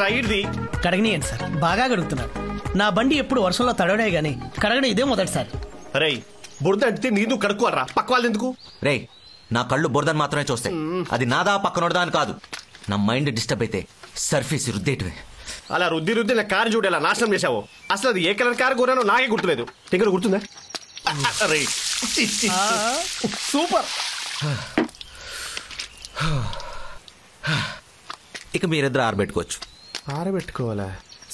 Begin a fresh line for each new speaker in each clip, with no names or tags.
రైడ్ది.
కడగనియండి sir, బాగా కడుగుతున్నారు. నా బండి ఎప్పుడు వర్షంలో తడవడే గానీ కడగడం ఇదే మొదటిసారి.
రే బురద అంటే నీదు కడుక్కోరా, పక్క వాళ్ళు ఎందుకు?
రే నా కళ్ళు బురదని మాత్రమే చూస్తాయి. అది నాదా పక్కనోడదా అని కాదు. నా మైండ్ డిస్టర్బ్ అయితే సర్ఫేస్ రుద్దేటివే.
అలా రుద్ది రుద్ది నా కారు చూడు ఎలా నాశనం చేసావు. అసలు అది ఏ కలర్ కారు కోరానో నాకే గుర్తులేదు. దగ్గర గుర్తుందా?
సూపర్.
ఇక మీరిద్దరు ఆరబెట్టుకోవచ్చు.
ఆరబెట్టుకోవాలా?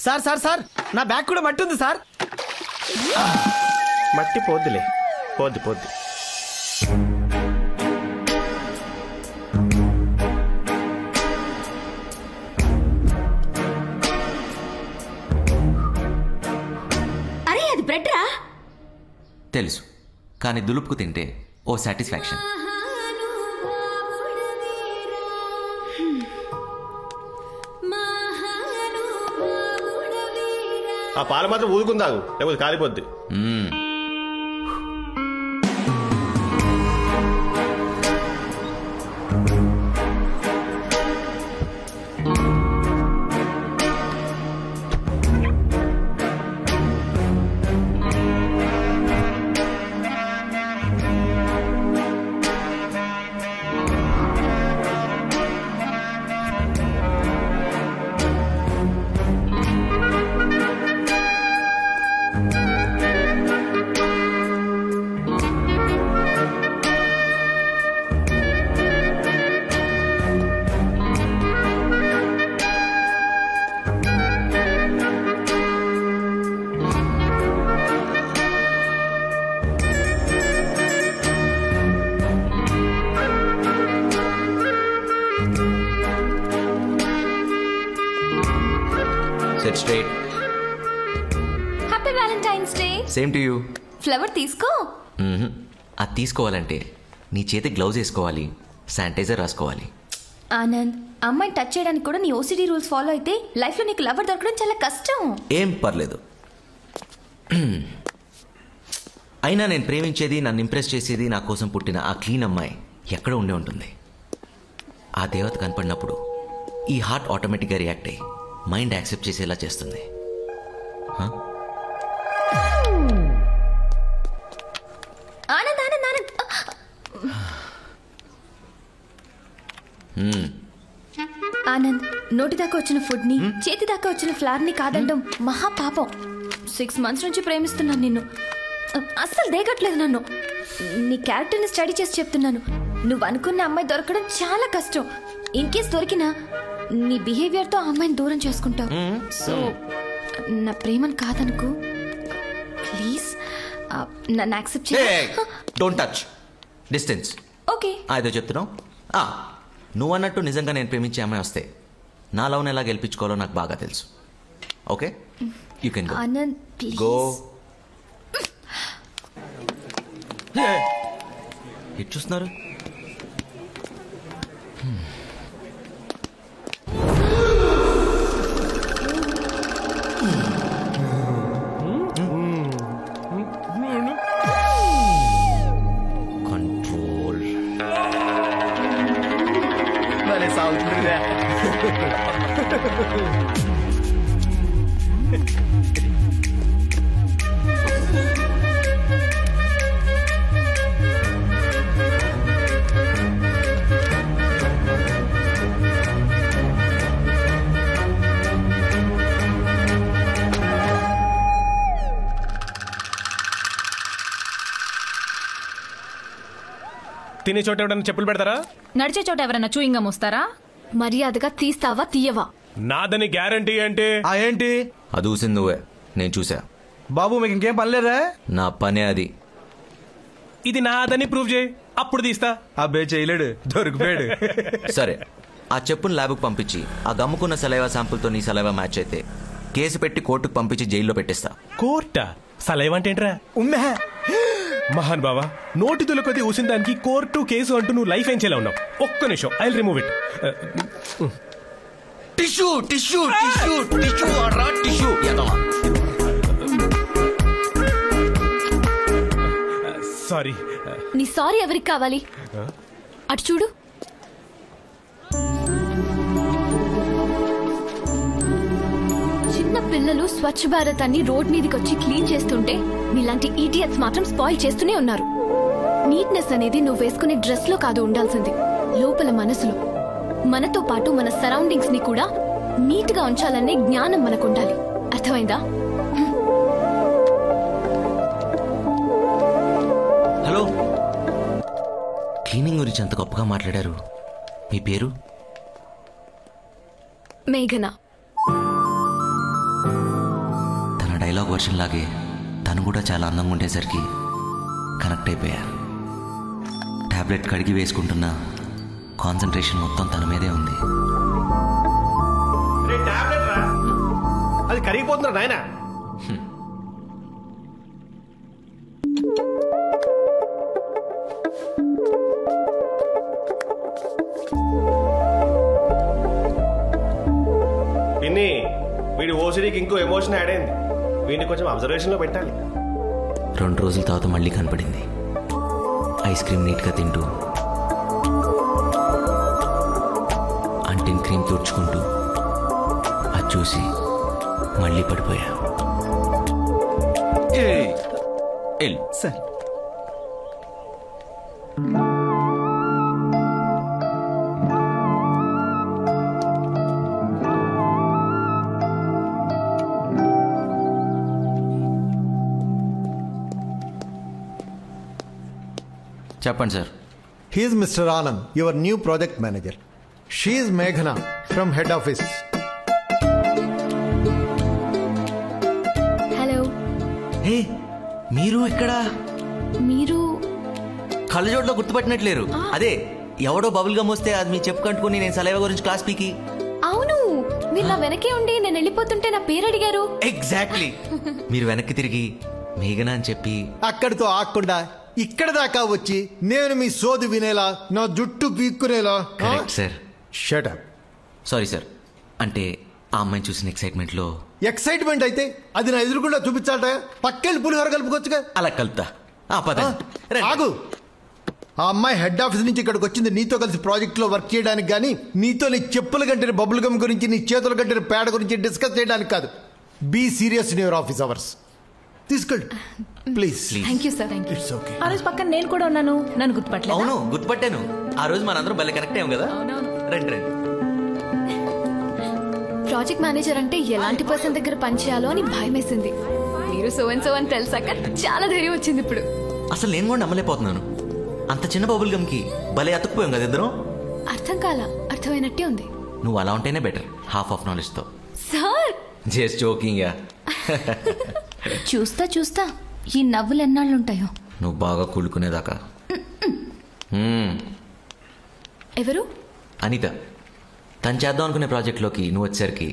సార్ సార్ సార్, నా బ్యాగ్ కూడా మట్టి ఉంది సార్.
మట్టి పోద్దిలే, పోద్ది పోద్ది.
అరే అది బ్రెడ్ రా.
తెలుసు, కానీ దులుపుకు తింటే ఓ సాటిస్ఫాక్షన్.
ఆ పాలు మాత్రం ఊదుకుందాగు, లేకపోతే కాలిపోద్ది.
Sit straight.
Happy Valentine's day.
Same to you.
Flower తీసుకో.
అది తీసుకోవాలంటే నీ చేతి గ్లౌజ్ వేసుకోవాలి, శానిటైజర్ రాసుకోవాలి.
ఆనంద్, అమ్మాయిని టచ్ చేయడానికి కూడా నీ ఓసిడి రూల్స్ ఫాలో అయితే లైఫ్ లో నీకు లవర్ దొరకడం చాలా కష్టం.
ఏం పర్లేదు. అయినా నేను ప్రేమించేది, నన్ను ఇంప్రెస్ చేసేది నా కోసం పుట్టిన ఆ క్లీన్ అమ్మాయి ఎక్కడ ఉండే ఉంటుంది. ఆ దేవత కనపడినప్పుడు ఈ హార్ట్ ఆటోమేటిక్గా రియాక్ట్ అయ్యి మైండ్ యాక్సెప్ట్ చేసేలా చేస్తుంది.
ఆనంద్ ఆనంద్ ఆనంద్. ఆనంద్, నోటి దాకా వచ్చిన ఫుడ్ ని, చేతి దాకా వచ్చిన ఫ్లవర్ ని కాదండం మహా పాపం. 6 months నుంచి ప్రేమిస్తున్నాను నిన్ను. అస్సలు దేగట్లేదు నన్ను. నీ క్యారెక్టర్ ని స్టడీ చేసి చెప్తున్నాను. నువ్వు అనుకున్న అమ్మాయి దొరకడం చాలా కష్టం. ఇన్ కేస్ దొరికినా నీ బిహేవియర్ తో ఆ అమ్మాయిని దూరం చేసుకుంటావు. సో నా ప్రేమను కాదనుకో ప్లీజ్. నన్ను యాక్సెప్ట్ చేయి.
Don't touch, distance.
ఓకే.
ఏదో చెప్తున్నావు. నువ్వు అన్నట్టు నిజంగా నేను ప్రేమించే అమ్మాయి వస్తే నా లవ్ని ఎలా గెలిపించుకోవాలో నాకు బాగా తెలుసు. Okay, you can go.
Anand please.
Go. ఎటు చూస్తున్నారు? కంట్రోల్.
భలే సాగుతుందిరా.
తినే చోట ఎవడన్నా చెప్పులు పెడతారా?
నడిచే చోట ఎవరన్నా చూయింగం వస్తారా?
మర్యాదగా తీస్తావా తీయవా?
నాదని గ్యారంటీ అంటే
ఏంటి?
అది ఊసింది నువ్వే, నేను చూసా.
బాబు మీకు ఇంకేం పనిలేదా?
నా పనే అది.
ఇది నాదని ప్రూవ్ చేయి, అప్పుడు తీస్తా.
అబ్బే చేయలేడు, దొరికిపోయాడు.
సరే, ఆ చెప్పును ల్యాబ్కు పంపించి ఆ గమ్ముకున్న సలైవా శాంపుల్తో నీ సలైవా మ్యాచ్ అయితే కేసు పెట్టి కోర్టుకు పంపించి జైల్లో పెట్టేస్తా.
కోర్టా? సలైవా ఏంట్రా? మహాన్ బావా, నోటి తులకొద్ది ఊసిన దానికి కోర్టు కేసు అంటూ నువ్వు లైఫ్ ఏం చేయాలి ఉన్నావు. ఒక్క నిమిషం, I will remove it.
Tissue tissue tissue tissue అర్రా టిష్యూ.
సారీ.
నీ సారీ ఎవరికి కావాలి? అటు చూడు. పిల్లలు స్వచ్ఛ భారత్ అని రోడ్ మీదకి వచ్చి క్లీన్ చేస్తుంటే మీలాంటి ఈడియట్స్ మాత్రం స్పాయిల్ చేస్తూనే ఉన్నారు. నీట్నెస్ అనేది నువ్వు వేసుకునే డ్రెస్ లో కాదు ఉండాల్సింది, లోపల మనసులో. మనతో పాటు మన సరౌండింగ్స్ ని కూడా నీట్ గా ఉంచాలనే జ్ఞానం మనకు ఉండాలి. అర్థమైందా?
హలో, క్లీనింగ్ గురించి అంత గొప్పగా మాట్లాడారు. మీ పేరు?
మేఘన.
తన డైలాగ్ వర్షన్ లాగే తను కూడా చాలా అందంగా ఉండేసరికి కనెక్ట్ అయిపోయా. టాబ్లెట్ కడిగి వేసుకుంటున్న కాన్సన్ట్రేషన్ మొత్తం తన మీదే ఉంది.
అది కరిగిపోతున్నా నాయన. పిన్ని, వీడి ఓసిడీకి ఇంకో ఎమోషన్ యాడ్ అయింది. వీడిని కొంచెం అబ్జర్వేషన్ లో పెట్టాలి.
2 రోజుల తర్వాత మళ్ళీ కనపడింది. ఐస్ క్రీమ్ నీట్గా తింటూ, అంటిన్ క్రీమ్ తుడుచుకుంటూ. అది చూసి మళ్ళీ పడిపోయా.
సార్,
చెప్పండి sir.
He is Mr. Anand, your new project manager. She is Meghana from head office.
Hello.
Hey, మీరు ఇక్కడ?
మీరు
కళ్ళజోడులో గుర్తుపట్టినట్లేరు. అదే ఎవడో బబుల్ గమ్ వస్తే అది మీ చెప్పు కంటుకుని నేను సలైవా గురించి క్లాస్ పీకి.
అవును, మీరు నా వెనకే ఉండి నేను వెళ్ళిపోతుంటే నా పేరు అడిగారు.
ఎగ్జాక్ట్లీ. మీరు వెనక్కి తిరిగి మేఘనా అని చెప్పి
అక్కడితో ఆకుండా ఇక్కడ దాకా వచ్చి నేను మీ సోది వినేలా, నా జుట్టు పీక్కునేలా.
Correct sir.
Shut up.
Sorry sir. అంటే ఆ అమ్మాయిని చూసిన ఎక్సైట్మెంట్లో.
ఎక్సైట్మెంట్ అయితే అది నా ఎదురుకుండా చూపించాలట. పక్కెళ్ళి పులిహోర కలుపుకొచ్చుగా.
అలా కలుపుతా.
ఆగు. ఆ అమ్మాయి హెడ్ ఆఫీస్ నుంచి ఇక్కడికి వచ్చింది నీతో కలిసి ప్రాజెక్ట్ లో వర్క్ చేయడానికి, కానీ నీతో నీ చెప్పుల కంటే బబుల్ గమ్ గురించి, నీ చేతుల కంటే పేడ గురించి డిస్కస్ చేయడానికి కాదు. Be serious in your office hours. తీసుకెళ్ళి please.
Thank you sir.
It's okay.
ఆ రోజు పక్కన నేను కూడా ఉన్నాను, నన్ను గుర్తుపట్టలేదు.
అవును, గుర్తుపట్టాను. ఆ రోజు మనందరం భలే కనెక్ట్ అయ్యాం కదా. రండి రండి.
ప్రాజెక్ట్ మేనేజర్ అంటే ఎలాంటి పర్సన్ దగ్గర పనిచేయాలో అని భయం వేసింది. మీరు సో అండ్ సో అని తెలిసాక చాలా ధైర్యం వచ్చింది ఇప్పుడు.
అసలు నేను కూడా నమ్మలేకపోతున్నాను. అంత చిన్న బబుల్ గమ్ కి భలే అతుక్కుపోయాం కదా ఇద్దరం.
అర్థం కాల, అర్థమైనట్టే ఉంది.
నువ్వు అలా ఉంటేనే బెటర్, హాఫ్ ఆఫ్ నాలెడ్జ్ తో.
Sir
just joking yeah.
చూస్తా చూస్తా ఈ నవ్వులు ఎన్నాళ్ళుంటాయో.
నువ్వు బాగా కూలుకునేదాకా.
ఎవరు?
అనిత. తను చేద్దాం అనుకునే ప్రాజెక్ట్లోకి నువ్వు వచ్చేసరికి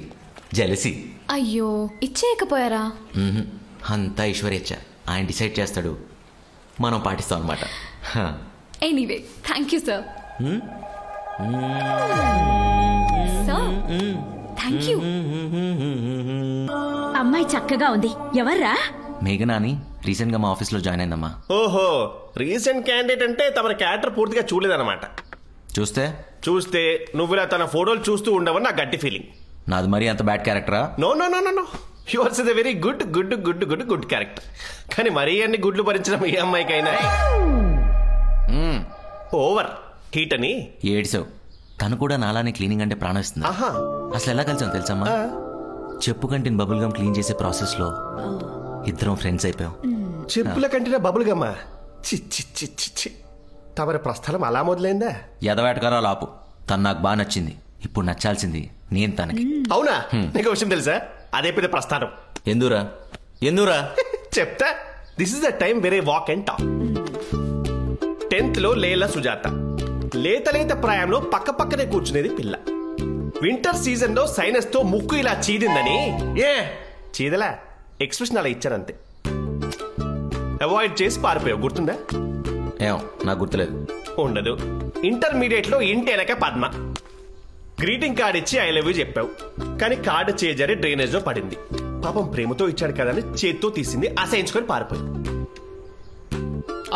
జెలసీ.
అయ్యో, ఇచ్చేయకపోయారా?
అంతా ఈశ్వరేచ్ఛ. ఆయన డిసైడ్ చేస్తాడు, మనం పాటిస్తాం అనమాట.
Anyway, thank you sir. Sir thank you.
అమ్మాయి చక్కగా ఉంది. ఎవర్రా?
మేఘనా అని రీసెంట్ గా మా ఆఫీస్ లో జాయిన్ అయిందమ్మా.
ఓహో, రీసెంట్ క్యాండిడేట్ అంటే తమ క్యారెక్టర్ పూర్తిగా చూడలేదన్నమాట.
చూస్తే
నువ్వు ఇలా తన ఫోటోలు చూస్తూ ఉండవని నా గట్టి ఫీలింగ్.
నాది మరీ అంత బ్యాడ్ క్యారెక్టరా?
No no no no, yours is a very good good good good good character. కానీ మరీ అన్ని గుడ్లు భరించడం ఏ అమ్మాయికైనా ఓవర్ హీట్ అని
ఏడ్సావు. తను కూడా నాలానే క్లీనింగ్ అంటే ప్రాణం ఇస్తుంది. అసలు ఎలా కలిసాం తెలుసమ్మా? చెప్పు కంటిన బబుల్ గమ్ క్లీన్ చేసే ప్రాసెస్ లో ఇద్దరం ఫ్రెండ్స్ అయిపోయాం.
చెప్పుల కంటిన బబుల్ గమ్మా? తమరి ప్రస్థలం అలా మొదలైందా?
ఎదవేటకారాలు ఆపు. తను నాకు బాగా నచ్చింది. ఇప్పుడు నచ్చాల్సింది నేను తనకి.
అవునా? నీకు విషయం తెలుసా? అదే పెద్ద ప్రస్థానం.
ఎందురా
చెప్తా. దిస్ ఇస్ ద టైం వేరే వాక్ అండ్ టాక్. 10th లో లేలా సుజాత. లేత ప్రాయంలో పక్క పక్కనే కూర్చునేది పిల్ల. వింటర్ సీజన్ లో సైనస్ తో ముక్కు ఇలా చీదిందని చీదలా ఎక్స్ప్రెషన్ అలా ఇచ్చారంతే. అవాయిడ్ చేసి పారిపోయావు, గుర్తుందా?
నాకు గుర్తులేదు.
ఉండదు. ఇంటర్మీడియట్ లో ఇంటి వెనక పద్మ. గ్రీటింగ్ కార్డ్ ఇచ్చి ఐ లవ్ యూ చెప్పావు, కానీ కార్డు చేజారి డ్రైనేజ్ లో పడింది. పాపం ప్రేమతో ఇచ్చాడు కదా అని చేత్తో తీసింది, అసహించుకొని పారిపోయింది.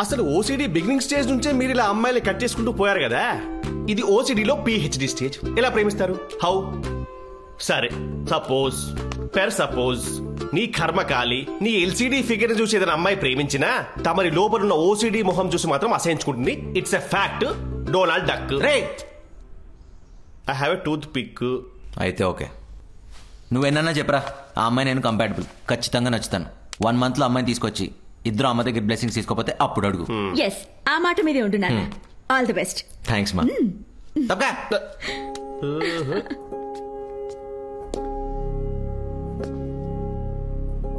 అసలు ఓసిడి బిగినింగ్ స్టేజ్ నుంచే మీరు ఇలా అమ్మాయిని కట్ చేసుకుంటూ పోయారు కదా. ఇది ఓసిడిలో PhD స్టేజ్. ఎలా ప్రేమిస్తారు? హౌ? సరే, సపోజ్ పెర్ సపోజ్ నీ కర్మకాలి నీ ఎల్సిడి ఫిగర్ చూసి ఏదైనా అమ్మాయి ప్రేమించినా తమరి లోపల ఉన్న ఓసిడి మొహం చూసి మాత్రం అసహించుకుంటుంది. It's a fact. Donald Duck. I have a toothpick.
అయితే ఓకే, నువ్వేనన్నా చెప్పరా, ఆ అమ్మాయి నేను కంపాటబుల్, ఖచ్చితంగా నచ్చుతాను. 1 month లో అమ్మాయిని తీసుకొచ్చి ఇద్దరు అమ్మ దగ్గర బ్లెస్సింగ్స్ తీసుకోపోతే అప్పుడు అడుగు.
ఎస్, ఆ మాట మీదే ఉంటున్నాను. All the best.
థ్యాంక్స్ మా.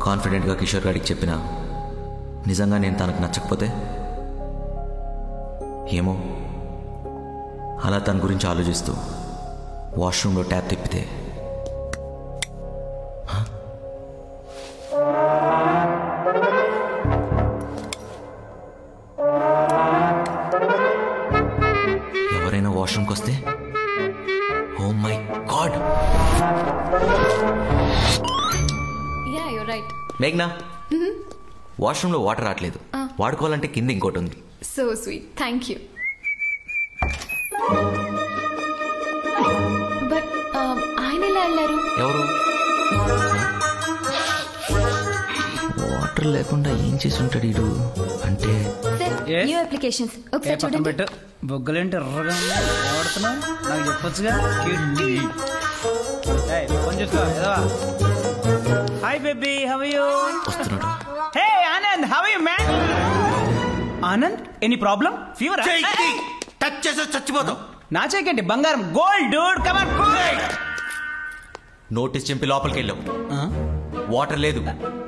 కాన్ఫిడెంట్గా కిషోర్ గారికి చెప్పినా నిజంగా నేను తనకు నచ్చకపోతే ఏమో, అలా తన గురించి ఆలోచిస్తూ వాష్రూమ్లో ట్యాప్ తిప్పితే ఎవరైనా వాష్రూమ్కి వస్తే, ఓ మై గాడ్. మేఘ్నా, వాష్రూమ్లో వాటర్ రావట్లేదు, వాడుకోవాలంటే కింద ఇంకోటి ఉంది.
So sweet, thank you. But ఆయన ఎలా వెళ్ళారు?
ఎవరు? వాటర్ లేకుండా ఏం చేసి ఉంటాడు వీడు? అంటే
న్యూ అప్లికేషన్స్ ఒకసారి చూడండి.
బొగ్గలేంటి ఎర్రగా వాడుతున్నా, నాకు చెప్పొచ్చుగా. Hi baby, how are you?
వస్తున్నాడు.
Hey Anand, how are you man? Anand, any problem? Fever?
Touch చేసి చచ్చిపోతావు.
నా చేకేంటి బంగారం, gold dude, come on.
Notice చింపి లోపలికి వెళ్ళావు. వాటర్ లేదు,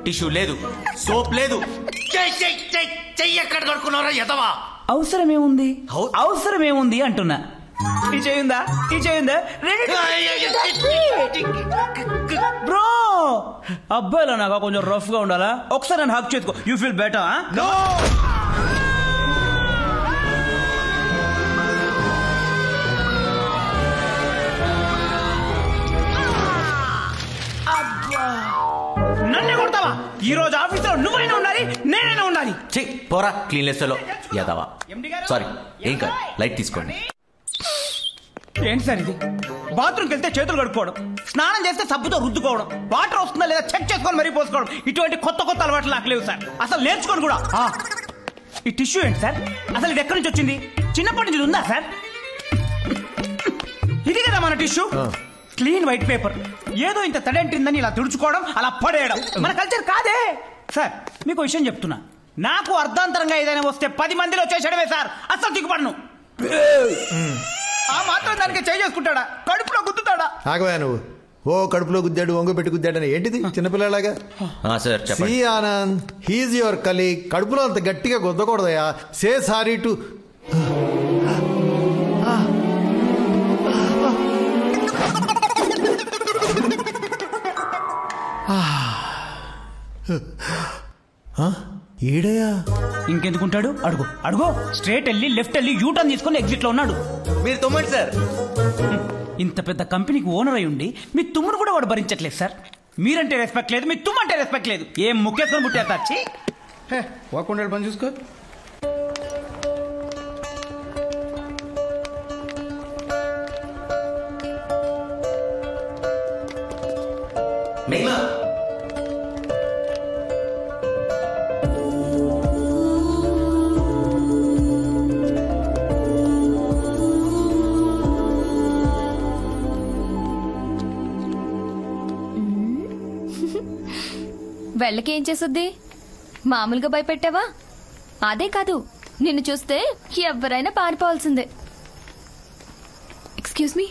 టిష్యూ లేదు, సోప్ లేదు. చెయ్యి ఎక్కడ కడుక్కున్నారా ఎదవా?
అవసరమేముంది, అవసరమేముంది అంటున్నా. ఈ చేయిందా, ఈ చేయిందా? బ్రో, అబ్బాయిలో నాకు కొంచెం రఫ్ గా ఉండాలా? ఒకసారి నన్ను హక్ చేసుకో, యూ ఫీల్ బెటర్. నన్నే కొడతావా? ఈ రోజు ఆఫీస్ లో నువ్వైనా ఉండాలి, నేనైనా ఉండాలి.
పోరా క్లీన్లెస్ లో యాదవా. సారీ, ఏం కాదు, లైట్ తీసుకోండి.
ఏంటి సార్ ఇది? బాత్రూమ్కి వెళ్తే చేతులు కడుక్కోవడం, స్నానం చేస్తే సబ్బుతో రుద్దుకోవడం, వాటర్ వస్తుందా లేదా చెక్ చేసుకొని మరీ పోసుకోవడం, ఇటువంటి కొత్త కొత్త అలవాట్లు నాకు లేవు సార్. అసలు నేర్చుకోండి కూడా. ఈ టిష్యూ ఏంటి సార్? అసలు ఇది ఎక్కడి నుంచి వచ్చింది? చిన్నప్పటి నుంచి ఉందా సార్? ఇది కదా మన టిష్యూ, క్లీన్ వైట్ పేపర్. ఏదో ఇంత తడంటిందని ఇలా తుడుచుకోవడం, అలా పడేయడం మన కల్చర్ కాదే సార్. మీకు విషయం చెప్తున్నా, నాకు అర్ధాంతరంగా ఏదైనా వస్తే 10 మందిలో చేసేయడమే సార్. అసలు దిగుపడను. ఆ మాత్రం దానికి చేసుకుంటాడా? కడుపులో గుద్దుతాడా?
ఆగవా నువ్వు. ఓ కడుపులో గుద్దాడు, ఒంగ పెట్టి గుద్దాడని ఏంటిది చిన్నపిల్లలాగా?
Sir
see Anand, he's your colleague. కడుపులో అంత గట్టిగా గుద్దకూడదయా. Say sorry to. ఈడయా
ఇంకెందుకుంటాడు? అడుగు అడుగు. స్ట్రేట్ వెళ్ళి లెఫ్ట్ వెళ్ళి యూటర్న్ తీసుకొని ఎగ్జిట్ లో ఉన్నాడు.
మీరు తొమ్మండి సార్.
ఇంత పెద్ద కంపెనీకి ఓనర్ అయి ఉండి మీ తుమ్మును కూడా వాడు భరించట్లేదు సార్. మీరంటే రెస్పెక్ట్ లేదు, మీ తుమ్మంటే రెస్పెక్ట్ లేదు. ఏం ముఖ్యత్వం పుట్టారు వచ్చి
వాకుండా పని చూసుకో.
వెళ్ళకేం చేసుద్ది? మామూలుగా భయపెట్టావా? అదే కాదు, నిన్ను చూస్తే ఎవరైనా పారిపోవాల్సిందే. Excuse me.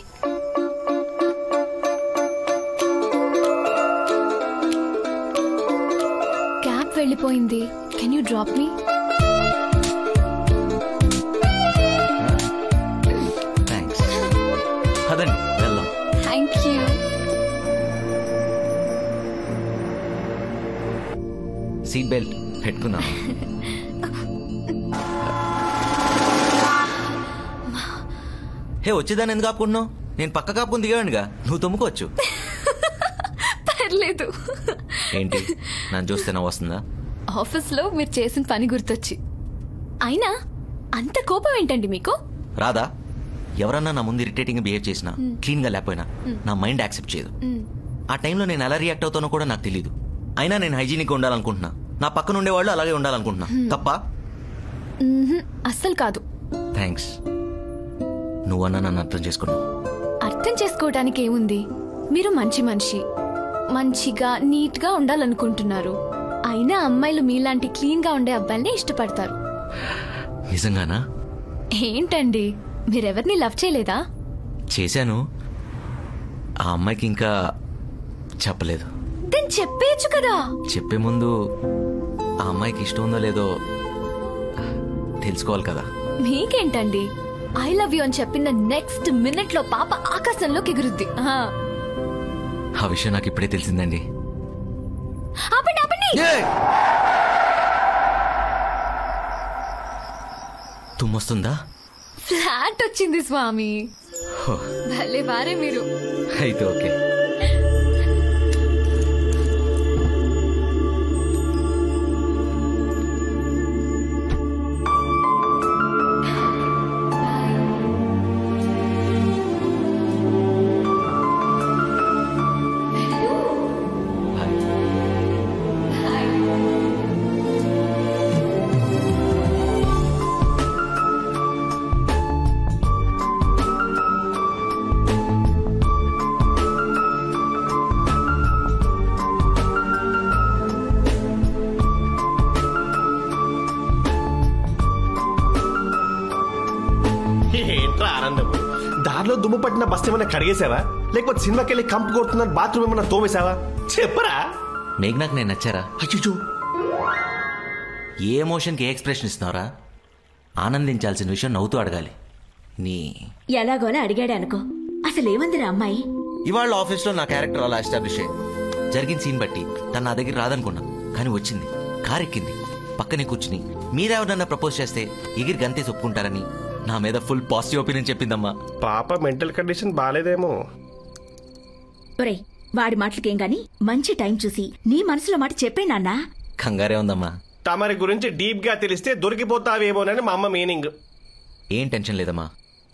క్యాబ్ వెళ్ళిపోయింది, can you drop me?
Thanks. అదండి వెళ్దాం.
Thank you.
సీట్ బెల్ట్ పెట్టుకున్నా. హే, వచ్చేదాన్ని ఎందుకు కాపుకున్నావు? నేను పక్క కాపుకుని దిగానుగా, నువ్వు తమ్ముకోవచ్చు.
పర్లేదు.
ఏంటి నన్ను చూస్తే నవ్వు వస్తుందా?
ఆఫీస్లో మీరు చేసిన పని గుర్తొచ్చి. అయినా అంత కోపం ఏంటండి మీకు?
రాదా? ఎవరన్నా నా ముందు ఇరిటేటింగ్ బిహేవ్ చేసినా, క్లీన్ గా లేకపోయినా నా మైండ్ యాక్సెప్ట్ చేయదు. ఆ టైంలో నేను ఎలా రియాక్ట్ అవుతానో కూడా నాకు తెలియదు. అయినా నేను హైజీనిక్గా ఉండాలనుకుంటున్నా. నా పక్కన ఉండేవాళ్ళు అలాగే ఉండాలనుకుంటున్నా. తప్ప?
అస్సలు కాదు.
థ్యాంక్స్. నువ్వన్నా నన్ను అర్థం చేసుకున్నావు.
అర్థం చేసుకోవడానికి ఏముంది? మీరు మంచి మనిషి, మంచిగా నీట్గా ఉండాలనుకుంటున్నారు. అయినా అమ్మాయిలు మీలాంటి క్లీన్గా ఉండే అబ్బాయిల్ని ఇష్టపడతారు.
నిజంగానా?
ఏంటండి, మీరెవరిని లవ్ చేయలేదా?
చేశాను. ఆ అమ్మాయికి ఇంకా చెప్పలేదు.
దెన్ చెప్పేయచ్చు కదా.
చెప్పే ముందు ఆ అమ్మాయికి ఇష్టం ఉందో లేదో తెలుసుకోవాలి కదా.
మీకేంటండి, ఐ లవ్ యూ అని చెప్పిన నెక్స్ట్ మినిట్ లో పాప ఆకాశంలోకి ఎగురుద్ది.
ఆ విషయం నాకు ఇప్పుడే తెలిసిందండి.
ఆపండి ఆపండి.
తుమ్మొస్తుందా?
ఫ్లాట్ వచ్చింది స్వామి. భలే వారే మీరు.
అయితే ఓకే.
ఏంట్రా ఆనందం? దారిలో దుమ్ము పట్టిన బస్ ఏమైనా కడిగేసావా, లేకపోతే సినిమాకి వెళ్ళి కంపు కొడుతున్న బాత్రూమ్ ఏమైనా తోమేశావా? చెప్పరా.
మేఘ్నాకు నేను నచ్చారా?
అయ్యో,
ఏ ఎమోషన్కి ఏ ఎక్స్ప్రెషన్ ఇస్తున్నారా? ఆనందించాల్సిన విషయం నవ్వుతూ అడగాలి. నీ
ఎలాగోలా అడిగాడే అనుకో. అసలేమందిరా అమ్మాయి?
ఇవాళ ఆఫీస్లో నా క్యారెక్టర్ అలా ఎస్టాబ్లిష్ అయ్యింది. జరిగిన సీన్ బట్టి తను నా దగ్గర రాదనుకున్నా, కానీ వచ్చింది. కార్ ఎక్కింది, పక్కనే కూర్చుని మీరెవరన్నా ప్రపోజ్ చేస్తే ఎగిరి గంతేసి ఒప్పుకుంటారని నా మీద ఫుల్ పాజిటివ్ ఒపీనియన్ చెప్పిందమ్మా.
పాప మెంటల్ కండిషన్ బాగాలేదేమో.
ఒరే, వాడి మాటలకేం గాని మంచి టైం చూసి నీ మనసులో మాట చెప్పే నాన్నా.
కంగారే ఉందమ్మా.
తమరి గురించి డీప్ గా తెలిస్తే దొరికిపోతావేమోనని మా అమ్మ మీనింగ్.
ఏం టెన్షన్ లేదమ్మా.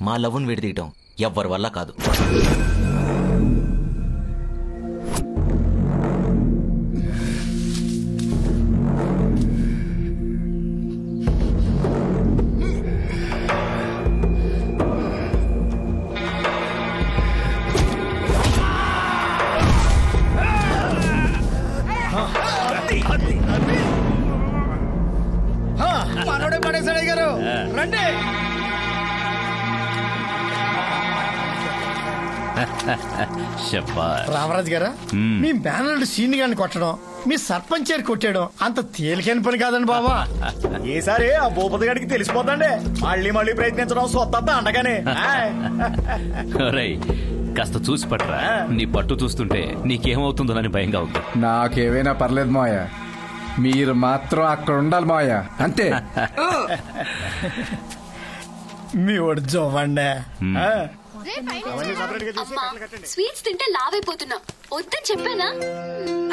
మా లవ్ను విడదీయటం ఎవ్వరి వల్ల కాదు.
మనోడే పడేసాడు గారు. రండి. రామరాజు గారా, మీ మేనల్డ్ సీన్ గారిని కొట్టడం, మీ సర్పంచ్ కొట్టడం అంత తేలికైన పని కాదండి బాబా.
ఈసారి ఆ భూపతి గారికి తెలిసిపోతండి. మళ్ళీ మళ్ళీ ప్రయత్నించడం స్వత్త అండగానే.
కాస్త చూసి పట్టరా. నీ పట్టు చూస్తుంటే నీకేమవుతుందోనని భయంగా ఉంది.
నాకేమైనా పర్లేదు మాయ, మీరు మాత్రం అక్కడ ఉండాలి మాయ, అంతే.
మీ వాడు జోవండే.
స్వీట్స్ తింటే లావైపోతున్నా, వద్దని చెప్పానా?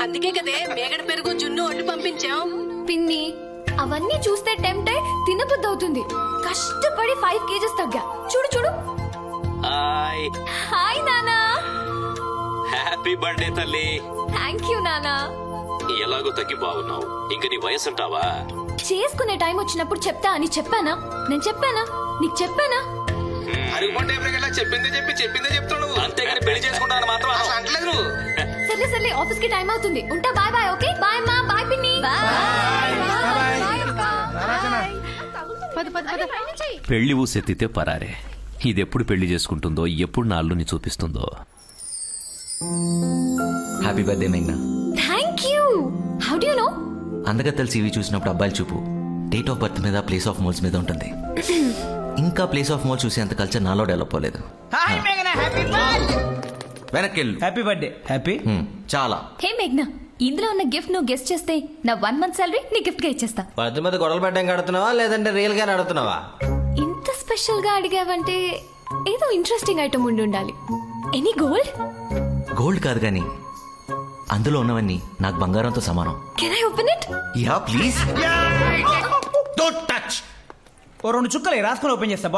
అందుకే కదే మేగడ పెరుగు జున్ను వండి పంపించాం.
పిన్ని, అవన్నీ చూస్తే టెంప్ట్ అయి తినబుద్ధి అవుతుంది. కష్టపడి 5 kgs తగ్గా. చూడు చూడు. హాయ్ నానా.
హ్యాపీ బర్త్డే తల్లి.
థ్యాంక్ యూ నానా.
ఎలాగో తగ్గి బాగున్నావు. ఇంక నీ వయసు ఉంటావా?
చేసుకునే టైం వచ్చినప్పుడు చెప్తా అని చెప్పానా? నేను చెప్పానా? నీకు చెప్పానా?
చెప్పిందే చెప్తాడు. అంతేగాని పెళ్లి చేసుకుంటాను మాత్రం అంటలేదు.
సర్లే సర్లే, ఆఫీస్ కి టైం అవుతుంది. ఉంటా. Bye bye. ఓకే బాయ్ మా. బాయ్ పిన్ని.
పెళ్లి ఊసెత్తితే పరారే. ఇది ఎప్పుడు పెళ్లి చేసుకుంటుందో, ఎప్పుడు నా అల్లుని చూపిస్తుందో.
హ్యాపీ బర్త్డే మేఘ్నా.
Thank you. How do you know?
అందగత్తెల సీవీ చూసినప్పుడు అబ్బాయిల చూపు డేట్ ఆఫ్ బర్త్ మీద, ప్లేస్ ఆఫ్ మోల్స్ మీద ఉంటుంది. ఇంకా ప్లేస్ ఆఫ్ మోల్ చూసేంత కల్చర్ నాలో డెవలప్ అవ్వలేదు. వెనక్కి
హ్యాపీ బర్త్డే. హ్యాపీ.
చాలా.
హే మేఘ్నా, ఇందులో ఉన్న గిఫ్ట్ నువ్వు గెస్ట్ చేస్తే నా 1 month సాలరీ నీ గిఫ్ట్ గా ఇచ్చేస్తా.
పది మంది గొడవలు పెట్టడం అడుగుతున్నావా, లేదంటే రియల్ గా అడుగుతున్నావా?
ఇంత స్పెషల్ గా అడిగావంటే ఏదో ఇంట్రెస్టింగ్ ఐటమ్ ఉండి ఉండాలి. Any gold?
గోల్డ్ కాదు కానీ అందులో ఉన్నవన్నీ నాకు బంగారంతో సమానం.
Can I open it?
Yeah please. Don't touch.
Oh 2 చుక్కలు రాసుకొని ఓపెన్ చేస్తా.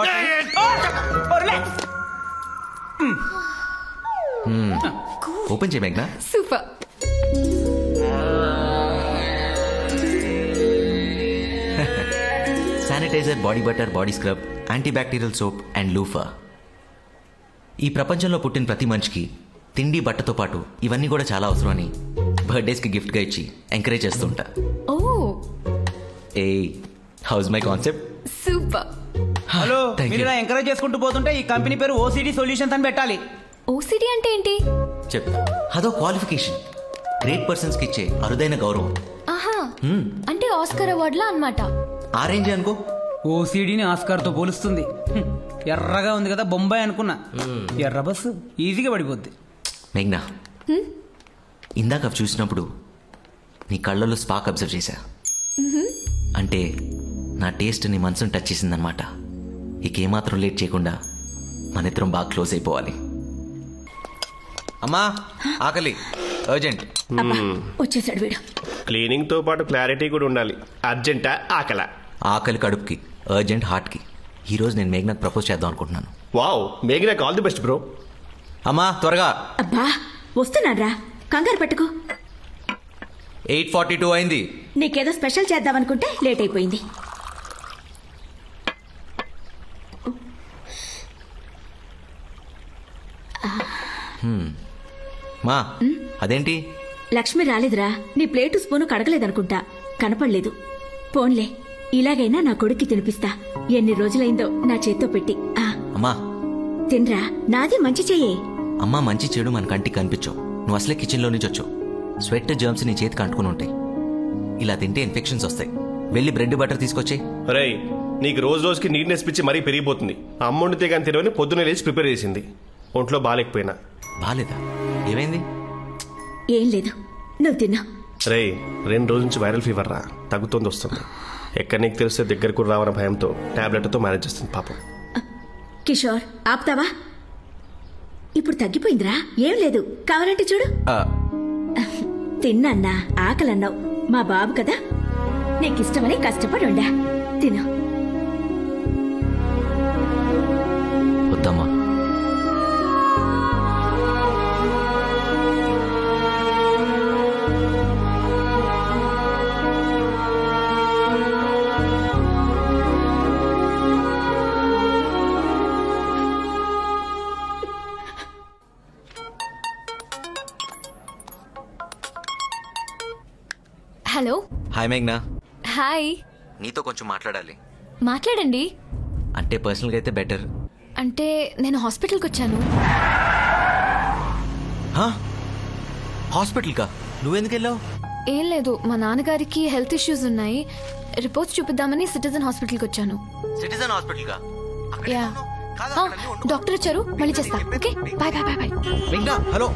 కూల్.
ఓపెన్ చేయ మేఘ్నా.
Super.
Sanitizer, body butter, body scrub, antibacterial soap and loofah. ఈ ప్రపంచంలో పుట్టిన ప్రతి మనిషికి తిండి బట్టతో పాటు ఇవన్నీ కూడా చాలా అవసరం అని బర్త్డేస్కి గిఫ్ట్గా ఇచ్చి ఎంకరేజ్ చేస్తుంటా.
Oh
a house my concept.
Super.
Hello, మీరు ఇలా ఎంకరేజ్ చేసుకుంటూ పోతుంటే ఈ కంపెనీ పేరు ఓసిడి సొల్యూషన్స్ అని పెట్టాలి.
ఓసిడి అంటే ఏంటి?
చెప్. అదో క్వాలిఫికేషన్, గ్రేట్ పర్సన్స్ కి ఇచ్చే అరుదైన గౌరవం.
ఆహా, అంటే ఆస్కర్ అవార్డులా అన్నమాట.
ఆరెంజ్ అనుకో.
ఓసిడిని ఆస్కార్ తో పోలుస్తుంది. ఎర్రగా ఉంది కదా బొంబాయి అనుకున్నా. ఎర్ర బస్సు ఈజీగా పడిపోద్ది.
మేఘ్నా, ఇందాక అవి చూసినప్పుడు నీ కళ్ళలో స్పార్క్ అబ్జర్వ్ చేశా. అంటే నా టేస్ట్ నీ మనసును టచ్ చేసిందనమాట. ఇకేమాత్రం లేట్ చేయకుండా మన ఇద్దరం బాగా క్లోజ్ అయిపోవాలి. అమ్మా ఆకలి, అర్జెంట్.
వచ్చేసాడు వీడు.
క్లీనింగ్ తో పాటు క్లారిటీ కూడా ఉండాలి. అర్జెంటా ఆకలా?
ఆకలి కడుపుకి, అర్జెంట్ హార్ట్కి. ఈరోజు నేను మేఘ్నాకు ప్రపోజ్ చేద్దాం అనుకుంటున్నాను.
వావ్, మేఘ్నాకు ఆల్ ది బెస్ట్ బ్రో.
అమ్మా త్వరగా.
అబ్బా వస్తున్నాడ్రా, కంగారు పట్టుకో.
8:42 అయింది.
నీకేదో స్పెషల్ చేద్దామనుకుంటే లేట్ అయిపోయింది.
మా అదేంటి?
లక్ష్మి రాలేదురా. నీ ప్లేటు స్పూను కడగలేదనుకుంటా, కనపడలేదు. పోన్లే, ఇలాగైనా నా కొడుక్కి తినిపిస్తా. ఎన్ని రోజులైందో నా చేత్తో పెట్టి.
అమ్మా
తిన్రా, నాది మంచి చెయ్యే.
అమ్మా మంచి చెడు మన కంటికి కనిపించవు. నువ్వు అసలే కిచెన్లో నుంచి వచ్చావు. స్వెట్ జర్మ్స్ నీ చేతికి అంటుకుని ఉంటాయి. ఇలా తింటే ఇన్ఫెక్షన్స్ వస్తాయి. వెళ్ళి బ్రెడ్ బటర్ తీసుకొచ్చాయి.
రై, నీకు రోజు రోజుకి నీట్నెస్ పిచ్చి మరీ పెరిగిపోతుంది. అమ్ముండితే కానీ తినవని పొద్దున్నే లేచి ప్రిపేర్ చేసింది. ఒంట్లో బాగాలేకపోయినా.
బాగాలేదా? ఏమైంది?
ఏం లేదు, నువ్వు తిన్నా.
రై, 2 రోజుల నుంచి వైరల్ ఫీవర్ రా, తగ్గుతోంది వస్తుంది. ఎక్కడ నీకు తెలిస్తే దగ్గరకు రావన్న భయంతో టాబ్లెట్తో మేనేజ్ చేస్తుంది పాపం.
కిషోర్ ఆపుతావా? ఇప్పుడు తగ్గిపోయిందిరా, ఏం లేదు. కావాలంటే చూడు. తిన్నా, ఆకలన్నావు. మా బాబు కదా, నీకిష్టమని కష్టపడి ఉండా. తిను.
వద్దమ్మా.
హలో.
హాయ్ మేఘ్నా.
హాయ్.
నీతో కొంచెం మాట్లాడాలి.
మాట్లాడండి.
అంటే పర్సనల్గా అయితే బెటర్.
అంటే నేను హాస్పిటల్కి వచ్చాను.
హాస్పిటల్కా? నువ్వెందుకు వెళ్ళావు?
ఏం లేదు, మా నాన్నగారికి హెల్త్ ఇష్యూస్ ఉన్నాయి. రిపోర్ట్స్ చూపిద్దామని సిటిజన్ హాస్పిటల్కి వచ్చాను.
సిటిజన్ హాస్పిటల్కా?
యా. డాక్టర్ వచ్చారు, మళ్ళీ చేస్తా. Okay, bye bye bye bye.
మేఘ్నా హలో.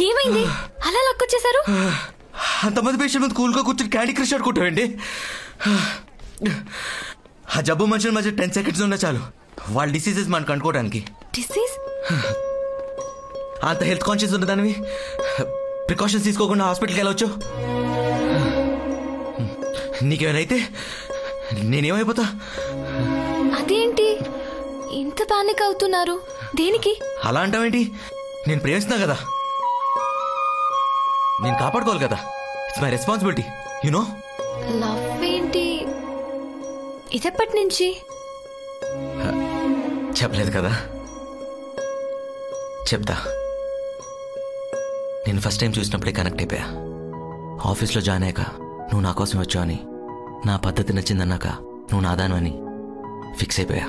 ఏమైంది? అలా లక్కొచ్చేసారు?
అంతమంది పేషెంట్ ముందు కూల్గా కూర్చొని క్యాండీ క్రష్ ఆడుకుంటావండి. ఆ జబ్బు మనుషుల మధ్య 10 seconds ఉన్నా చాలు వాళ్ళ డిసీజెస్ మనకు అనుకోవడానికి.
డిసీజ్?
అంత హెల్త్ కాన్షియస్ ఉన్నదానివి ప్రికాషన్స్ తీసుకోకుండా హాస్పిటల్కి వెళ్ళవచ్చు. నీకేమైతే నేనేమైపోతా?
అదేంటి ఇంత పానిక్ అవుతున్నారు? దేనికి?
అలా అంటావేంటి? నేను ప్రేమిస్తున్నా కదా, నేను కాపాడుకోవాలి కదా. It's my responsibility, you know.
Love ఏంటి ఇదెప్పటి నుంచి?
చెప్పలేదు కదా, చెప్తా. నేను ఫస్ట్ టైం చూసినప్పుడే కనెక్ట్ అయిపోయా. ఆఫీస్లో జాయిన్ అయ్యాక నువ్వు నా కోసం వచ్చావు అని, నా పద్ధతి నచ్చిందన్నాక నువ్వు నాదాను అని ఫిక్స్ అయిపోయా.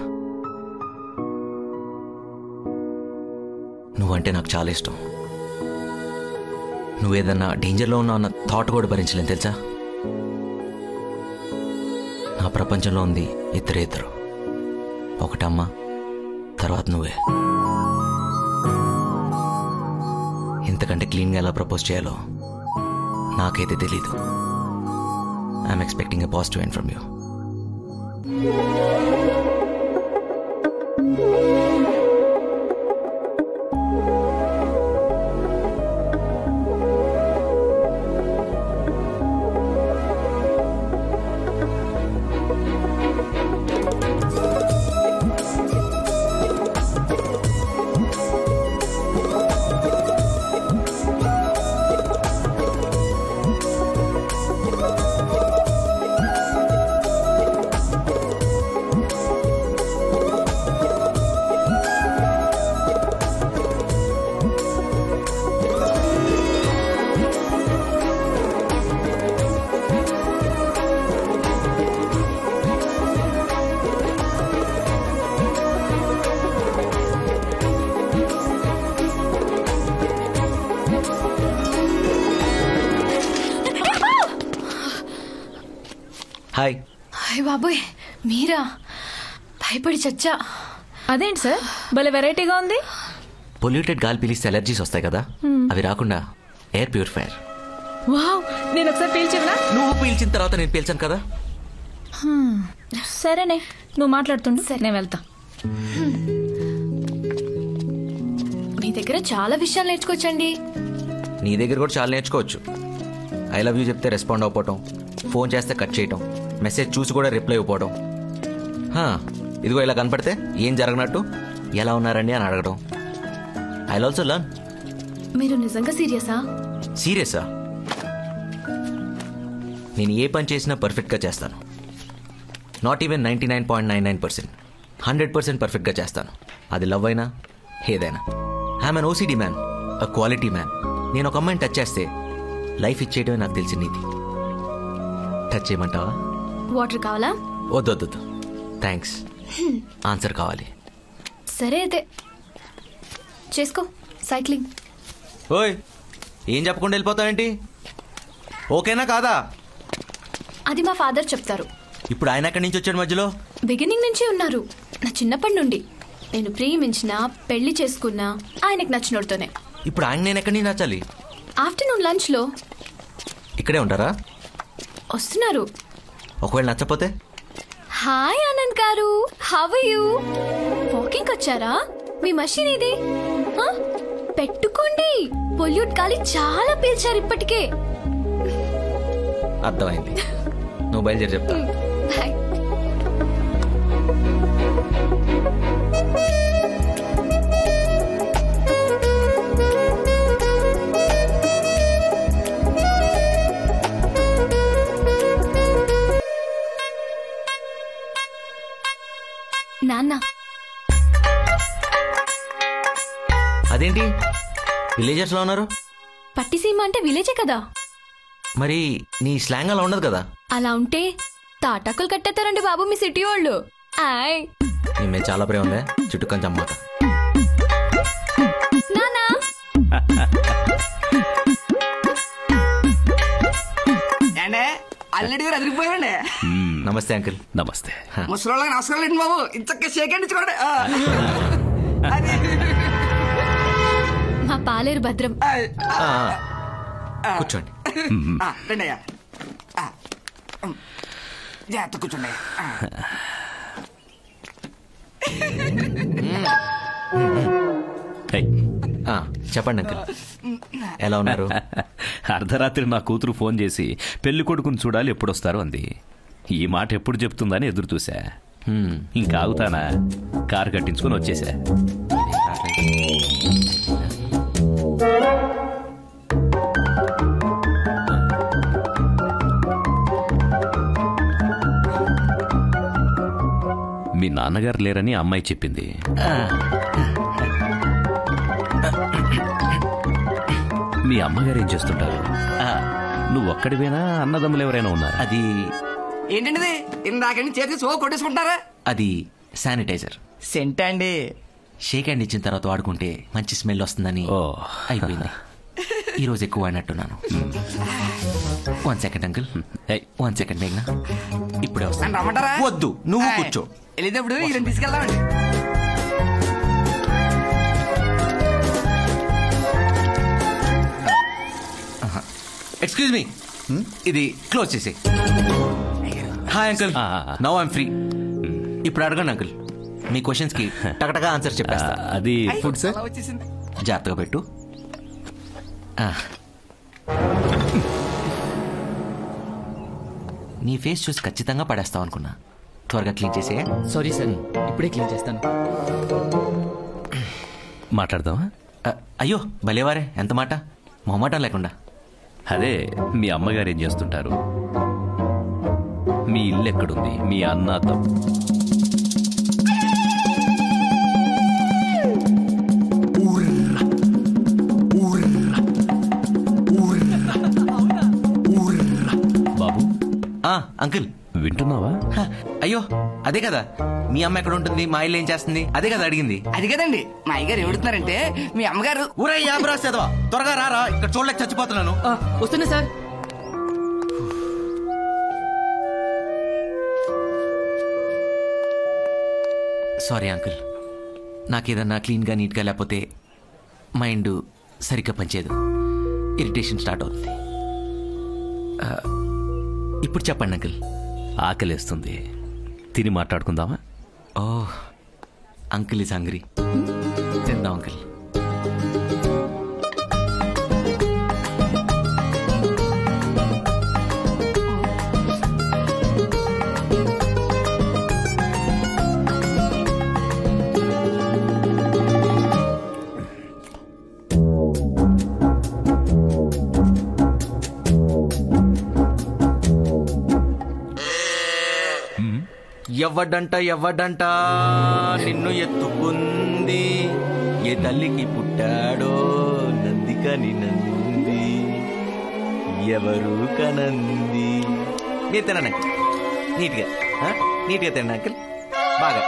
నువ్వంటే నాకు చాలా ఇష్టం. నువ్వేదన్నా డేంజర్లో ఉన్నావు అన్న థాట్ కూడా భరించలేను తెలుసా. నా ప్రపంచంలో ఉంది ఇద్దరు, ఒకటమ్మ, తర్వాత నువ్వే. ఇంతకంటే క్లీన్గా ఎలా ప్రపోజ్ చేయాలో నాకైతే తెలీదు. I'm expecting a positive end from you. Hi.
Hi బాబోయ్, మీరా? భయపడి చచ్చా.
అదేంటి సార్ భలే వెరైటీగా ఉంది.
పొల్యూటెడ్ గాలి పీలిస్తే ఎలర్జీస్ వస్తాయి కదా, అవి రాకుండా ఎయిర్ ప్యూరిఫైయర్.
వావ్, నేను ఒకసారి పీల్చివనా?
నువ్వు పీల్చిన తర్వాత నేను పీల్చాను కదా.
సరేనే, నువ్వు మాట్లాడుతుండు, నేను వెళ్తా.
మీ దగ్గర చాలా విషయాలు నేర్చుకోవచ్చండి.
నీ దగ్గర కూడా చాలా నేర్చుకోవచ్చు. ఐ లవ్ యూ చెప్తే రెస్పాండ్ అవ్వకపోవటం, ఫోన్ చేస్తే కట్ చేయటం, మెసేజ్ చూసి కూడా రిప్లై ఇవ్వకపోవడం. ఇదిగో ఇలా కనపడితే ఏం జరగనట్టు ఎలా ఉన్నారండి అని అడగడం. I also learn.
మీరు నిజంగా సీరియసా?
సీరియసా? నేను ఏ పని చేసినా పర్ఫెక్ట్గా చేస్తాను. నాట్ ఈవెన్ 99.99%, 100% పర్ఫెక్ట్గా చేస్తాను. అది లవ్ అయినా ఏదైనా. I'm an OCD man, a quality man. నేను ఒక అమ్మాయిని టచ్ చేస్తే లైఫ్ ఇచ్చేయడమే నాకు తెలిసిన నీతి. టచ్ చేయమంటావా?
వాటర్ కావాలా?
వద్దొద్దు, థ్యాంక్స్. ఆన్సర్ కావాలి.
సరే అయితే చేసుకో సైక్లింగ్.
ఓయ్, ఏం చెప్పకుండా వెళ్ళిపోతావేంటి? ఓకేనా కాదా?
అది మా ఫాదర్ చెప్తారు.
ఇప్పుడు ఆయన ఎక్కడి నుంచి వచ్చాడు మధ్యలో?
బిగినింగ్ నుంచి ఉన్నారు. నా చిన్నప్పటి నుండి నేను ప్రేమించిన పెళ్లి చేసుకున్నా ఆయనకు నచ్చినోడుతోనే.
ఇప్పుడు ఆయన నేను ఎక్కడి నుంచి నచ్చాలి?
ఆఫ్టర్నూన్ లంచ్ లో
ఇక్కడే ఉంటారా?
వస్తున్నారు.
ఒకవేళ నచ్చపోతే?
హాయ్ ఆనంద్ గారు, హౌ ఆర్ యు? వాకింగ్ వచ్చారా? మీ మషిన్ ఇది పెట్టుకోండి. పొల్యూట్ గాలి చాలా పీల్చారు ఇప్పటికే.
అర్థమైంది. నువ్వు బయలుదేరి చెప్తా.
బాయ్. నాన్న,
అదేంటి విలేజర్స్ లో ఉన్నారు?
పట్టిసీమ అంటే విలేజే కదా.
మరి నీ స్లాంగ్ అలా ఉండదు కదా.
అలా ఉంటే తాటాకులు కట్టేస్తారండి బాబు మీ సిటీ వాళ్ళు. ఆయ్,
నీ చాలా ప్రేమ ఉందే, చుట్టూ కొంచెం అమ్మాట.
నానా
అల్లడి గారు అదిరిపోయాడు.
నమస్తే అంకుల్.
నమస్తే.
ముసలోళ్ళకి నమస్కారం లేండి బాబు. ఇంతక్క షేకండి చూడండి.
మా పాలేరు భద్రం.
కూర్చోండి.
రండి అయ్యా, జాగ్రత్త కూర్చోండి.
చెప్పండి అంకుల్, ఎలా ఉన్నారు?
అర్ధరాత్రి నా కూతురు ఫోన్ చేసి పెళ్లి కొడుకుని చూడాలి ఎప్పుడొస్తారు అంది. ఈ మాట ఎప్పుడు చెప్తుందని ఎదురు చూసా. ఇంకా ఆగుతానా? కారు కట్టించుకుని వచ్చేసా. నాన్నగారు లేరని అమ్మాయి చెప్పింది. మీ అమ్మగారు ఏం చేస్తుంటారు? నువ్వు ఒక్కడివేనా, అన్నదమ్ములు ఎవరైనా ఉన్నారా?
అది
ఏంటండి ఇందాక చేతి సో కొట్టేసుకుంటారా?
అది శానిటైజర్.
సెంట్ అండి.
షేక్ హ్యాండ్ ఇచ్చిన తర్వాత వాడుకుంటే మంచి స్మెల్ వస్తుందని అయిపోయింది. ఈరోజు ఎక్కువ వాడినట్టున్నాను. 1 సెకండ్ అంకుల్. 1 సెకండ్ మేఘ్నా, ఇప్పుడే వస్తాను.
రమ్మంటారా?
వద్దు, నువ్వు కూర్చో.
వెళ్ళేటప్పుడు ఈయన తీసుకెళ్దామండి.
ఎక్స్క్యూజ్ మీ, ఇది క్లోజ్ చేసి. Hi uncle, now I'm free. ఇప్పుడు అడగండి అంకుల్, మీ క్వశ్చన్స్ కి టకటగా ఆన్సర్ చెప్పేస్తా.
అది
ఫుడ్ సార్, జాగ్రత్తగా పెట్టు. నీ ఫేస్ చూసి ఖచ్చితంగా పడేస్తావు అనుకున్నా. త్వరగా క్లీన్ చేసే.
సారీ సార్, ఇప్పుడే క్లీన్ చేస్తాను.
మాట్లాడదామా?
అయ్యో భలేవారే, ఎంత మాట, మొహమాటం లేకుండా.
అదే, మీ అమ్మగారు ఏం చేస్తుంటారు? మీ ఇల్లు ఎక్కడుంది? మీ అన్న బాబు.
అంకుల్
వింటున్నావా?
అయ్యో అదే కదా, మీ అమ్మ ఎక్కడ ఉంటుంది, మా ఇల్లు ఏం చేస్తుంది, అదే కదా అడిగింది.
అది కదండి, మా అయ్యగారు ఏడుతున్నారంటే మీ అమ్మగారు.
ఊరే యాబ్రాసేదవా, త్వరగా రారా, ఇక్కడ చూడలేక చచ్చిపోతున్నాను.
వస్తున్నా సార్.
సారీ అంకుల్, నాకేదన్నా క్లీన్గా నీట్గా లేకపోతే మైండ్ సరిగ్గా పనిచేయదు, ఇరిటేషన్ స్టార్ట్ అవుతుంది. ఇప్పుడు చెప్పండి అంకుల్.
ఆకలేస్తుంది, తిని మాట్లాడుకుందామా?
ఓ అంకుల్ ఈజ్ హంగ్రీ. తిందాం అంకుల్. ఎవడంట నిన్ను ఎత్తుకుంది, ఏ తల్లికి పుట్టాడో నందికని నంది, ఎవరు కనంది. మీరు తినండి నీట్గా, నీట్గా తినండి అంకుల్, బాగా.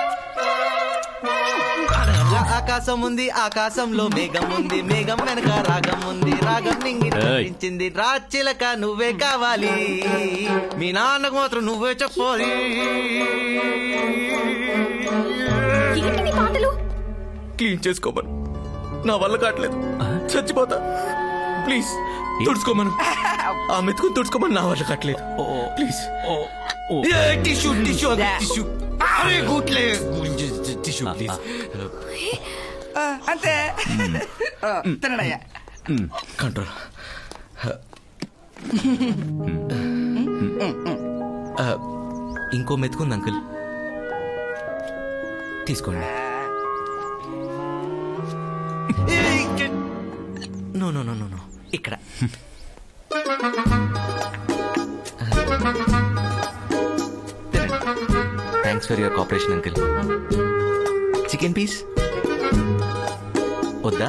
ఆకాశం ఉంది, ఆకాశంలో మేఘం ఉంది, మేఘం వెనక రాగం ఉంది, రాగం నింగించింది, రాచిలక నువ్వే కావాలి, మీ నాన్నకు మాత్రం నువ్వే చెప్పాలి. క్లీన్ చేసుకోమను, నా వల్ల కావట్లేదు, చచ్చిపోతా. ప్లీజ్ తుడుచుకోమను, ఆ మెతుకుని తుడుచుకోమని, నా వల్ల కావట్లేదు. Please tissue tissue tissue. అరే గుట్లే టిష్యూ ప్లీజ్.
అంతే తినడయ్యా.
కంట్రోల్. ఇంకో మెతుకుంది అంకుల్, తీసుకోండి. No no no no no, ఇక్కడ. Thanks for your cooperation uncle. Chicken piece వద్దా?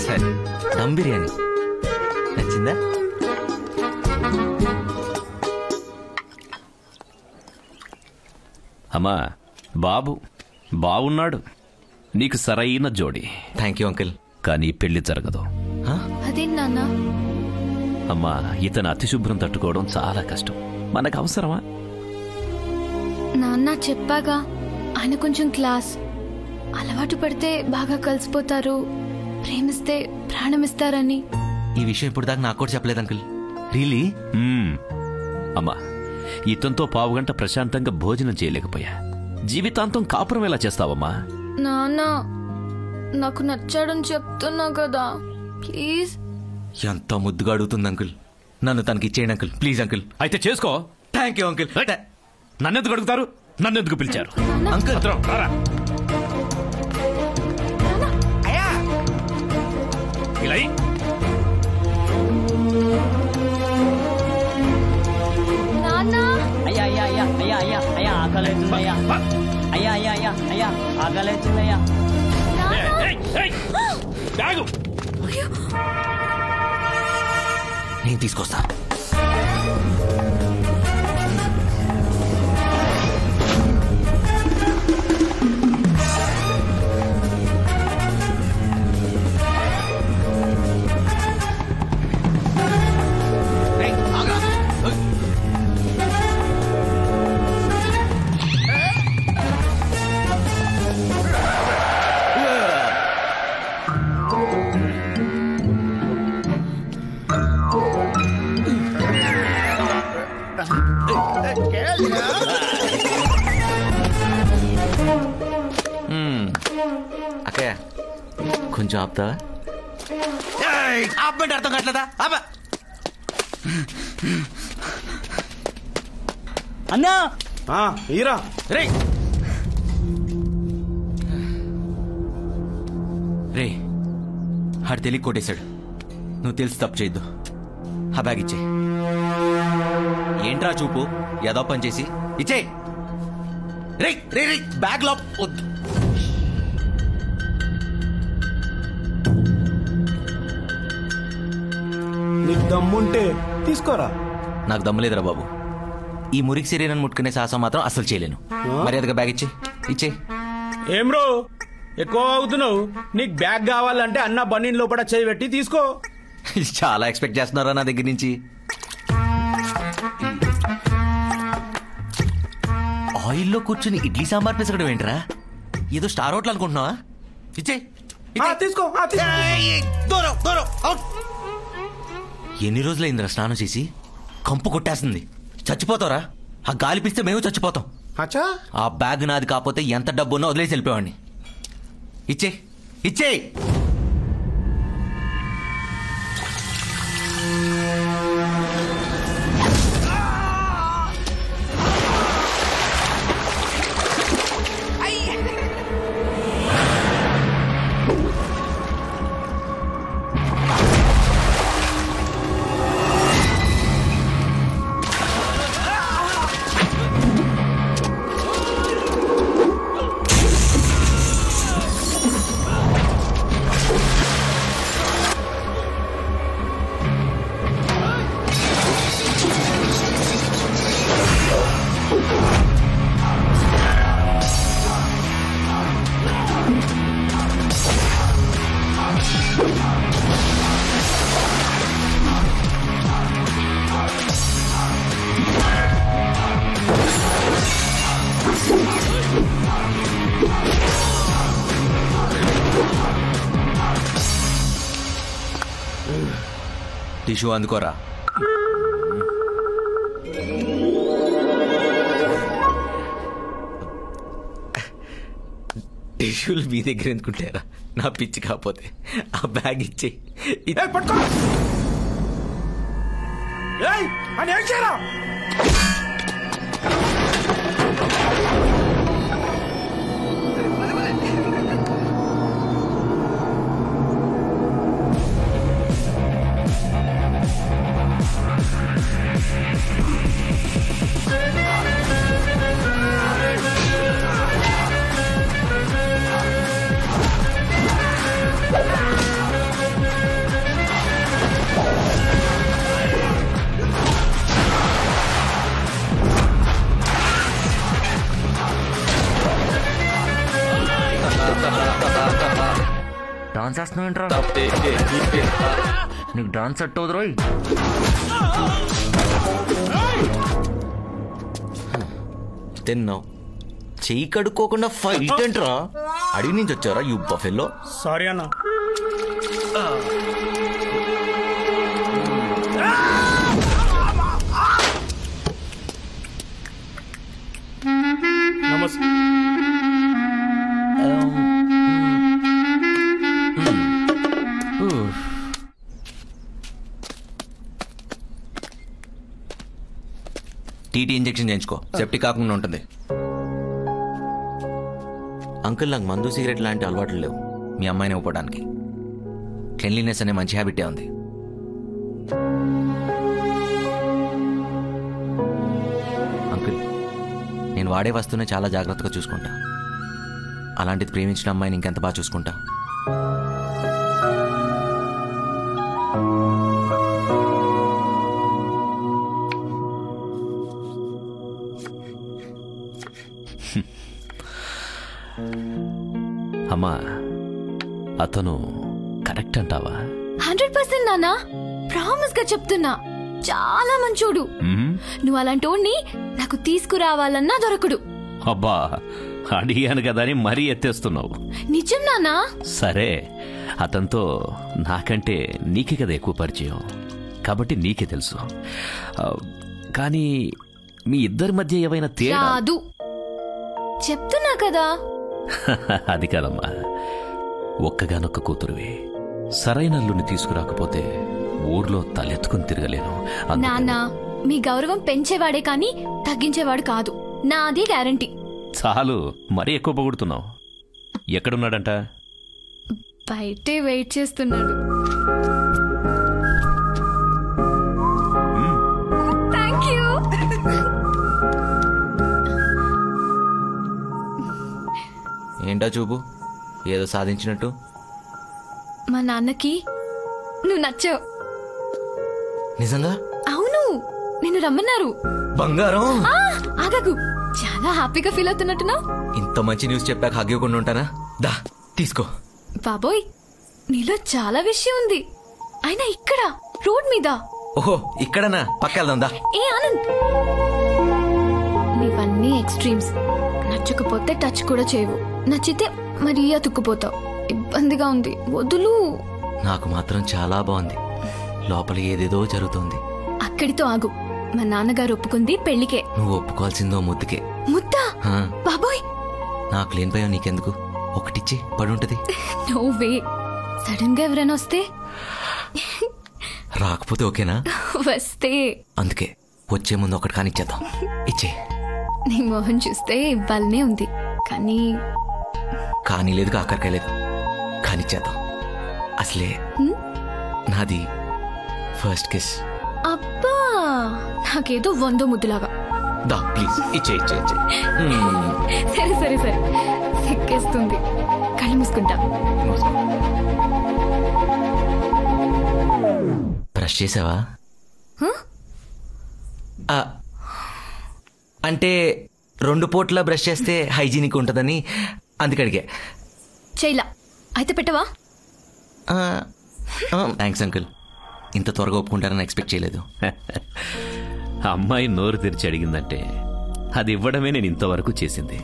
సరే, దమ్ బిర్యానీ నచ్చిందా?
అమ్మా, బాబు బాగున్నాడు, నీకు సరైన జోడి.
Thank you uncle.
కానీ పెళ్లి జరగదు.
అదేం నాన్న?
అమ్మా, ఇతను అతిశుభ్రం తట్టుకోవడం చాలా కష్టం, మనకు అవసరమా?
నాన్న చెప్పాగా, ఆయన కొంచెం క్లాస్, అలవాటు పడితే బాగా కలిసిపోతారు, ప్రేమిస్తే ప్రాణమిస్తారని.
ఈ విషయం ఇప్పుడు దాకా నాకు కూడా చెప్పలేదు అంకుల్. రియలీ?
అమ్మా, ఇతనితో పావుగంట ప్రశాంతంగా భోజనం చేయలేకపోయా, జీవితాంతం కాపురం ఎలా చేస్తావమ్మా?
నాన్న, నాకు నచ్చాడని చెప్తున్నా కదా, ప్లీజ్.
ఎంత ముద్దుగా అడుగుతుంది అంకుల్, నన్ను తనకి ఇచ్చేయండి అంకుల్, ప్లీజ్ అంకుల్.
అయితే చేసుకో.
Thank you uncle.
నన్నెందుకు అడుగుతారు? నన్నెందుకు పిలిచారు?
అంకుల్
ఇలా
నాన్న.
అయ్యా అయ్యా అయ్యా అయ్యా అయ్యా అయ్యా ఆకలి అవుతుంది అయ్యా. అయ్యా అయ్యా అయ్యా అయ్యా ఆగలేచిందయ్యా.
నేను తీసుకొస్తా. అక్కయ్య కొంచెం ఆపుతావా? ఆపమంటే అర్థం కావట్లేదా?
అన్నా
ఈరా
రే రే ఆడు తెలియ కొట్టేశాడు. నువ్వు తెలిసి తప్పు చేయొద్దు. ఆ బ్యాగ్ ఇచ్చే. ఏంట్రా చూపు ఏదో పని చేసి ఇచ్చే. రే రే రే బ్యాగ్ లో వద్దు.
నీకు దమ్ముంటే తీసుకోరా.
నాకు దమ్ములేదురా బాబు. ఈ మురికి శరీరం ముట్టుకునే సాహసం మాత్రం అసలు చేయలేను. మర్యాదగా బ్యాగ్ ఇచ్చే.
ఏం బ్రో ఎక్కువ అవుతున్నావు? నీకు బ్యాగ్ కావాలంటే అన్న బండి లోపల చేయి పెట్టి తీసుకో.
చాలా ఎక్స్పెక్ట్ చేస్తున్నారా నా దగ్గర నుంచి? ఆయిల్లో కూర్చుని ఇడ్లీ సాంబార్ పిసకడం ఏంట్రా? ఏదో స్టార్ హోటల్ అనుకుంటున్నావా? ఇచ్చే
తీసుకో.
ఎన్ని రోజులైందిరా స్నానం చేసి? కంపు కొట్టేస్తుంది. చచ్చిపోతావురా. ఆ గాలి పిస్తే మేము చచ్చిపోతాం. ఆ బ్యాగ్ నాది కాకపోతే ఎంత డబ్బు ఉన్నా వదిలేసి వెళ్ళిపోవాడిని. ఇచ్చే. టిష్యూ అందుకోరా. టిష్యూలు మీ దగ్గర ఎందుకుంటారా? నా పిచ్చి కాకపోతే ఆ బ్యాగ్ ఇచ్చే.
పట్టుకో.
డాన్స్ చేస్తున్నావు ఏంట్రా? నీకు డాన్స్ సెట్ అవుదు రోయ్. తిన్నావు చెయ్యి కడుక్కోకుండా ఫైట్ ఏంట్రా? అడిగి నుంచి వచ్చారా యూ బఫెల్లో?
సారీ అన్న.
నమస్తే.
టీటీ ఇంజెక్షన్ చేయించుకో. సెప్టిక్ కాకుండా ఉంటుంది. అంకుల్ నాకు మందు సిగరెట్ లాంటి అలవాట్లు లేవు మీ అమ్మాయిని ఇవ్వడానికి. క్లెన్లీనెస్ అనే మంచి హ్యాబిటే ఉంది. అంకుల్ నేను వాడే వస్తువునే చాలా జాగ్రత్తగా చూసుకుంటా. అలాంటిది ప్రేమించిన అమ్మాయిని ఇంకెంత బాగా చూసుకుంటా.
అమ్మా, అతను కరెక్ట్ అంటావా?
100% నాన్న, ప్రామిస్ గా చెప్తున్నా. చాలా మంచోడు. నువ్వు అలాంటోడిని నాకు తీసుకురావాలన్నా దొరకడు.
అబ్బా, అడిగాను కదా అని మరీ ఎత్తేస్తున్నావు.
నిజం నాన్నా.
సరే, అతనితో నాకంటే నీకే కదా ఎక్కువ పరిచయం, కాబట్టి నీకే తెలుసు. కానీ మీ ఇద్దరి మధ్య ఏమైనా తేడా?
రాదు, చెప్తున్నా కదా.
అది కాదమ్మా, ఒక్కగానొక్క కూతురువి. సరైన అల్లుని తీసుకురాకపోతే ఊర్లో తలెత్తుకుని తిరగలేను.
నాన్న, మీ గౌరవం పెంచేవాడే కానీ తగ్గించేవాడు కాదు, నాది గ్యారంటీ.
చాలు, మరీ ఎక్కువ పొగుడుతున్నావు. ఎక్కడున్నాడంట?
బయటే వెయిట్ చేస్తున్నాడు. Thank you.
ఏంటా చూపు, ఏదో సాధించినట్టు?
మా నాన్నకి నువ్వు నచ్చావు.
నిజంగా?
అవును, నిన్ను రమ్మన్నారు.
బంగారం.
ఆగకు, చాలా హ్యాపీగా ఫీల్ అవుతున్నట్టున్నావు.
ఇంత మంచి న్యూస్ చెప్పాక హగ్గివ్వకుండా ఉంటానా? దా తీసుకో.
బాబోయ్, నీలో చాలా విషయం ఉంది. అయినా ఇక్కడ రోడ్ మీద.
ఓహో, ఇక్కడనా? పక్కెళ్దా.
ఏ ఆనంద్, నీవన్నీ ఎక్స్ట్రీమ్స్. నచ్చకపోతే టచ్ కూడా చేయవు, నచ్చితే మరీ అతుక్కుపోతావు. ఇబ్బందిగా ఉంది, వదులు.
నాకు మాత్రం చాలా బాగుంది. లోపల ఏదేదో జరుగుతోంది.
అక్కడితో ఆగు. మా నాన్నగారు ఒప్పుకుంది పెళ్లికే.
నువ్వు ఒప్పుకోవాల్సిందో ముద్దుకే.
ముద్దా? బాబోయ్,
నాకు లేని భయం నీకెందుకు? ఒకటిచ్చి పడుంటది.
No way. సడన్ గా ఎవరైనా వస్తే?
రాకపోతే ఓకేనా?
వస్తే.
అందుకే వచ్చే ముందు ఒకటి కానిచ్చేద్దాం. ఇచ్చే.
నీ మోహన్ చూస్తే ఇవ్వాలనే ఉంది, కానీ
కానీ లేదు, కాకరకాయలేదు. కానిచ్చేద్దాం. అసలే నాది ఫస్ట్ కిస్.
అబ్బా, నాకేదో 100 ముద్దులాగా.
దా ప్లీజ్, ఇచ్చే ఇచ్చే ఇచ్చే.
సరే సరే సరే, సిక్కేస్తుంది. కళ్ళు మూసుకుంటా.
బ్రష్ చేసావా? అంటే 2 పూట్ల బ్రష్ చేస్తే హైజీనిక్ ఉంటుందని అందుకడిగా.
చేయలా అయితే పెట్టవా?
థ్యాంక్స్ అంకుల్, ఇంత త్వరగా ఒప్పుకుంటారని ఎక్స్పెక్ట్ చేయలేదు.
అమ్మాయి నోరు తెరిచి అడిగిందంటే అది ఇవ్వడమే నేను ఇంతవరకు చేసింది.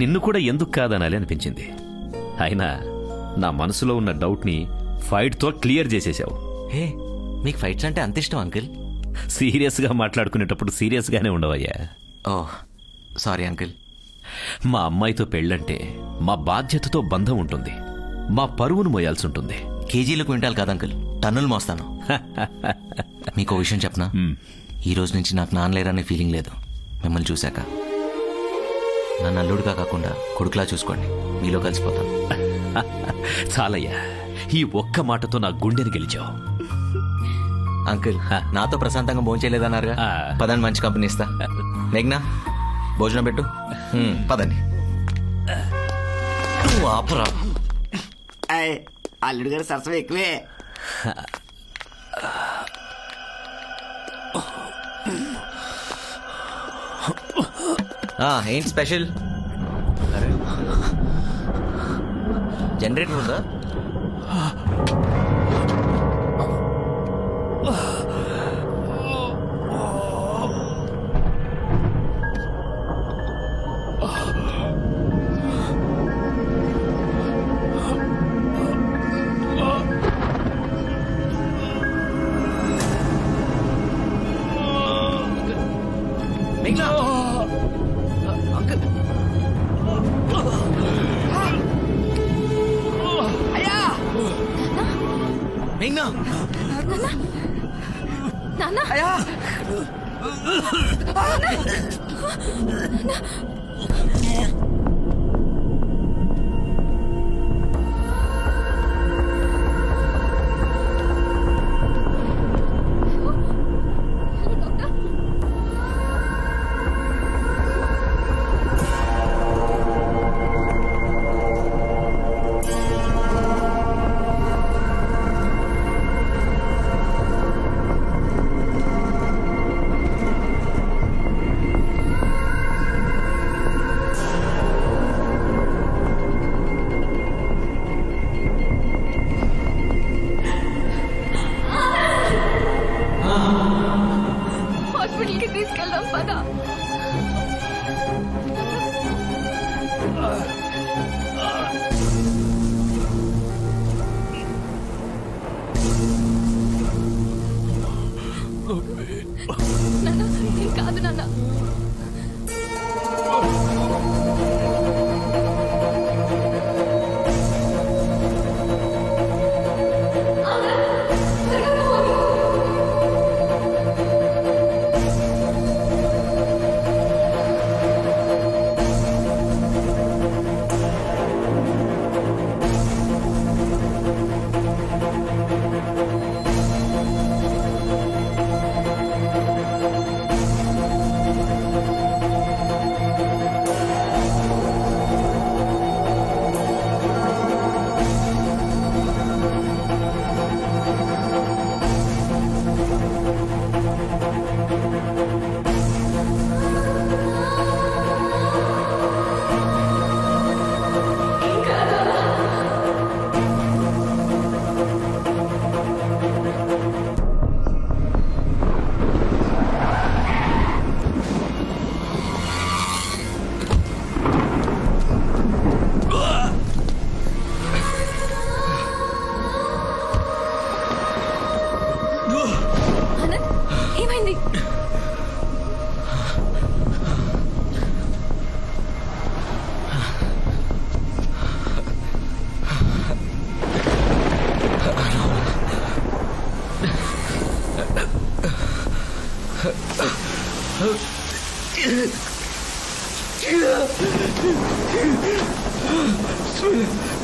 నిన్ను కూడా ఎందుకు కాదనాలి అనిపించింది. అయినా నా మనసులో ఉన్న డౌట్ని ఫైట్తో క్లియర్ చేసేసావు.
హే, మీకు ఫైట్స్ అంటే అంత ఇష్టం అంకుల్?
సీరియస్గా మాట్లాడుకునేటప్పుడు సీరియస్గానే ఉండవయ్యా.
Oh sorry uncle.
మా అమ్మాయితో పెళ్ళంటే మా బాధ్యతతో బంధం ఉంటుంది, మా పరువును మోయాల్సి ఉంటుంది.
కేజీలు క్వింటాల్ కాదు అంకుల్, టన్నులు మోస్తాను. మీకు ఓ విషయం చెప్పనా? ఈ రోజు నుంచి నాకు నాన్నలేరనే ఫీలింగ్ లేదు మిమ్మల్ని చూశాక. నన్ను అల్లుడుగా కాకుండా కొడుకులా చూసుకోండి, మీలో కలిసిపోతాను.
చాలయ్యా, ఈ ఒక్క మాటతో నా గుండెని గెలిచావు.
అంకుల్, నాతో ప్రశాంతంగా భోంచేయలేదన్నారుగా, పదండి మంచి కంపెనీ ఇస్తా. మేఘ్నా, భోజనం పెట్టు. పదండి. ఆపరా,
అల్లుడు గారు సరసమే ఎక్కువే.
ఏంటి స్పెషల్? జనరేటర్ ఉందా?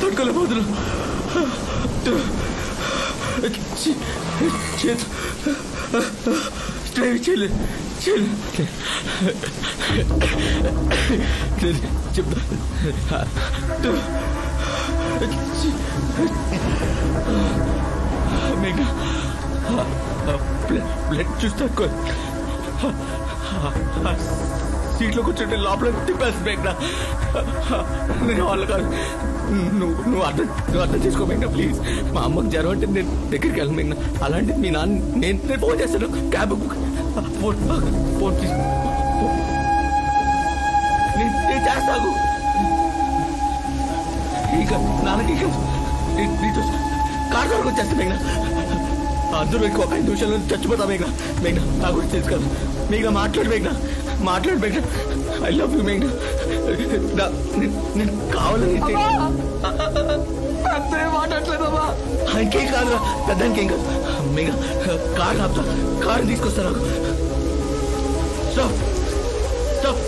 తట్టుకోలేకపోతున్నా. బ్లడ్ చూస్తా సీట్లో కూర్చుంటే లోపల తిప్పేసి మేఘ్నా. నేను వాళ్ళ కాదు. నువ్వు అర్థం చేసుకో మేఘ్నా ప్లీజ్. మా అమ్మకి జ్వరం అంటే నేను దగ్గరికి వెళ్ళను మేఘ్నా. అలాంటిది మీ నాన్న నేను ఫోన్ చేస్తాను. క్యాబ్ ఫోన్ నేను చేస్తాను. ఇంకా నాన్నకి కార్ వరకు వచ్చేస్తా మేఘ్నా. అందరూ ఇంకో 5 నిమిషాల్లో చచ్చిపోతా మేఘ్నా. మేఘ్నా నా గురించి తెలుసు కదా మేఘ్నా. మాట్లాడు మేఘ్నా. I love you మేఘ్నా. నేను కావాలని మాట్లాడలేదమ్మా. ఇంకేం కాదు, పెద్దానికి ఏం కాదు మేఘ్నా. కార్ ఆపుతా, కారు తీసుకొస్తా. నాకు stop stop.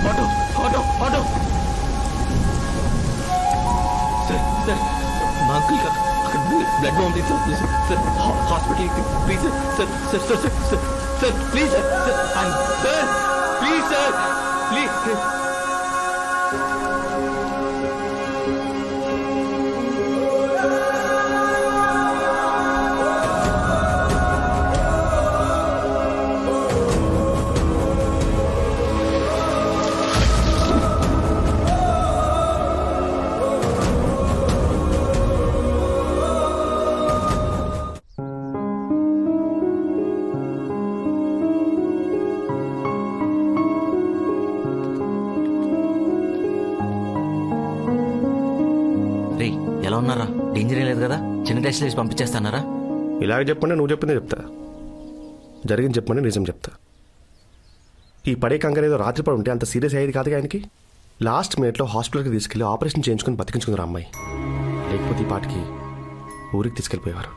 Auto auto auto. Sir sir మా అంకుల్ అక్కడ బ్లడ్ పంపిస్తాం sir. Hospital please sir. Sir sir sir sir sir please sir. Sir please sir please. ఎలా ఉన్నారా? డేంజర్ ఏం లేదు కదా? చిన్న టెస్ట్ వేసి పంపించేస్తానారా?
ఇలాగ చెప్పండి, నువ్వు చెప్పిందే చెప్తా. జరిగింది చెప్పండి, నిజం చెప్తా. ఈ పడే కంగారు ఏదో రాత్రి పడి ఉంటే అంత సీరియస్ అయ్యేది కాదు. ఆయనకి లాస్ట్ మినిట్లో హాస్పిటల్కి తీసుకెళ్లి ఆపరేషన్ చేయించుకుని బతికించుకుందరు అమ్మాయి. లేకపోతే ఈ పాటికి ఊరికి తీసుకెళ్ళిపోయేవారు.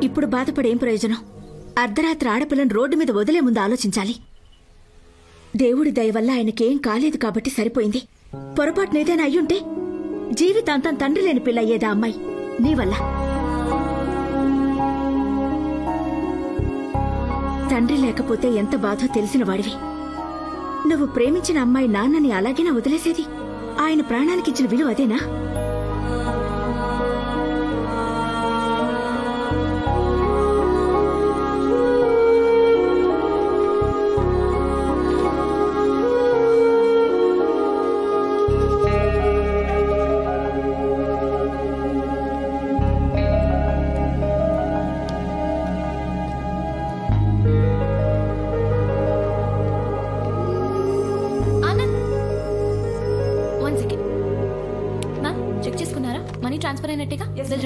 ఇప్పుడు బాధపడేం ప్రయోజనం? అర్ధరాత్రి ఆడపిల్లని రోడ్డు మీద వదిలే ముందు ఆలోచించాలి. దేవుడి దయ వల్ల ఆయనకేం కాలేదు కాబట్టి సరిపోయింది. పొరపాటున ఏదైనా అయ్యుంటే జీవితాంతం తండ్రి లేని పిల్ల అయ్యేదా అమ్మాయి నీ వల్ల. తండ్రి లేకపోతే ఎంత బాధో తెలిసిన వాడివి. నువ్వు ప్రేమించిన అమ్మాయి నాన్నని అలాగేనా వదిలేసేది? ఆయన ప్రాణానికిచ్చిన విలువ అదేనా?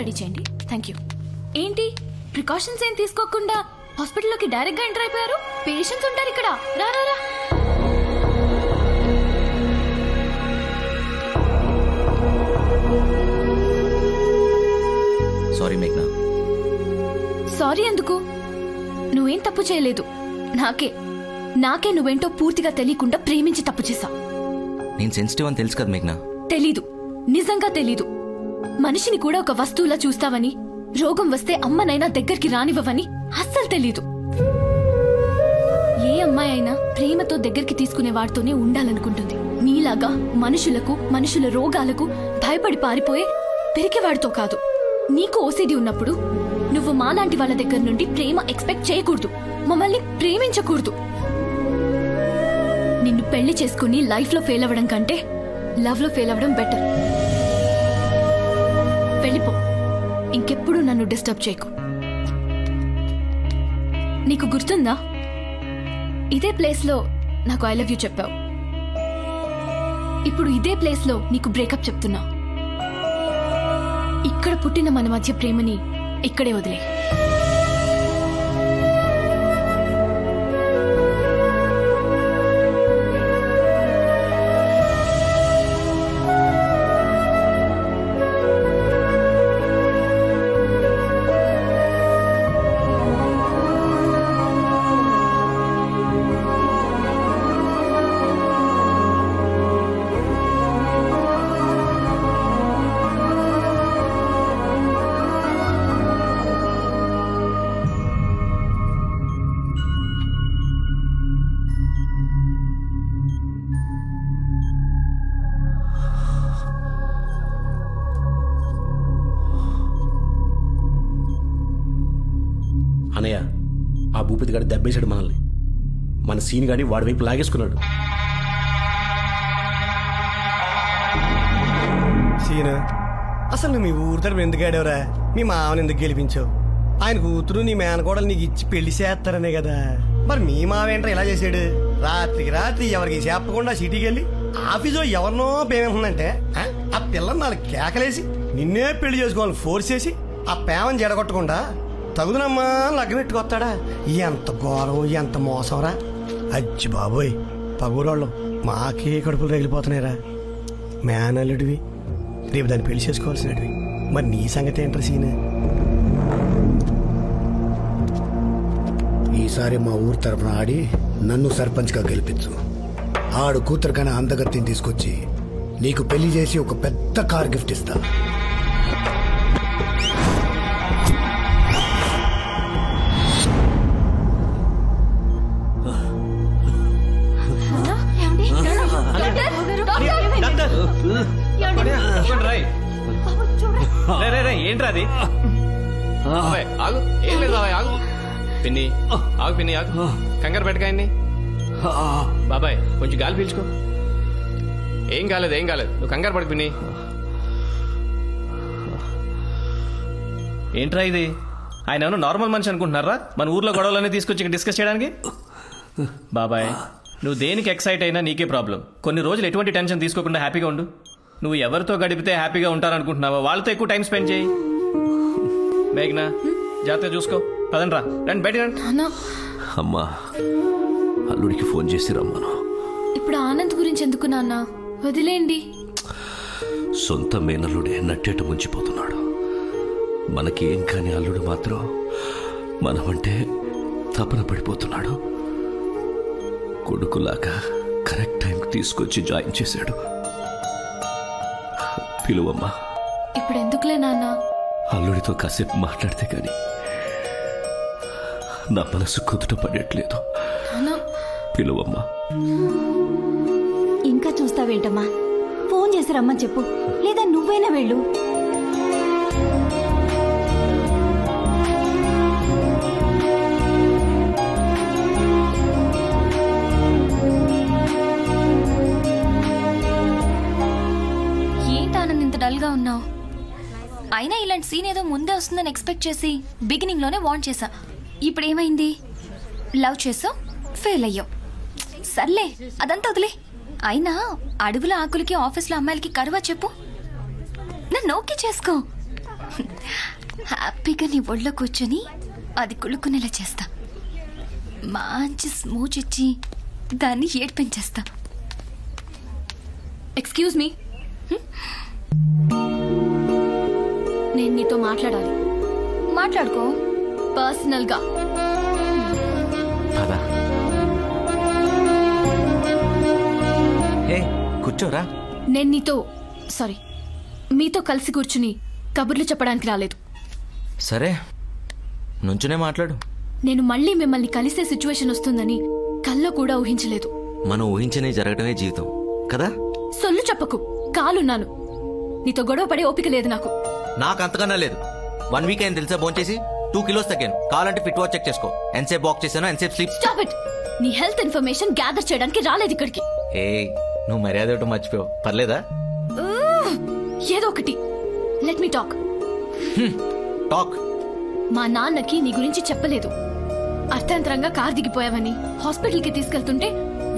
రెడీ చేయండి. Thank you. ఏంటి ప్రికాషన్స్ ఏం తీసుకోకుండా హాస్పిటల్లోకి డైరెక్ట్ గా ఎంటర్ అయిపోయారు? పేషెంట్స్ ఉంటారు ఇక్కడ. రా రా రా.
సారీ మేఘ్నా.
సారీ ఎందుకు? నువ్వేం తప్పు చేయలేదు. నాకే నువ్వేంటో పూర్తిగా తెలియకుండా ప్రేమించి తప్పు చేశా.
నేను సెన్సిటివ్ అని తెలుసు కదా మేఘ్నా.
తెలీదు, నిజంగా తెలీదు. మనిషిని కూడా ఒక వస్తువులా చూస్తావని, రోగం వస్తే అమ్మనైనా దగ్గరికి రానివ్వవని అస్సలు తెలీదు. ఏ అమ్మాయి అయినా ప్రేమతో దగ్గరికి తీసుకునే వాడితోనే ఉండాలనుకుంటుంది. నీలాగా మనుషుల రోగాలకు భయపడి పారిపోయే పెరికేవాడితో కాదు. నీకు ఓసిడి ఉన్నప్పుడు నువ్వు మాలాంటి వాళ్ళ దగ్గర నుండి ప్రేమ ఎక్స్పెక్ట్ చేయకూడదు. మమ్మల్ని ప్రేమించకూడదు. నిన్ను పెళ్లి చేసుకుని లైఫ్ లో ఫెయిల్ అవ్వడం కంటే లవ్ లో ఫెయిల్ అవ్వడం బెటర్. వెళ్ళిపో. ఇంకెప్పుడు నన్ను డిస్టర్బ్ చేయకు. నీకు గుర్తుందా, ఇదే ప్లేస్ లో నాకు ఐ లవ్ యూ చెప్పావు. ఇప్పుడు ఇదే ప్లేస్ లో నీకు బ్రేకప్ చెప్తున్నా. ఇక్కడ పుట్టిన మన మధ్య ప్రేమని ఇక్కడే వదిలే.
అనయ్య, ఆ భూపతి గారు దెబ్బేశాడు మనల్ని. మన సీన్ గాని వాడి వైపు లాగేసుకున్నాడు.
సీన్, అసలు నువ్వు మీ ఊరి తరపు ఎందుకు ఆడేవరా? మీ మామని ఎందుకు గెలిపించావు? ఆయన కూతురు నీ మేనకోడలు నీకు ఇచ్చి పెళ్లి చేస్తారనే కదా. మరి మీ మామ ఏంట్రా ఇలా చేశాడు? రాత్రికి రాత్రి ఎవరికి చెప్పకుండా సిటీకి వెళ్ళి ఆఫీసులో ఎవరినో పేమెంటుందంటే ఆ పిల్లని 4 కేకలేసి నిన్నే పెళ్లి చేసుకోవాలని ఫోర్స్ చేసి ఆ పేమని జడగొట్టకుండా తగుదనమ్మా లగ్గనెట్టుకొస్తాడా? ఎంత ఘోరం, ఎంత మోసంరా. అచ్చి బాబోయ్, పగూరోళ్ళు మాకే కడుపులు రగిలిపోతున్నాయిరా. మేనల్లుడివి, రేపు దాన్ని పెళ్లి చేసుకోవాల్సినవి. మరి నీ సంగతి ఏంట్రా సీన్?
ఈసారి మా ఊరు తరఫున ఆడి నన్ను సర్పంచ్గా గెలిపించు. ఆడు కూతురు కన్నా అందగత్తిని తీసుకొచ్చి నీకు పెళ్లి చేసి ఒక పెద్ద కార్ గిఫ్ట్ ఇస్తా.
ఏంట్రా అది? ఆగు, ఏం లేదు ఆగు. పిన్ని ఆగు, పిన్ని ఆగు, కంగారు పెట్టకాయన్ని. బాబాయ్ కొంచెం గాలి పీల్చుకో. ఏం కాలేదు, ఏం కాలేదు, నువ్వు కంగారు పడకు పిన్ని. ఏంట్రా ఇది? ఆయన ఏమన్నా నార్మల్ మనిషి అనుకుంటున్నారా? మన ఊర్లో గొడవలన్నీ తీసుకొచ్చి డిస్కస్ చేయడానికి? బాబాయ్ నువ్వు దేనికి ఎక్సైట్ అయినా నీకే ప్రాబ్లం. కొన్ని రోజులు ఎటువంటి టెన్షన్ తీసుకోకుండా హ్యాపీగా ఉండు. నువ్వు ఎవరితో గడిపితే హ్యాపీగా ఉంటారనుకుంటున్నావా వాళ్ళతో ఎక్కువ టైం స్పెండ్ చేయి. మేఘ్నా జాగ్రత్తగా చూసుకో. పదండ్రా, రండి బయట రండి.
అమ్మా, అల్లుడికి ఫోన్ చేసి రమ్మను.
ఇప్పుడు ఆనంద్ గురించి ఎందుకు నాన్న? వదిలేండి.
సొంత మేనల్లుడే నట్టేట ముంచిపోతున్నాడు. మనకేం కాని అల్లుడు మాత్రం మనమంటే తపన పడిపోతున్నాడు. కొడుకులాగా కరెక్ట్ టైంకి తీసుకొచ్చి జాయిన్ చేశాడు. పిలువమ్మా.
ఇప్పుడు ఎందుకులే నాన్న?
అల్లుడితో కాసేపు మాట్లాడితే కానీ నా మనసు కుదుట పడట్లేదు. పిలువమ్మా.
ఇంకా చూస్తావేంటమ్మా? ఫోన్ చేసి రమ్మని చెప్పు, లేదా నువ్వైనా వెళ్ళు.
ఏంటానంద ఇంత డల్ గా ఉన్నావు? అయినా ఇలాంటి సీన్ ఏదో ముందే వస్తుందని ఎక్స్పెక్ట్ చేసి బిగినింగ్ లోనే వార్న్ చేశా. ఇప్పుడు ఏమైంది? లవ్ చేసావు, ఫెయిల్ అయ్యావు. సర్లే అదంతా వదిలే. అయినా అడవుల ఆకులకి ఆఫీస్లో అమ్మాయిలకి కరువా చెప్పు. నన్ను ఓకే చేసుకో. హ్యాపీగా నీ ఒళ్ళో కూర్చొని అది కుళ్ళుకునేలా చేస్తా. మంచి స్మూచ్ ఇచ్చి దాన్ని ఏడ్పించేస్తా.
ఎక్స్క్యూజ్ మీ, నేను నీతో మాట్లాడాలి.
మాట్లాడుకో
పర్సనల్ గా.
కూర్చోరా.
నేను మీతో కలిసి కూర్చుని కబుర్లు చెప్పడానికి రాలేదు.
సరే నుంచునే మాట్లాడు.
నేను మళ్ళీ మిమ్మల్ని కలిసే సిచ్యువేషన్ వస్తుందని కల్లో కూడా ఊహించలేదు.
మనం ఊహించనే జరగటమే జీవితం కదా.
సొల్లు చెప్పకు, కాలున్నాను. నీతో గొడవ పడే ఓపిక లేదు నాకు.
నాకు అంతకన్నా లేదు. 1 వీక్ అయింది తెలుసా ఫోన్ చేసి. 2 kilos తగ్గాను. కావాలంటే ఫిట్ వాచ్ చెక్ చేసుకో. ఎంతసేపు వాక్ చేశాను, ఎంతసేపు స్లీప్.
Stop it. నీ హెల్త్ ఇన్ఫర్మేషన్ గ్యాదర్ చేయడానికి రాలేదు ఇక్కడికి.
ఏ నువ్వు మర్యాద ఒకటి మర్చిపోయావు. పర్లేదా?
ఏదో ఒకటి. Let me talk.
టాక్.
మా నాన్నకి నీ గురించి చెప్పలేదు. అర్థాంతరంగా కార్ దిగిపోయావని, హాస్పిటల్ కి తీసుకెళ్తుంటే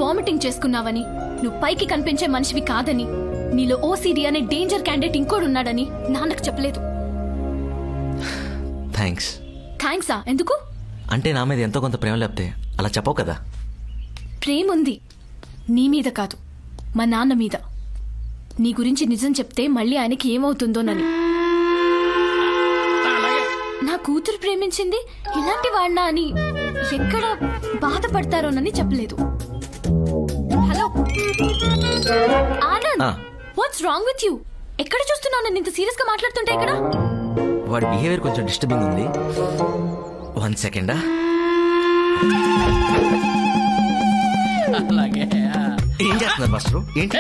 వామిటింగ్ చేసుకున్నావని, నువ్వు పైకి కనిపించే మనిషివి కాదని, నీలో ఓసిడి అనే డేంజర్ క్యాండిడేట్ ఇంకోడున్నాడని నాన్నకు చెప్పలేదు. థ్యాంక్సా? ఎందుకు?
అంటే నా మీద ఎంతో కొంత ప్రేమ లేకపోతే అలా చెప్పవు కదా.
ప్రేముంది, నీ మీద కాదు, మా నాన్న మీద. నీ గురించి నిజం చెప్తే మళ్ళీ ఆయనకి ఏమవుతుందోనని. నా కూతురు ప్రేమించింది ఇలాంటి వాడినా అని ఎక్కడ బాధపడతారోనని చెప్పలేదు. Hello Anand, what's wrong with you? ఎక్కడ చూస్తున్నావు నన్ను ఇంత సీరియస్ గా మాట్లాడుతుంటే? ఇక్కడ
వాడి బిహేవియర్ కొంచెం డిస్టర్బింగ్ ఉంది. 1 second. ఏం చేస్తున్నారు మాస్టర్? ఏంటి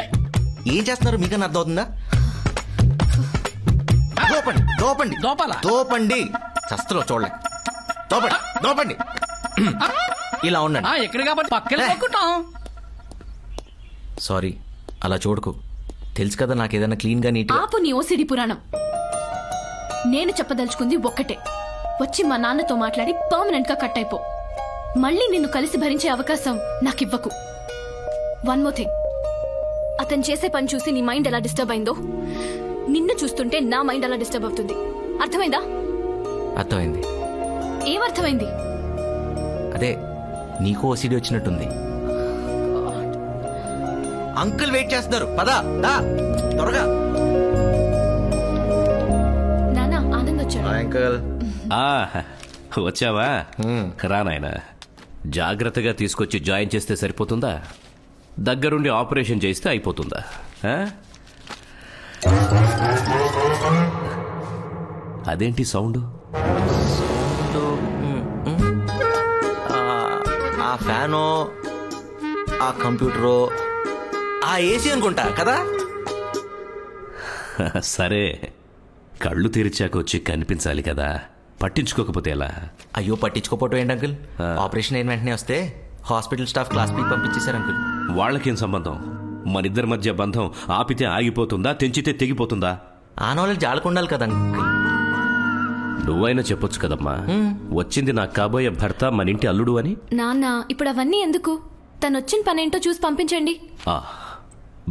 ఏం చేస్తున్నారు? మీకన్నా అర్థం అవుతుందా? దోపండి దోపండి దోపండి. చస్తలో చూడలే. దోపండి. ఇలా ఉండండి.
ఎక్కడ కాబట్టి పక్కన పక్కుంటాం.
సారీ, అలా చూడకు. తెలుసు కదా నాకు ఏదైనా క్లీన్ గా నీట్.
ఆపు నీ ఓసిడి పురాణం. నేను చెప్పదలుచుకుంది ఒక్కటే, వచ్చి మా నాన్నతో మాట్లాడి పర్మనెంట్ గా కట్ అయిపో. మళ్ళీ నిన్ను కలిసి భరించే అవకాశం నాకివ్వకు. వన్ మోర్ థింగ్, అతను చేసే పని చూసి నీ మైండ్ ఎలా డిస్టర్బ్ అయిందో నిన్ను చూస్తుంటే నా మైండ్ అలా డిస్టర్బ్ అవుతుంది. అర్థమైందా?
అర్థమైంది.
ఏమర్థమైంది?
అదే నీకు ఓసిడి వచ్చినట్టుంది. అంకుల్ వెయిట్ చేస్తున్నారు, పదా త్వరగా.
నానా ఆనంద్ వచ్చాడు.
అంకుల్
వచ్చావా? రా నాయనా. జాగ్రత్తగా తీసుకొచ్చి జాయిన్ చేస్తే సరిపోతుందా? దగ్గరుండి ఆపరేషన్ చేస్తే అయిపోతుందా? అదేంటి సౌండ్?
ఆ ఫ్యాను, ఆ కంప్యూటరు, ఆ ఏసీ అనుకుంటా కదా.
సరే, కళ్ళు తెరిచాక వచ్చి కనిపించాలి కదా, పట్టించుకోకపోతే ఎలా?
అయ్యో, పట్టించుకోపోవటం ఏంటి అంకుల్? ఆపరేషన్ అయిన వెంటనే వస్తే హాస్పిటల్ స్టాఫ్ క్లాస్ పీకి పంపించేశారు అంకుల్.
వాళ్ళకేం సంబంధం? మనిద్దరి మధ్య బంధం ఆపితే ఆగిపోతుందా, తెంచితే తెగిపోతుందా?
ఆ నాలెడ్జ్ ఆలకుండాలి కదా అంకుల్.
నువ్వైనా చెప్పొచ్చు కదమ్మా, వచ్చింది నాకు కాబోయే భర్త, మన ఇంటి అల్లుడు అని.
నాన్న ఇప్పుడు అవన్నీ ఎందుకు? తను వచ్చిన పనేంటో చూసి పంపించండి.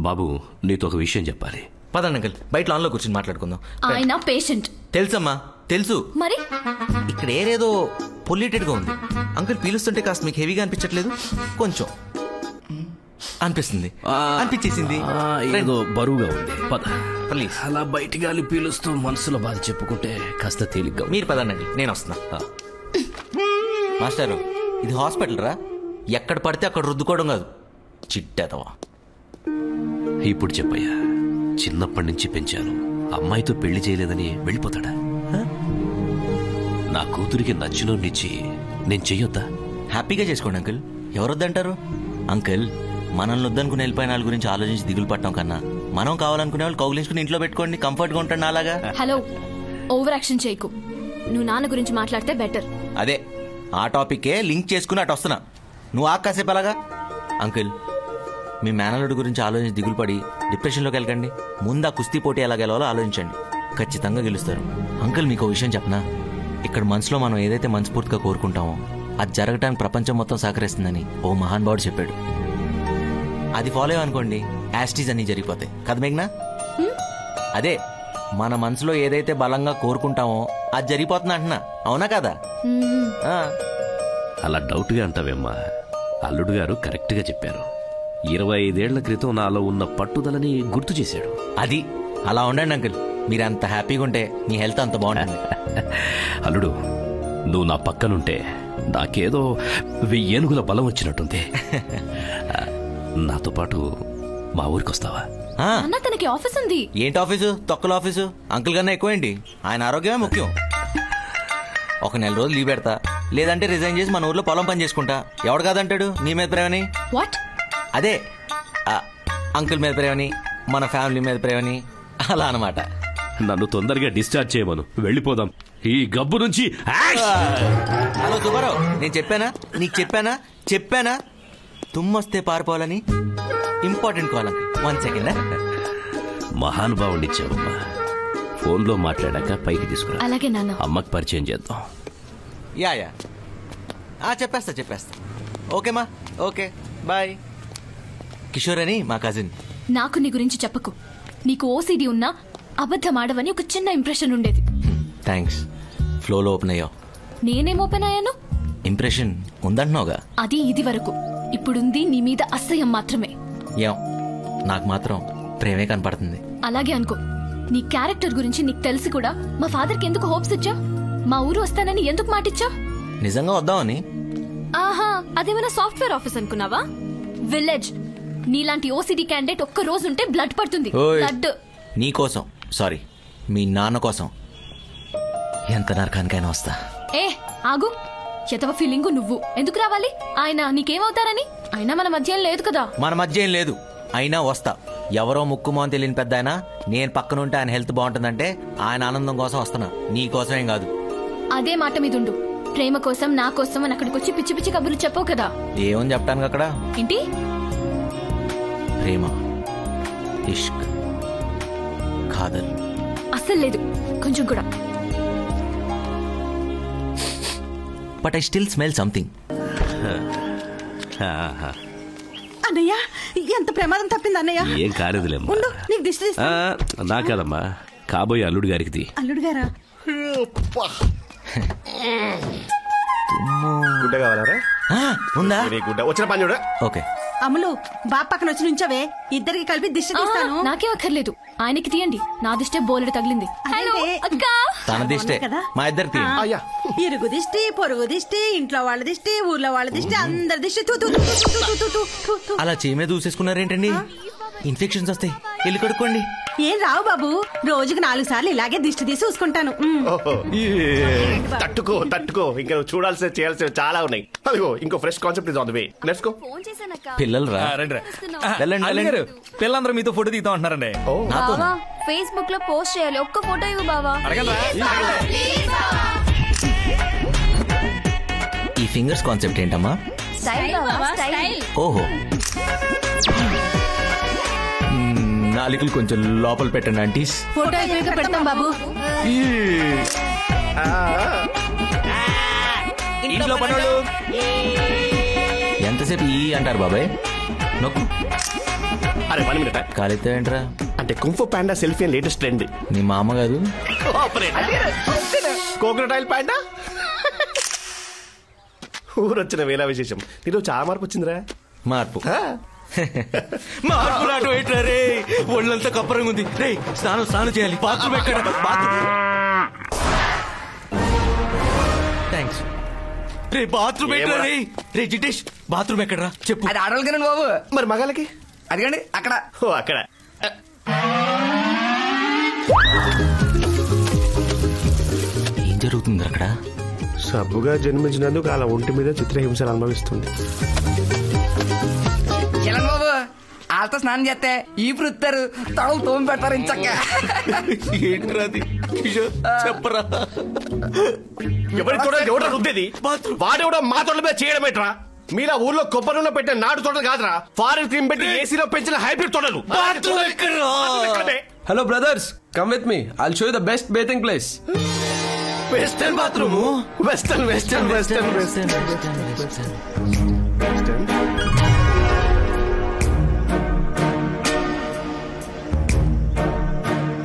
బాబు, నీతో ఒక విషయం చెప్పాలి.
పదండి అంకుల్, బయట లాన్లో కూర్చొని మాట్లాడుకుందాం.
ఆయన పేషెంట్.
తెలుసమ్మా, తెలుసు.
మరి
ఇక్కడ ఏరేదో పొల్యూటెడ్ గా ఉంది. అంకుల్ పీలుస్తుంటే కాస్త మీకు హెవీగా అనిపించట్లేదు? కొంచెం అనిపిస్తుంది, అనిపించేసింది.
ఏదో బరువుగా ఉంది. పద
ప్లీజ్.
అలా బయట గాలి పీలుస్తూ మనసులో బాధ చెప్పుకుంటే కాస్త తేలిగ్గా.
మీరు పదండి, నేను వస్తున్నా. మాస్టారు, ఇది హాస్పిటల్ రా, ఎక్కడ పడితే అక్కడ రుద్దుకోవడం కాదు. చిట్టేతవా.
ఇప్పుడు చెప్పయ్యా, చిన్నప్పటి నుంచి పెంచాను, అమ్మాయితో పెళ్లి చేయలేదని వెళ్ళిపోతాడా? నా కూతురికి నచ్చినోనిచ్చి నేను చెయ్యొద్దా?
హ్యాపీగా చేసుకోండి అంకుల్, ఎవరొద్దంటారు? అంకుల్, మనల్ని వద్దనుకుని వెళ్ళిపోయిన వాళ్ళ గురించి ఆలోచించి దిగులు పట్టడం కన్నా మనం కావాలనుకునే వాళ్ళు కౌగిలించుకుని ఇంట్లో పెట్టుకోండి, కంఫర్ట్ గా ఉంటాను అలాగా.
హలో, ఓవర్ యాక్షన్ చేయకు. నువ్వు నాన్న గురించి మాట్లాడితే బెటర్.
అదే ఆ టాపికే లింక్ చేసుకుని అటు వస్తున్నా. నువ్వు కాసేపు అలాగా. అంకుల్, మీ మేనల్లుడి గురించి ఆలోచించి దిగులు పడి డిప్రెషన్లోకి వెళ్ళకండి. ముందు ఆ కుస్తీ పోటీ ఎలా గెలవాలో ఆలోచించండి, ఖచ్చితంగా గెలుస్తారు. అంకుల్, మీకు విషయం చెప్పనా? ఇక్కడ మనసులో మనం ఏదైతే మనస్ఫూర్తిగా కోరుకుంటామో అది జరగడానికి ప్రపంచం మొత్తం సహకరిస్తుందని ఓ మహానుభావుడు చెప్పాడు. అది ఫాలో అనుకోండి, యాస్టీస్ అన్ని జరిగిపోతాయి కదా మేఘ్నా? అదే మన మనసులో ఏదైతే బలంగా కోరుకుంటామో అది జరిగిపోతుంది అంటున్నా, అవునా కదా?
అలా డౌట్గా అంటావేమ్మా? అల్లుడు గారు కరెక్ట్గా చెప్పారు. 25 ఏళ్ల క్రితం నాలో ఉన్న పట్టుదలని గుర్తు చేశాడు.
అది అలా ఉండండి అంకుల్, మీరు అంత హ్యాపీగా ఉంటే మీ హెల్త్ అంత బాగుంటుంది.
అల్లుడు, నువ్వు నా పక్కనుంటే నాకేదో 1000 ఏనుగుల బలం వచ్చినట్టుంది. నాతో పాటు మా ఊరికి వస్తావా?
అన్న, తనకి ఆఫీస్ ఉంది.
ఏంటి ఆఫీసు? తొక్కల ఆఫీసు. అంకుల్ కన్నా ఎక్కువేంటి? ఆయన ఆరోగ్యమే ముఖ్యం. ఒక 4 రోజులు లీవ్ పెడతా, లేదంటే రిజైన్ చేసి మన ఊర్లో పొలం పని చేసుకుంటా. ఎవడు కాదంటాడు నీ మీద ప్రేమని?
వాట్?
అదే అంకుల్ మీద ప్రేమని, మన ఫ్యామిలీ మీద ప్రేమని, అలా అనమాట.
నన్ను తొందరగా డిశ్చార్జ్ చేయమను, వెళ్ళిపోదాం ఈ గబ్బు నుంచి.
హలో సుబ్బారావు, నేను చెప్పానా నీకు? చెప్పానా తుమ్మొస్తే పారిపోవాలని? Important call uncle, 1 second.
మహానుభావుడిచ్చావమ్మా. ఫోన్లో మాట్లాడాక పైకి తీసుకురా.
అలాగే నాన్న.
అమ్మకి పరిచయం చేద్దాం.
యా చెప్పేస్తా. ఓకేమా, ఓకే బాయ్. కిషోర్ అని మా కజిన్.
నాకు నీ గురించి చెప్పకు. నీకు ఓసిడి ఉన్నా అబద్ధం ఆడవని ఒక చిన్న ఇంప్రెషన్ ఉండేది.
థ్యాంక్స్, ఫ్లోలో ఓపెన్ అయ్యావు.
నేనేం ఓపెన్ అయ్యాను?
ఇంప్రెషన్ ఉందంటున్నావుగా.
అది ఇది వరకు. ఇప్పుడుంది నీ మీద అసహ్యం మాత్రమే.
నాకు మాత్రం ప్రేమే కనపడుతుంది.
అలాగే అనుకో. నీ క్యారెక్టర్ గురించి నీకు తెలిసి కూడా మా ఫాదర్ కి ఎందుకు హోప్స్ ఇచ్చా? మా ఊరు వస్తానని ఎందుకు మాటిచ్చా?
నిజంగా వద్దామని.
ఆహా, అదేమైనా సాఫ్ట్వేర్ ఆఫీస్ అనుకున్నావా? విలేజ్. నీలాంటి ఓసిడి క్యాండిడేట్ ఒక్క రోజు ఉంటే బ్లడ్ పడుతుంది. బ్లడ్.
నీ కోసం, సారీ మీ నాన్న కోసం ఎంత నరకానికైనా వస్తా.
ఆగు. ఎతవ ఫీలింగు నువ్వు ఎందుకు రావాలి? ఆయన నీకేమవుతారని? అయినా మన మధ్య లేదు కదా.
మన మధ్య ఏం లేదు, అయినా వస్తా. ఎవరో ముక్కుమో అని తెలియని పెద్ద ఆయన, నేను పక్కనుంటే ఆయన హెల్త్ బాగుంటుందంటే ఆయన ఆనందం కోసం వస్తున్నా, నీ కోసమేం కాదు.
అదే మాట మీద ఉండు. ప్రేమ కోసం నా కోసం అని అక్కడికి వచ్చి పిచ్చి పిచ్చి కబుర్లు చెప్పవు కదా.
ఏమని చెప్తాను అక్కడ?
ఏంటి?
ప్రేమ, ఇష్క్, ఖాదర్
అస్సలు లేదు కొంచెం కూడా.
But I still smell something.
అన్నయ్య ఎంత ప్రమాదం తప్పింది అన్నయ్య.
ఏం కాలేదులేమ్మా.
ఉండు, నీకు దిష్టి తీస్తా.
నా కాదమ్మా, కాబోయే అల్లుడు గారికి.
అల్లుడు గారా?
గుడ్డ కావాలరా?
ఉందా?
గుడ్డ వచ్చిన పని చూడ.
ఓకే.
అమ్ములు బాబు పక్కన వచ్చి నుంచవే, ఇద్దరికి కలిపి దిష్టి తీస్తాను.
నాకేం అక్కర్లేదు, ఆయనకి తీయండి. నా దిష్టే బోలెడు తగిలింది. హలో అక్క.
తన దిష్టే మా ఇద్దరికి.
ఇరుగు దిష్టి, పొరుగు దిష్టి, ఇంట్లో వాళ్ళ దిష్టి, ఊర్లో వాళ్ళ దిష్టి, అందరి దిష్టి. తూ, తూ, తూ, తూ, తూ, తూ, తూ, తూ, తూ.
అలా చీమే దూసేసుకున్నారేంటండి? ఇన్ఫెక్షన్స్ వస్తాయి, వెళ్ళి కడుక్కోండి.
ఏం రావు బాబు, రోజుకి 4 సార్లు ఇలాగే దిష్టి తీసి చూసుకుంటాను.
తట్టుకో తట్టుకో, ఇంకా చూడాల్సి చేయాల్సి చాలా ఉన్నాయి. అదిగో ఇంకో fresh concept is on the way. Let's go.
పిల్లలు రా,
పిల్లలందరూ మీతో ఫోటో దిగుతా అంటున్నారండి.
ఫేస్బుక్ లో పోస్ట్ చేయాలి, ఒక్క ఫోటో ఇవ్వు బావా.
ఈ ఫింగర్స్ కాన్సెప్ట్ ఏంటమ్మా? ఓహో, నాలుకలు కొంచెం లోపల పెట్టండి ఆంటీస్.
ఫోటో ఎదురుగా పెడతాం బాబు.
ఇంట్లో పనులు ఎంతసేపు ఈ అంటారు బాబాయ్? నొక్కు.
అరే 1 minute.
కాలితో ఏంట్రా?
అంటే kung fu panda selfie latest trend.
నీ మామ కాదు?
Coconut oil panda. ఊరొచ్చిన వేళ విశేషం. నీలో చాలా మార్పు వచ్చిందిరా.
మార్పు మార్పు రాటు ఏంట్రా రే? ఒళ్ళంతా కప్పరంగా ఉంది రే. స్నానం చేయాలి. బాత్రూమ్ ఎక్కడ? థ్యాంక్స్ రే. బాత్రూమ్ ఎక్కడ రే? రే జిటేష్, బాత్రూమ్ ఎక్కడరా చెప్పు.
అది ఆడవాళ్ళకి బాబు.
మరి మగాళ్ళకి?
అదిగండి అక్కడ.
ఓ అక్కడ.
ఏం జరుగుతుంది అక్కడ?
సబ్బుగా జన్మించినందుకు అలా ఒంటి మీద చిత్రహింసలు అనుభవిస్తుంది.
చలం బాబు, వాళ్ళతో స్నానం చేస్తే ఈ వృత్తారు తడలు తోమి పెడతారు. ఇంచక్క
ఏంట్రాది? చెప్పరా.
ఎవరి తోట ఎవడ రుద్దేది? వాడెవడో మా తోట మీద చేయడం ఏంట్రా? మీలా ఊర్లో కొబ్బరి నూనె పెట్టిన నాటు తోటలు కాదురా, ఫారెన్ క్రీమ్ పెట్టి ఏసీలో పెంచిన హైబ్రిడ్ తోటలు.
Hello brothers, come with me. I'll show you the best bathing place.
Western bathroom. Western western western western western.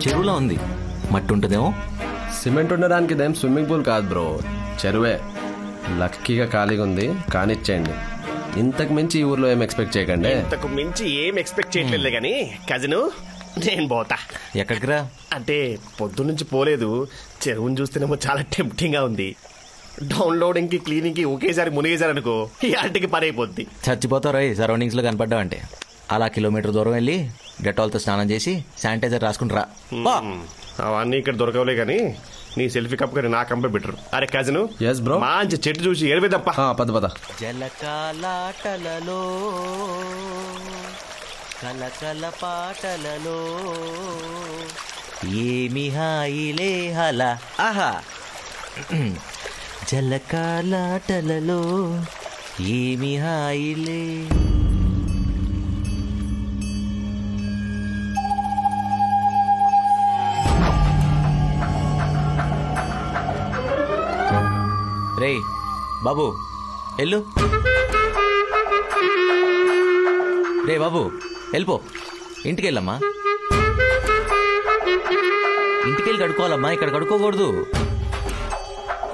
చెరువులో ఉంది, మట్టి ఉంటుందేమో.
సిమెంట్ ఉండడానికి ఇదేం స్విమ్మింగ్ పూల్ కాదు బ్రో, చెరువే. లక్కీగా ఖాళీగా ఉంది, కానిచ్చేయండి. ఇంతకు మించి ఈ ఊర్లో ఏం ఎక్స్పెక్ట్ చేయకండి.
ఇంతకు మించి ఏం ఎక్స్పెక్ట్ చేయట్లేదు కానీ కజిను నేను పోతా.
ఎక్కడికి రా?
అంటే పొద్దున్నుంచి పోలేదు. చెరువుని చూస్తేనేమో చాలా టెంప్టింగ్ గా ఉంది. డౌన్లోడింగ్ కి క్లీనింగ్ కి ఒకేసారి మునిగేశారనుకో ఈ ఆంటికి పని అయిపోద్ది.
చచ్చిపోతారు సరౌండింగ్స్ లో కనపడ్డావంటే. అలా కిలోమీటర్ దూరం వెళ్ళి డెటాల్తో స్నానం చేసి శానిటైజర్ రాసుకుంటారా.
అవన్నీ ఇక్కడ దొరకవులే కానీ నీ సెల్ఫీ కప్ కానీ నా కంపే బెటర్. అరే కజిను, మంచి చెట్టు చూసి ఏడవేదప్ప.
పద పద.
జలకాలాటలలో కలకల పాటలలో ఏమి హాయిలే హలా. ఆహా, జలకాలాటలలో ఏమి హాయిలే. రే బాబు వెళ్ళు. రే బాబు వెళ్ళిపో. ఇంటికి వెళ్ళమ్మా. ఇంటికి వెళ్ళి కడుక్కోవాలమ్మా, ఇక్కడ కడుక్కోకూడదు.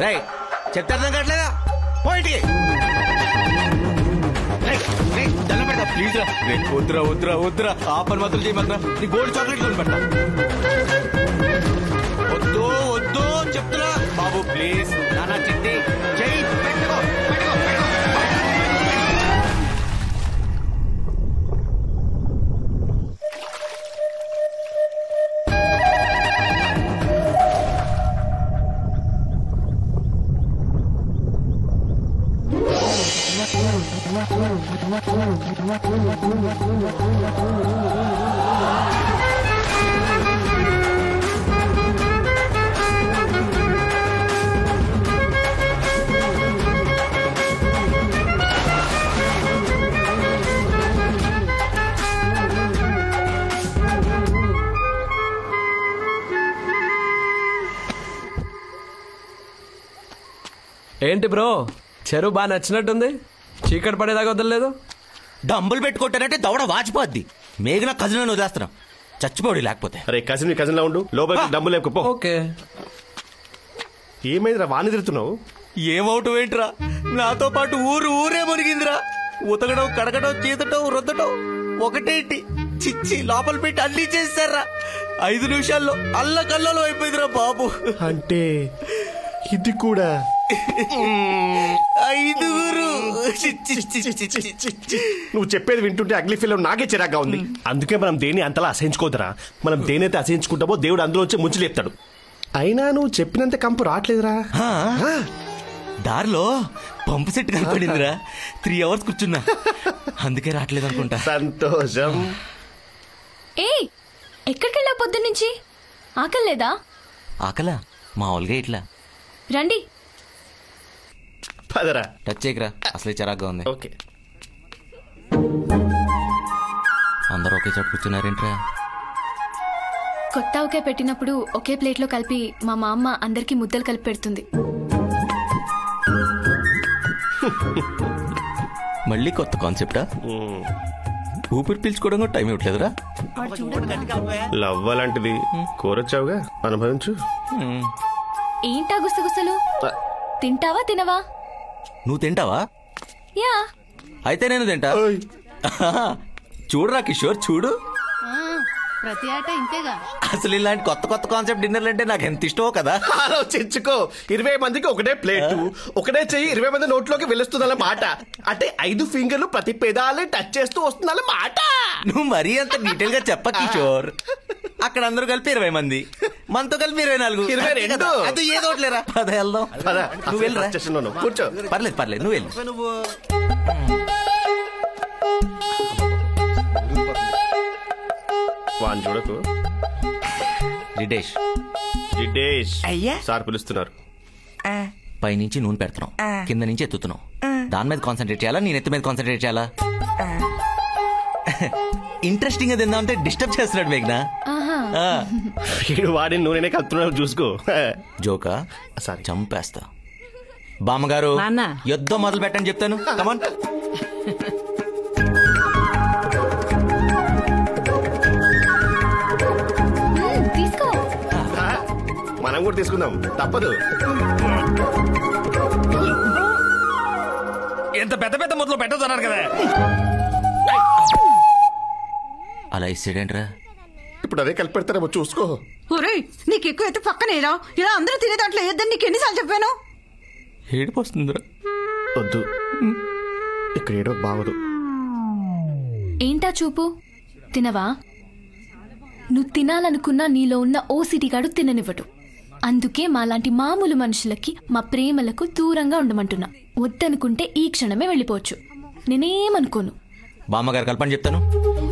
రై చెప్తే అర్థం కావట్లేదా? పోయింటికి ప్లీజ్ రా. వద్దురా వద్దురా వద్దురా, ఆ పని మాత్రం చేయమన్నా. నీ గోల్డ్ చాక్లెట్ కొని పెట్టా. వద్దు వద్దు చెప్తున్నా బాబు ప్లీజ్. నానా చిట్టి చెయ్యి పెట్టుకో పెట్టుకో పెట్టుకో.
ఏంటి బ్రో చెరువు బాగా నచ్చినట్టుంది, చీకటి పడేదాకా వదలలేదు.
డంబులు పెట్టుకుంటానంటే దవడ వాచిపోద్ది. మేఘన కజిన్ వదిలేస్తున్నాం, చచ్చిపోడు లేకపోతే.
అరే కజిన్ లా ఉండు, లోపలికి డబ్బులు లేకపో.
ఓకే.
ఏమైందిరా వాణి తిరుగుతున్నావు?
ఏమవుతావు ఏంట్రా, నాతో పాటు ఊరే మునిగిందిరా. ఉతకడం, కడగడం, చీతటం, రుద్దటం ఒకటేంటి, చిచ్చి లోపల పెట్టి అల్లి చేస్తారా. 5 నిమిషాల్లో అల్లకల్లలో అయిపోయిందిరా బాబు.
అంటే ఇది కూడా
5.
నువ్వు చెప్పేది వింటుంటే అగ్లీ ఫీల్ నాకే చిరాగ్గా ఉంది. అందుకే మనం దేన్ని అంతలా అసహించుకోదరా. మనం దేనైతే అసహించుకుంటామో దేవుడు అందులోంచి ముంచి లేపుతాడు. అయినా నువ్వు చెప్పినంత కంపు రావట్లేదురా.
దారిలో పంపు సెట్ కనపడిందిరా. 3 అవర్స్ కూర్చున్నా, అందుకే రావట్లేదు అనుకుంటా.
సంతోషం.
ఎక్కడికి వెళ్ళా పొద్దున్నుంచి? ఆకలి లేదా?
ఆకలా మామూలుగా ఇట్లా.
రండి
పదరా.
టచ్ చేయకరా, అసలే చిరాగ్గా ఉంది.
ఓకే.
అందరూ ఒకే చోట కూర్చున్నారేంట్రా?
కొత్త ఒకే పెట్టినప్పుడు ఒకే ప్లేట్లో కలిపి మా అమ్మ అందరికి ముద్దలు కలిపి పెడుతుంది.
మళ్ళీ కొత్త కాన్సెప్టా? ఊపిరి పీల్చుకోవడం కూడా టైం ఇవ్వట్లేదురా.
లవ్ అలాంటిది, కోరొచ్చావుగా, అనుభవించు.
ఏంటా గుసగుసలు? తింటావా తినవా?
నువ్వు తింటావా?
యా.
అయితే నేను తింటా. చూడరా కిషోర్, చూడు.
ప్రతి ఆట ఇంతేగా.
అసలు ఇలాంటి కొత్త కాన్సెప్ట్ డిన్నర్లు అంటే నాకు ఎంత ఇష్టమో కదా.
ఆలోచించుకో, 20 మందికి ఒకటే ప్లేటు, ఒకటే చెయ్యి 20 మంది నోట్లోకి వెళ్ళొస్తుందన్న మాట. అంటే 5 ఫింగర్లు ప్రతి పెదాలే టచ్ చేస్తూ వస్తుందన్న మాట.
నువ్వు మరీ అంత డీటెయిల్ గా చెప్ప కిషోర్. అక్కడ అందరూ కలిపి 20 మంది, మనతో కలిపి 24.
22.
అది ఏదో ఒకటిలేరా. పద వెళ్దాం. నువ్వు వెళ్ళరా,
కూర్చో.
పర్లేదు నువ్వు వెళ్ళు.
వాన్ చూడకు.
జిడేష్
అయ్యా
సార్ పిలుస్తున్నారు.
పైనుంచి నూనె పెడుతున్నాం, కింద నుంచి ఎత్తుతున్నాం. దాని మీద కాన్సన్ట్రేట్ చేయాలా, నేను ఎత్తు మీద కాన్సన్ట్రేట్ చేయాలా? ఇంట్రెస్టింగ్ గా తిందామంటే డిస్టర్బ్ చేస్తున్నాడు మేఘ్నా.
వాడి నూనెనే కలుపుతున్నాడు, చూసుకో.
జోకా సారీ, చంపేస్తా. బామ్మగారు యుద్ధం మొదలు పెట్టని చెప్తాను. కమాన్.
మనం కూడా తీసుకుందాం, తప్పదు.
ఎంత పెద్ద మొదలు పెట్టదన్నారు కదా.
అలా ఇస్తాడేంట్రా?
ఇప్పుడు అదే కలిపి పెడతారేమో, చూసుకో.
ఒరేయ్, నీకు ఎక్కువ అయితే పక్కనేరా. ఇలా అందరూ తినే దాంట్లో వేద్దని నీకు ఎన్నిసార్లు చెప్పాను?
ఏడుపు వస్తుందిరా.
వద్దు, ఇక్కడ ఏడో బాగదు.
ఏంటా చూపు? తినవా? నువ్వు తినాలనుకున్నా నీలో ఉన్న ఓసిటీ గాడు తిననివ్వడు. అందుకే మాలాంటి మామూలు మనుషులకి మా ప్రేమలకు దూరంగా ఉండమంటున్నా. వద్దనుకుంటే ఈ క్షణమే వెళ్ళిపోవచ్చు, నేనేమనుకోను.
బామ్మగారు కలపండి చెప్తాను.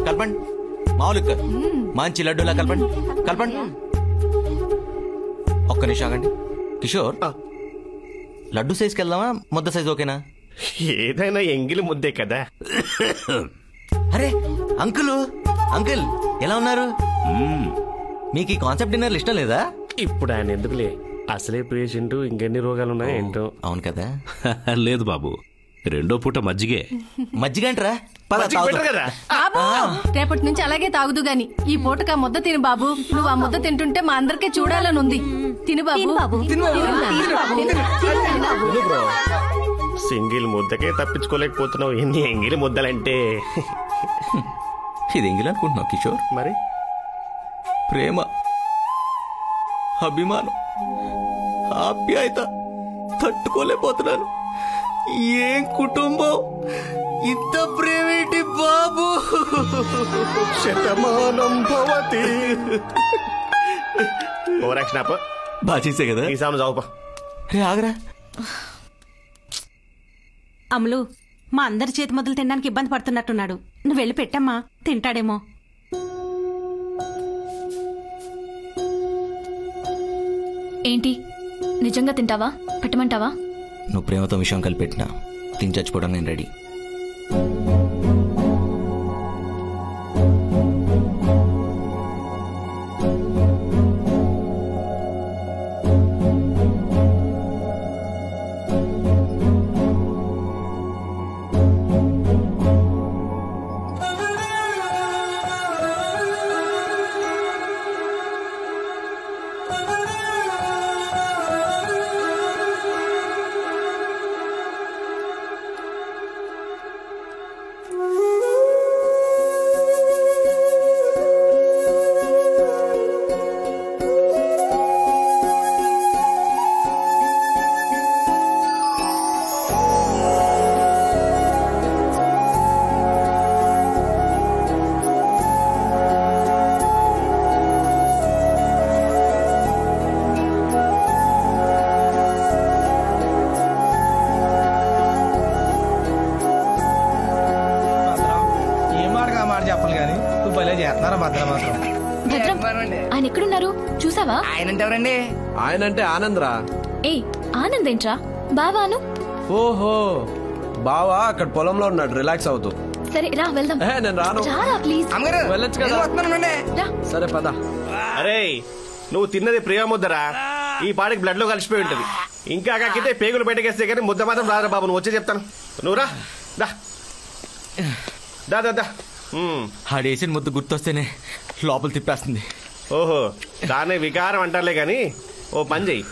కలపండి, మామూలు మంచి లడ్డూలా కలపండి. ఒక్క నిమిషం ఆగండి. కిషోర్, లడ్డు సైజ్కి వెళ్దామా, ముద్ద సైజ్ ఓకేనా?
ఏదైనా ఎంగిలి ముద్దే కదా.
అరే అంకుల్ ఎలా ఉన్నారు? మీకు ఈ కాన్సెప్ట్ డిన్నర్లు ఇష్టం లేదా?
ఇప్పుడు ఆయన ఎందుకులే, అసలే పేషెంట్, ఇంకెన్ని రోగాలు ఉన్నాయి ఏంటో.
అవును కదా.
లేదు బాబు, 2 పూట మజ్జిగ
అంటరా?
బాబు, రేపటి నుంచి అలాగే తాగుదు గాని ఈ పూటకు ఆ ముద్ద తిను బాబు. నువ్వు ఆ ముద్ద తింటుంటే మా అందరికీ చూడాలని ఉంది. తిను బాబు.
సింగిల్ ముద్దకే తప్పించుకోలేకపోతున్నావు, ఎన్ని ఎంగిలి ముద్దలంటే.
ఇది ఎంగిలి అనుకుంటున్నావు కిషోర్?
మరి
ప్రేమ, అభిమానం, ఆప్యాయత తట్టుకోలేకపోతున్నాను. ఏం కుటుంబం, ఇంత ప్రేమేంటి బాబు.
శతమానం భవతి. ఓరక్షణ
బాగా చేసే కదా.
ఈ సామె చావుపా.
రే ఆగరా.
అమలు, మా అందరి చేతి మొదలు తినడానికి ఇబ్బంది పడుతున్నట్టున్నాడు. నువ్వు వెళ్ళి పెట్టమ్మా, తింటాడేమో.
ఏంటి, నిజంగా తింటావా? పెట్టమంటావా?
నువ్వు ప్రేమతో విషయం కలిపెట్టినా తిని చచ్చిపోవడం నేను రెడీ.
చెప్పాలి కానీ నువ్వు భలే చేస్తున్నారా భద్ర మాత్రం.
భద్రం ఆయన ఎక్కడున్నారు చూసావా?
ఆయన ఎవరండి?
ఆయన అంటే ఆనందరా.
ఏయ్ ఆనంద్ ఏంట్రా? బావాను.
ఓహో బావా అక్కడ పొలంలో ఉన్నాడు రిలాక్స్ అవుతూ.
సరే రా వెళ్దాం.
నేను రాను.
రారా ప్లీజ్.
వెళ్ళొచ్చు కదా. సరే పద.
అరే నువ్వు తిన్నది ప్రియ ముద్దరా, ఈ పాడికి బ్లడ్ లో కలిసిపోయి ఉంటది. ఇంకా కాకితే పేగులు బయటకేస్తే కానీ ముద్ద మాత్రం రాదురా బాబు. నువ్వు వచ్చే చెప్తాను. నువ్వు రా దా దా దా.
ఆడేసిన ముద్దు గుర్తొస్తేనే లోపల తిప్పేస్తుంది.
ఓహో దాన్ని వికారం అంటారులే కానీ ఓ పని చెయ్యి,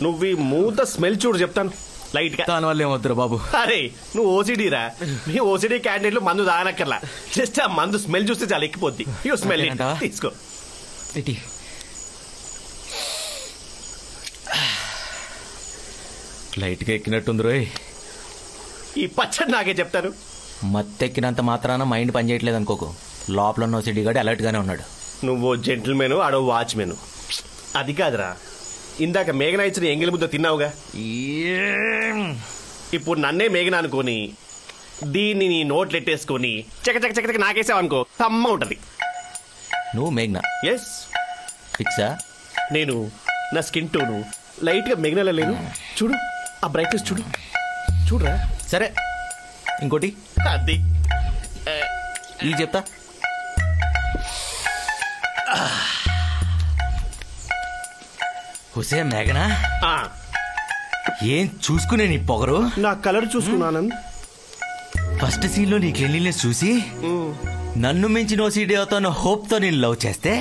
నువ్వు ఈ మూత స్మెల్ చూడు చెప్తాను లైట్ గా.
దాని వల్ల ఏమొద్దురా బాబు.
అరే నువ్వు ఓసిడీరా, మీ ఓసిడీ క్యాండిడేట్లు మందు తాగనక్కర్లా, జస్ట్ ఆ మందు స్మెల్ చూస్తే చాలా ఎక్కిపోద్ది. యూ స్మెల్ తీసుకో.
లైట్గా ఎక్కినట్టుంది రోయ్.
ఈ పచ్చడి నాకే చెప్తాను.
మత్తెక్కినంత మాత్రాన మైండ్ పనిచేయట్లేదు అనుకోకు. లోపల ఉన్న ఓసిడీ గాడు అలర్ట్ గానే ఉన్నాడు.
నువ్వు జెంటిల్మెన్, ఆడో వాచ్మెన్. అది కాదురా, ఇందాక మేఘనా ఇచ్చిన ఎంగిలి ముద్ద తిన్నావుగా, ఇప్పుడు నన్నే మేఘనా అనుకోని దీన్ని నీ నోట్లు ఎట్టేసుకొని చక చక చక నాకేసావు అనుకో, అమ్మ ఉంటది.
నువ్వు మేఘనా?
ఎస్
ఫిక్సా?
నేను నా స్కిన్ టోను లైట్ గా మేఘనాలో లేను. చూడు ఆ బ్రైట్నెస్ చూడు, చూడరా.
సరే ఇంకోటి
అది
ఈ చెప్తా. హుసే మేఘనా, ఏం చూసుకునే నీ పొగరు.
నా కలర్ చూసుకున్నాను.
ఫస్ట్ సీన్ లో నీ క్లీన్లీనెస్ చూసి నన్ను మించిన ఓసిడీ అవుతాను హోప్ తో నేను లవ్ చేస్తే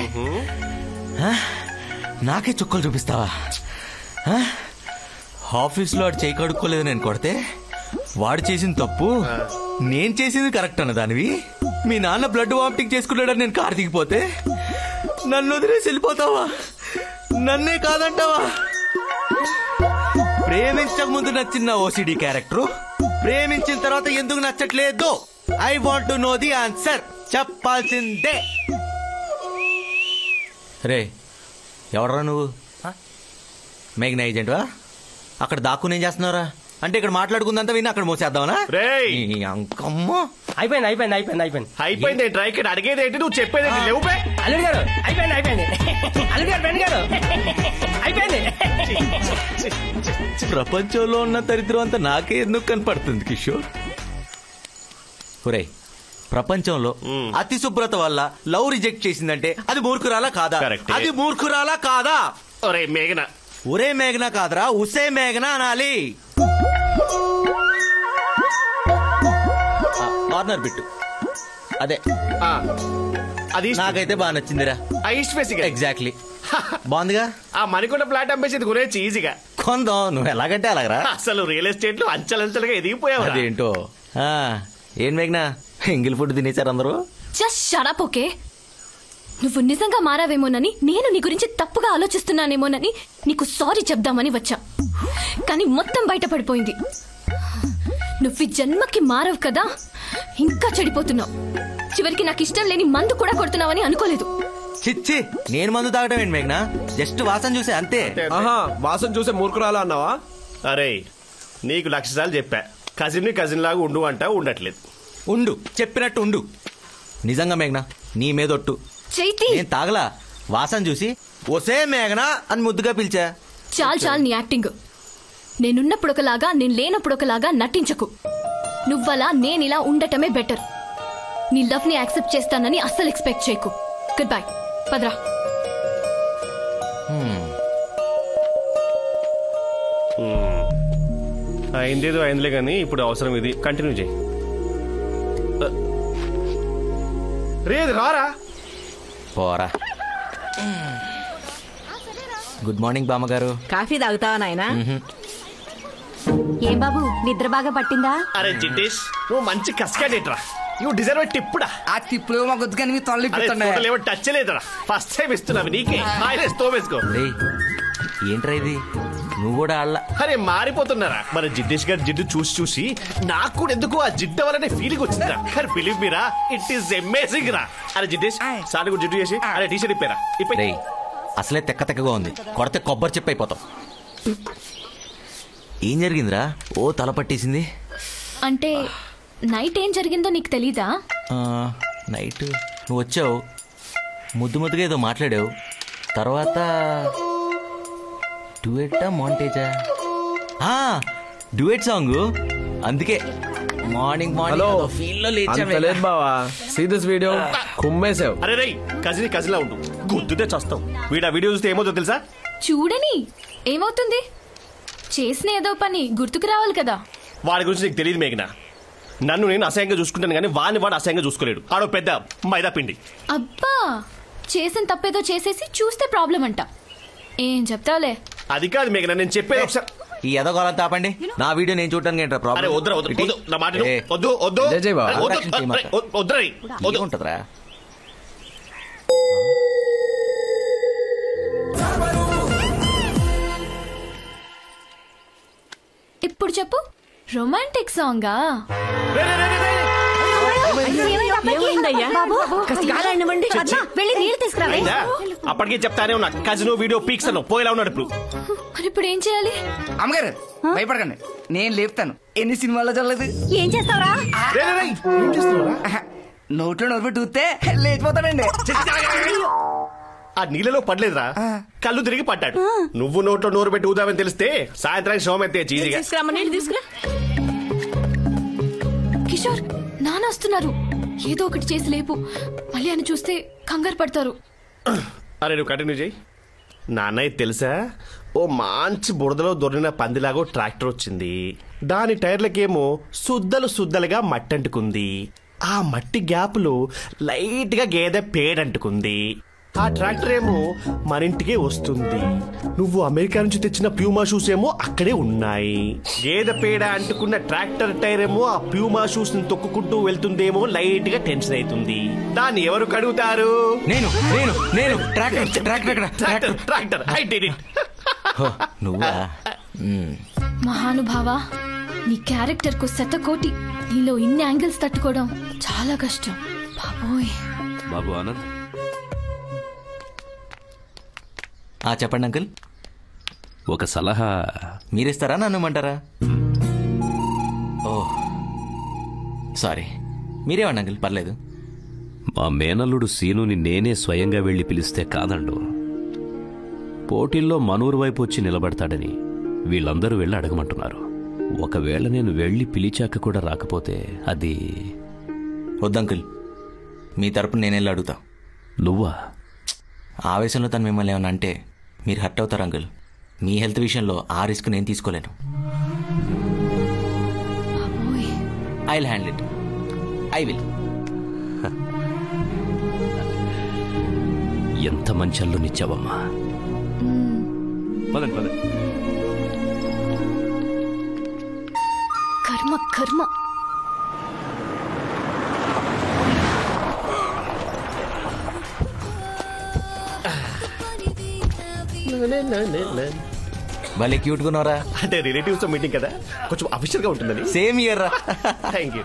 నాకే చుక్కలు చూపిస్తావా? ఆఫీస్లో వాడు చేయి కడుక్కోలేదు నేను కొడితే వాడు చేసిన తప్పు నేను చేసింది కరెక్ట్ అన్న దానివి. మీ నాన్న బ్లడ్ వామిటింగ్ చేసుకున్నాడని నేను కారు దిగిపోతే నన్ను వదిలేసి వెళ్ళిపోతావా? నన్నే కాదంటావా? ప్రేమించక ముందు నచ్చిన ఓసిడీ క్యారెక్టర్ ప్రేమించిన తర్వాత ఎందుకు నచ్చట్లేదు? I want to know the answer. చెప్పాల్సిందే. రే ఎవడరా నువ్వు? మేఘనా ఏజెంట్వా? అక్కడ దాక్కునేం చేస్తున్నారా? అంటే ఇక్కడ మాట్లాడుకుందంతా విని అక్కడ మోసేద్దామనా? అంకమ్మో
అయిపోయింది అయిపోయింది అయిపోయింది అయిపోయింది
అయిపోయింది. ఏంట్రా ఇక్కడ అడిగేది ఏంటి, నువ్వు చెప్పేది ఏంటి? లేవు
అల్లుడు గారు అయిపోయింది అయిపోయింది. అల్లుడు గారు ఫ్రెండ్ గారు అయిపోయింది.
ప్రపంచంలో ఉన్న దరిద్రం అంతా నాకే ఎందుకు కనపడుతుంది కిషోర్? ఒరే ప్రపంచంలో అతి శుభ్రత వల్ల లవ్ రిజెక్ట్ చేసిందంటే అది మూర్ఖురాలా కాదా? అది మూర్ఖురాలా కాదా?
ఒరే మేఘనా,
ఒరే మేఘనా కాదరా, ఉసే మేఘనా అనాలి. కార్నర్ బిట్టు అదే
అది
నాకైతే బాగా నచ్చిందిరా. ఎగ్జాక్ట్లీ బాగుందిగా.
ఆ మణికొండ ఫ్లాట్ అమ్మేసింది గురించి ఈజీగా
కొందాం. నువ్వు ఎలాగంటే అలాగరా.
అసలు రియల్ ఎస్టేట్ లో అంచెలంచెలుగా ఎదిగిపోయావు.
అదేంటో. ఏం మేఘనా ఎంగిల్ ఫుడ్ తినేశారు అందరూ?
Just shut up okay. నువ్వు నిజంగా మారావేమోనని, నేను నీ గురించి తప్పుగా ఆలోచిస్తున్నానేమోనని నీకు సారీ చెప్దామని వచ్చా, కానీ మొత్తం బయటపడిపోయింది. నువ్వు ఈ జన్మకి మారవు కదా, ఇంకా చెడిపోతున్నావు. చివరికి నాకు ఇష్టం లేని మందు కూడా కొడుతున్నావని అనుకోలేదు.
చిచ్చి, నేను మందు తాగటం ఏంటి మేఘనా? జస్ట్ వాసన చూసే అంతే.
వాసన చూసే మూర్ఖురాలా అన్నావా?
అరే నీకు 1,00,000 సార్లు చెప్పా, కజిన్ ని కజిన్ లాగా ఉండు అంటా, ఉండట్లేదు.
ఉండు, చెప్పినట్టు ఉండు. నిజంగా మేఘనా నీ మీదొట్టు. నేను తాగలా, వాసన చూసి ఒసే మేఘనా అని ముద్దుగా పిలిచా.
చాలు చాలు నీ యాక్టింగ్. నేనున్నప్పుడు ఒకలాగా, నేను లేనప్పుడు ఒకలాగా నటించకు. నువ్వలా నేనిలా ఉండటమే బెటర్. నీ లవ్ ని యాక్సెప్ట్ చేస్తానని అస్సలు ఎక్స్పెక్ట్ చేయకు. గుడ్ బై, పదరా.
అయిందేదో అయిందిలే కానీ ఇప్పుడు అవసరం ఇది. కంటిన్యూ చేయి. రేది రారా.
పోరా. గుడ్ మార్నింగ్ బామ్మగారు.
కాఫీ తాగుతావా నాయనా?
ఏం బాబు నిద్ర బాగా పట్టిందా?
అరే జిటేష్, నువ్వు మంచి కస్కాడేట్రా. You deserve a టిప్పుడా.
ఆ టిప్పులు మా గుద్దుకని మీ
తొలగిపోతున్నాయి. టచ్ లేదురా, ఫస్ట్ టైం ఇస్తున్నావు నీకే. తోవేసుకో.
ఏంట్రా ఇది, నువ్వు కూడా ఆడలా?
అరే మారిపోతున్నారా. మన జిడ్డేష్ గారి జిడ్డు చూసి చూసి నాకు కూడా ఎందుకు ఆ జిడ్డు వల్లనే ఫీలింగ్ వచ్చిందిరా. అరే believe Meera, it is amazing రా. అరే జిడ్డేష్ సార్ కూడా జిడ్డు చేసి అరే టీ షర్ట్ ఇప్పారా?
అసలే తెక్క తెక్కగా ఉంది, కొడితే కొబ్బరి చెప్పి అయిపోతాం. ఏం జరిగిందిరా? ఓ తల పట్టేసింది.
అంటే నైట్ ఏం జరిగిందో నీకు తెలీదా?
నైట్ నువ్వు వచ్చావు, ముద్దు ముద్దుగా ఏదో మాట్లాడావు, తర్వాత డ్యూయెట్టా మాంటేజా? Duet song. అందుకే మార్నింగ్ ఫీల్ లో
లేదు బావా. See this video. కుమ్మేసావు.
అరే రై కజిన్ లా ఉండు, గుద్దుతే చస్తావు. వీడు ఆ వీడియో చూస్తే ఏమవుతుందో తెలుసా?
చూడని ఏమవుతుంది? చేసిన ఏదో పని గుర్తుకు రావాలి కదా.
వాడి గురించి నీకు తెలియదు మేఘనా. నన్ను నేను అసహ్యంగా చూసుకుంటాను కానీ వాడు అసహ్యంగా చూసుకోలేడు. ఆడో పెద్ద మైదా పిండి.
అబ్బా, చేసిన తప్పేదో చేసేసి చూస్తే ప్రాబ్లం అంట. ఏం చెప్తావులే.
అది కాదు మేఘనా, నేను చెప్పేది ఒకసారి.
ఈ ఎదగోళం తాపండి. నా వీడియో నేను చూడటానికి ఏంట్రా ప్రాబ్లం? ఉంటుందిరా.
ఇప్పుడు చెప్పు, రొమాంటిక్ సాంగా?
అప్పటికే చెప్తానే ఉన్నా, కజిన్ వీడియో పీక్స్ అను పోయేలా ఉన్నాడు. ఇప్పుడు
మరి ఇప్పుడు ఏం చేయాలి?
అమ్మగారు భయపడకండి, నేను లేపుతాను. ఎన్ని సినిమాల్లో చల్లదు.
ఏం చేస్తావురా?
నోట్లో నోరు పెట్టి ఊస్తే లేచిపోతాడండి.
ఆ నీళ్ళలో పడలేదురా, కళ్ళు తిరిగి పడ్డాడు. నువ్వు నోట్లో నోరు పెట్టి ఊదామని తెలిస్తే సాయంత్రానికి శవం ఎత్తే చీజీగా.
కిషోర్, నాన్న వస్తున్నారు. ఏదో ఒకటి చేసి లేపు, మళ్ళీ అని చూస్తే కంగారు పడతారు.
అరే నువ్వు కంటిన్యూ చేయి. నాన్నయ్య తెలుసా, ఓ మంచి బురదలో దొరికిన పందిలాగో ట్రాక్టర్ వచ్చింది. దాని టైర్లకేమో సుద్దలుగా మట్టి అంటుకుంది. ఆ మట్టి గ్యాప్లో లైట్ గా గేదె పేడంటుకుంది. ఆ ట్రాక్టర్ ఏమో మన ఇంటికే వస్తుంది. నువ్వు అమెరికా నుంచి తెచ్చిన ప్యూమా షూస్ ఏమో అక్కడే ఉన్నాయి. గేదె పేడ అంటుకున్న ట్రాక్టర్ టైర్ ఏమో ఆ ప్యూమా షూస్ ని తొక్కుకుంటూ వెళ్తుందేమో లైట్ గా టెన్షన్ అవుతుంది. దాన్ని ఎవరు కడుగుతారు?
నేను. Tractor
I did it.
నువ్వా?
మహానుభావా, నీ క్యారెక్టర్ కు శతకోటి. నీలో ఇన్ని యాంగిల్స్ తట్టుకోవడం చాలా కష్టం బాబోయ్.
బాబు ఆనంద్,
చెప్పండి అంకుల్.
ఒక సలహా
మీరిస్తారా, నన్ను ఇమ్మంటారా? ఓ సారీ, మీరేమండి అంకుల్, పర్లేదు.
మా మేనల్లుడు సీనుని నేనే స్వయంగా వెళ్లి పిలిస్తే కాదండు. పోటీల్లో మనూరు వైపు వచ్చి నిలబడతాడని వీళ్ళందరూ వెళ్ళి అడగమంటున్నారు. ఒకవేళ నేను వెళ్ళి పిలిచాక కూడా రాకపోతే అది
వద్దంకుల్, మీ తరపున నేను వెళ్ళి అడుగుతా.
నువ్వా?
ఆవేశంలో తను మిమ్మల్ని ఏమన్నా అంటే మీరు హర్ట్ అవుతారు అంకుల్. మీ హెల్త్ విషయంలో ఆ రిస్క్ నేను తీసుకోలేను. I will handle it. I will.
ఎంత మంచి అల్లునిచ్చావమ్మా. పదండి.
కర్మ.
భలే క్యూట్ గా ఉన్నారా?
అంటే రిలేటివ్స్ తో మీటింగ్ కదా, కొంచెం అఫీషియల్ గా ఉంటుందని.
సేమ్ ఇయర్ రా.
Thank you.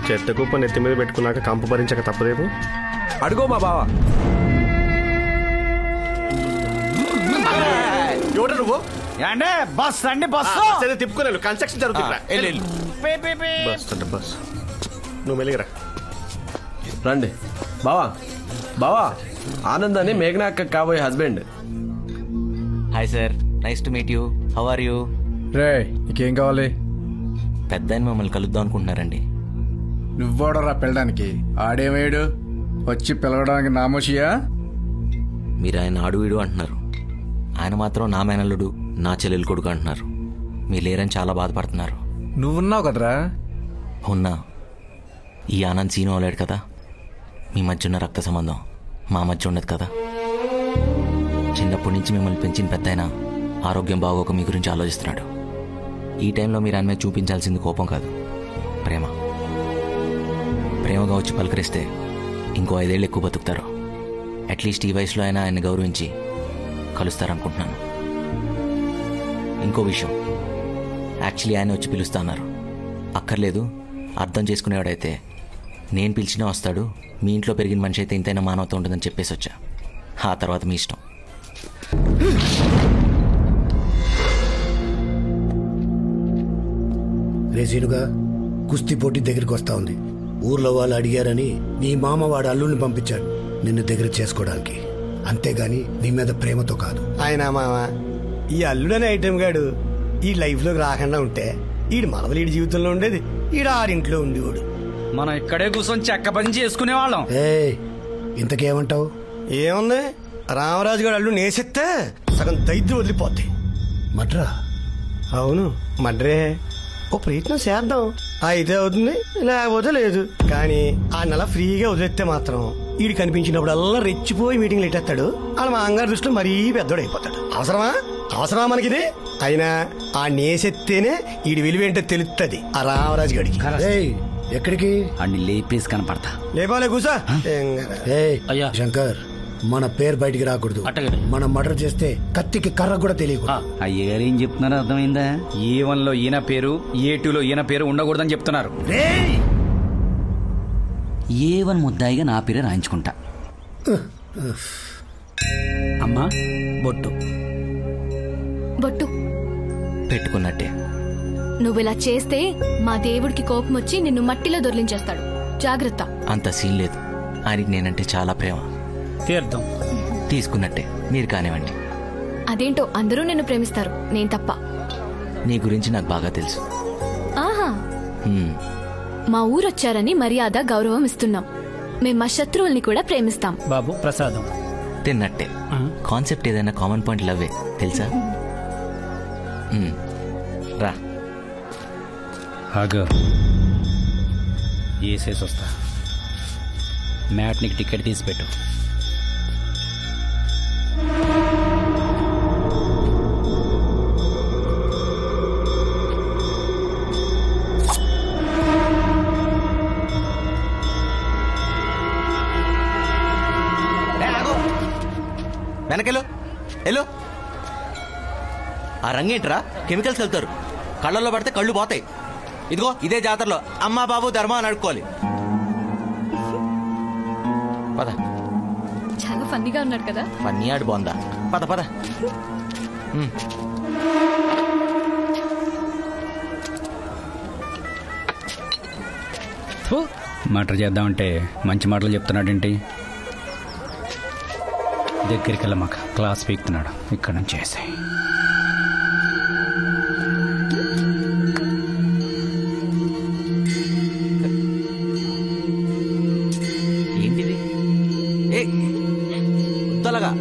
చెత్త కుప్ప నెత్తి మీద పెట్టుకున్నాక కంపు భరించక తప్పదేమో.
అడుగో మా బావ.
ఎవడ నువ్వు?
బస్ అండి, బస్
తిప్పుకోలేదు. కన్స్ట్రక్షన్ జరుగుతుంది. బస్ నువ్వు మెలిగరా.
రండి బావా. ఆనంద్ అని మేఘనా అక్క కాబోయే husband.
Hi sir, nice to meet you. How are you?
రే, నీకేం కావాలి?
పెద్ద ఆయన మమ్మల్ని కలుద్దాం అనుకుంటున్నారండి.
నువ్వోడరా పిల్లడానికి? ఆడేమేడు వచ్చి పిలవడానికి నామోషియా?
మీరు ఆయన ఆడు వీడు అంటున్నారు, ఆయన మాత్రం నా మేనల్లుడు, నా చెల్లెలు కొడుకు అంటున్నారు. మీరు లేరని చాలా బాధపడుతున్నారు.
నువ్వున్నావు కదరా?
ఉన్నా. ఈ ఆనంద్ సీను అవలేడు కదా. మీ మధ్య ఉన్న రక్త సంబంధం మా మధ్య ఉండదు కదా. చిన్నప్పటి నుంచి మిమ్మల్ని పెంచిన పెద్దాయన ఆరోగ్యం బాగోక మీ గురించి ఆలోచిస్తున్నాడు. ఈ టైంలో మీరు ఆయన మీద చూపించాల్సింది కోపం కాదు, ప్రేమగా వచ్చి పలకరిస్తే ఇంకో 5 ఏళ్ళు ఎక్కువ బతుకుతారు. అట్లీస్ట్ ఈ వయసులో అయినా ఆయన్ని గౌరవించి కలుస్తారనుకుంటున్నాను. ఇంకో విషయం, యాక్చువల్లీ ఆయన వచ్చి పిలుస్తా అన్నారు. అక్కర్లేదు, అర్థం చేసుకునేవాడైతే నేను పిలిచినా వస్తాడు. మీ ఇంట్లో పెరిగిన మనిషి అయితే ఇంతైనా మానవత ఉంటుందని చెప్పేసి వచ్చా. ఆ తర్వాత మీ ఇష్టం.
రేసీనుగా కుస్తీ పోటీ దగ్గరికి వస్తా ఉంది. ఊర్లో వాళ్ళు అడిగారని నీ మామ వాడు అల్లుల్ని పంపించాడు నిన్ను దగ్గర చేసుకోవడానికి, అంతేగాని నీ మీద ప్రేమతో కాదు.
ఆయన మామ ఈ అల్లుడనే ఐటెం గాడు ఈ లైఫ్ లోకి రాకుండా ఉంటే ఈడు మనవలు ఈడి జీవితంలో ఉండేది, ఈడు ఆరింట్లో ఉండేవాడు.
మనం ఇక్కడే కూర్చొని చెక్క పని చేసుకునే వాళ్ళం.
ఇంతకేమంటావు?
ఏముంది, రామరాజు గారు అల్లు నేసెత్తే సగం దైద్యం వదిలిపోద్ది.
మడ్రా?
అవును మడ్రే. ఓ ప్రయత్నం చేద్దాం, అయితే అవుతుంది లేకపోతే లేదు. కానీ ఆ నెల ఫ్రీగా వదిలేస్తే మాత్రం ఈడు కనిపించినప్పుడల్లా రెచ్చిపోయి మీటింగ్లు ఎట్టేస్తాడు. వాళ్ళ మా అంగారు దృష్టిలో మరీ పెద్దోడు అయిపోతాడు. అవసరమా మనకిది? అయినా ఆ నేసెత్తేనే ఈడి విలువేంటో తెలుస్తుంది ఆ రామరాజు గడికి.
ఎక్కడికి?
అన్ని లేపేసి కనపడతా.
లేపాలే కూసా.
శంకర్, మన పేరు బయటికి రాకూడదు. మనం మర్డర్ చేస్తే కత్తికి కర్ర కూడా తెలియదు.
అయ్యగారు ఏం చెప్తున్నారో అర్థమైందా? A1 లో ఈయన పేరు, A2 లో ఈయన పేరు ఉండకూడదని చెప్తున్నారు. A1 ముద్దాయిగా నా పేరే రాయించుకుంటా. అమ్మా బొట్టు
బొట్టు
పెట్టుకున్నట్టే.
నువ్విలా చేస్తే మా దేవుడికి కోపం వచ్చి నిన్ను మట్టిలో దొర్లించేస్తాడు. జాగ్రత్త.
అంత సీన్ లేదు, ఆయనకి నేనంటే చాలా ప్రేమ.
తీర్థం
తీసుకున్నట్టే, మీరు కానివ్వండి.
అదేంటో అందరూ నిన్ను ప్రేమిస్తారు, నేను తప్ప.
నీ గురించి నాకు బాగా తెలుసు.
ఆహా, మా ఊరొచ్చారని మర్యాద గౌరవం ఇస్తున్నాం. మేం మా శత్రువుల్ని కూడా ప్రేమిస్తాం.
బాబు ప్రసాదం
తిన్నట్టే. కాన్సెప్ట్ ఏదైనా కామన్ పాయింట్ లవ్వే తెలుసా? రా
ఆగు, వేసేసి వస్తా. మ్యాట్నికి టికెట్ తీసి పెట్టు.
వెనకెళ్ళు ఎల్లో. ఆ రంగేంట్రా, కెమికల్స్ వెళ్తారు, కళ్ళల్లో పడితే కళ్ళు పోతాయి. ఇదిగో ఇదే జాతరలో అమ్మా బాబు ధర్మా అని అడుక్కోవాలి. పద.
చాలా ఫన్నీగా ఉన్నాడు కదా.
ఫన్నీ ఆడు బాగుందా? పద పద.
మటర్ చేద్దామంటే మంచి మాటలు చెప్తున్నాడేంటి? దగ్గరికి వెళ్ళమాక, క్లాస్ పీక్తున్నాడు. ఇక్కడ నుంచి వేసే.
ఏంటిది? ఉత్తలగా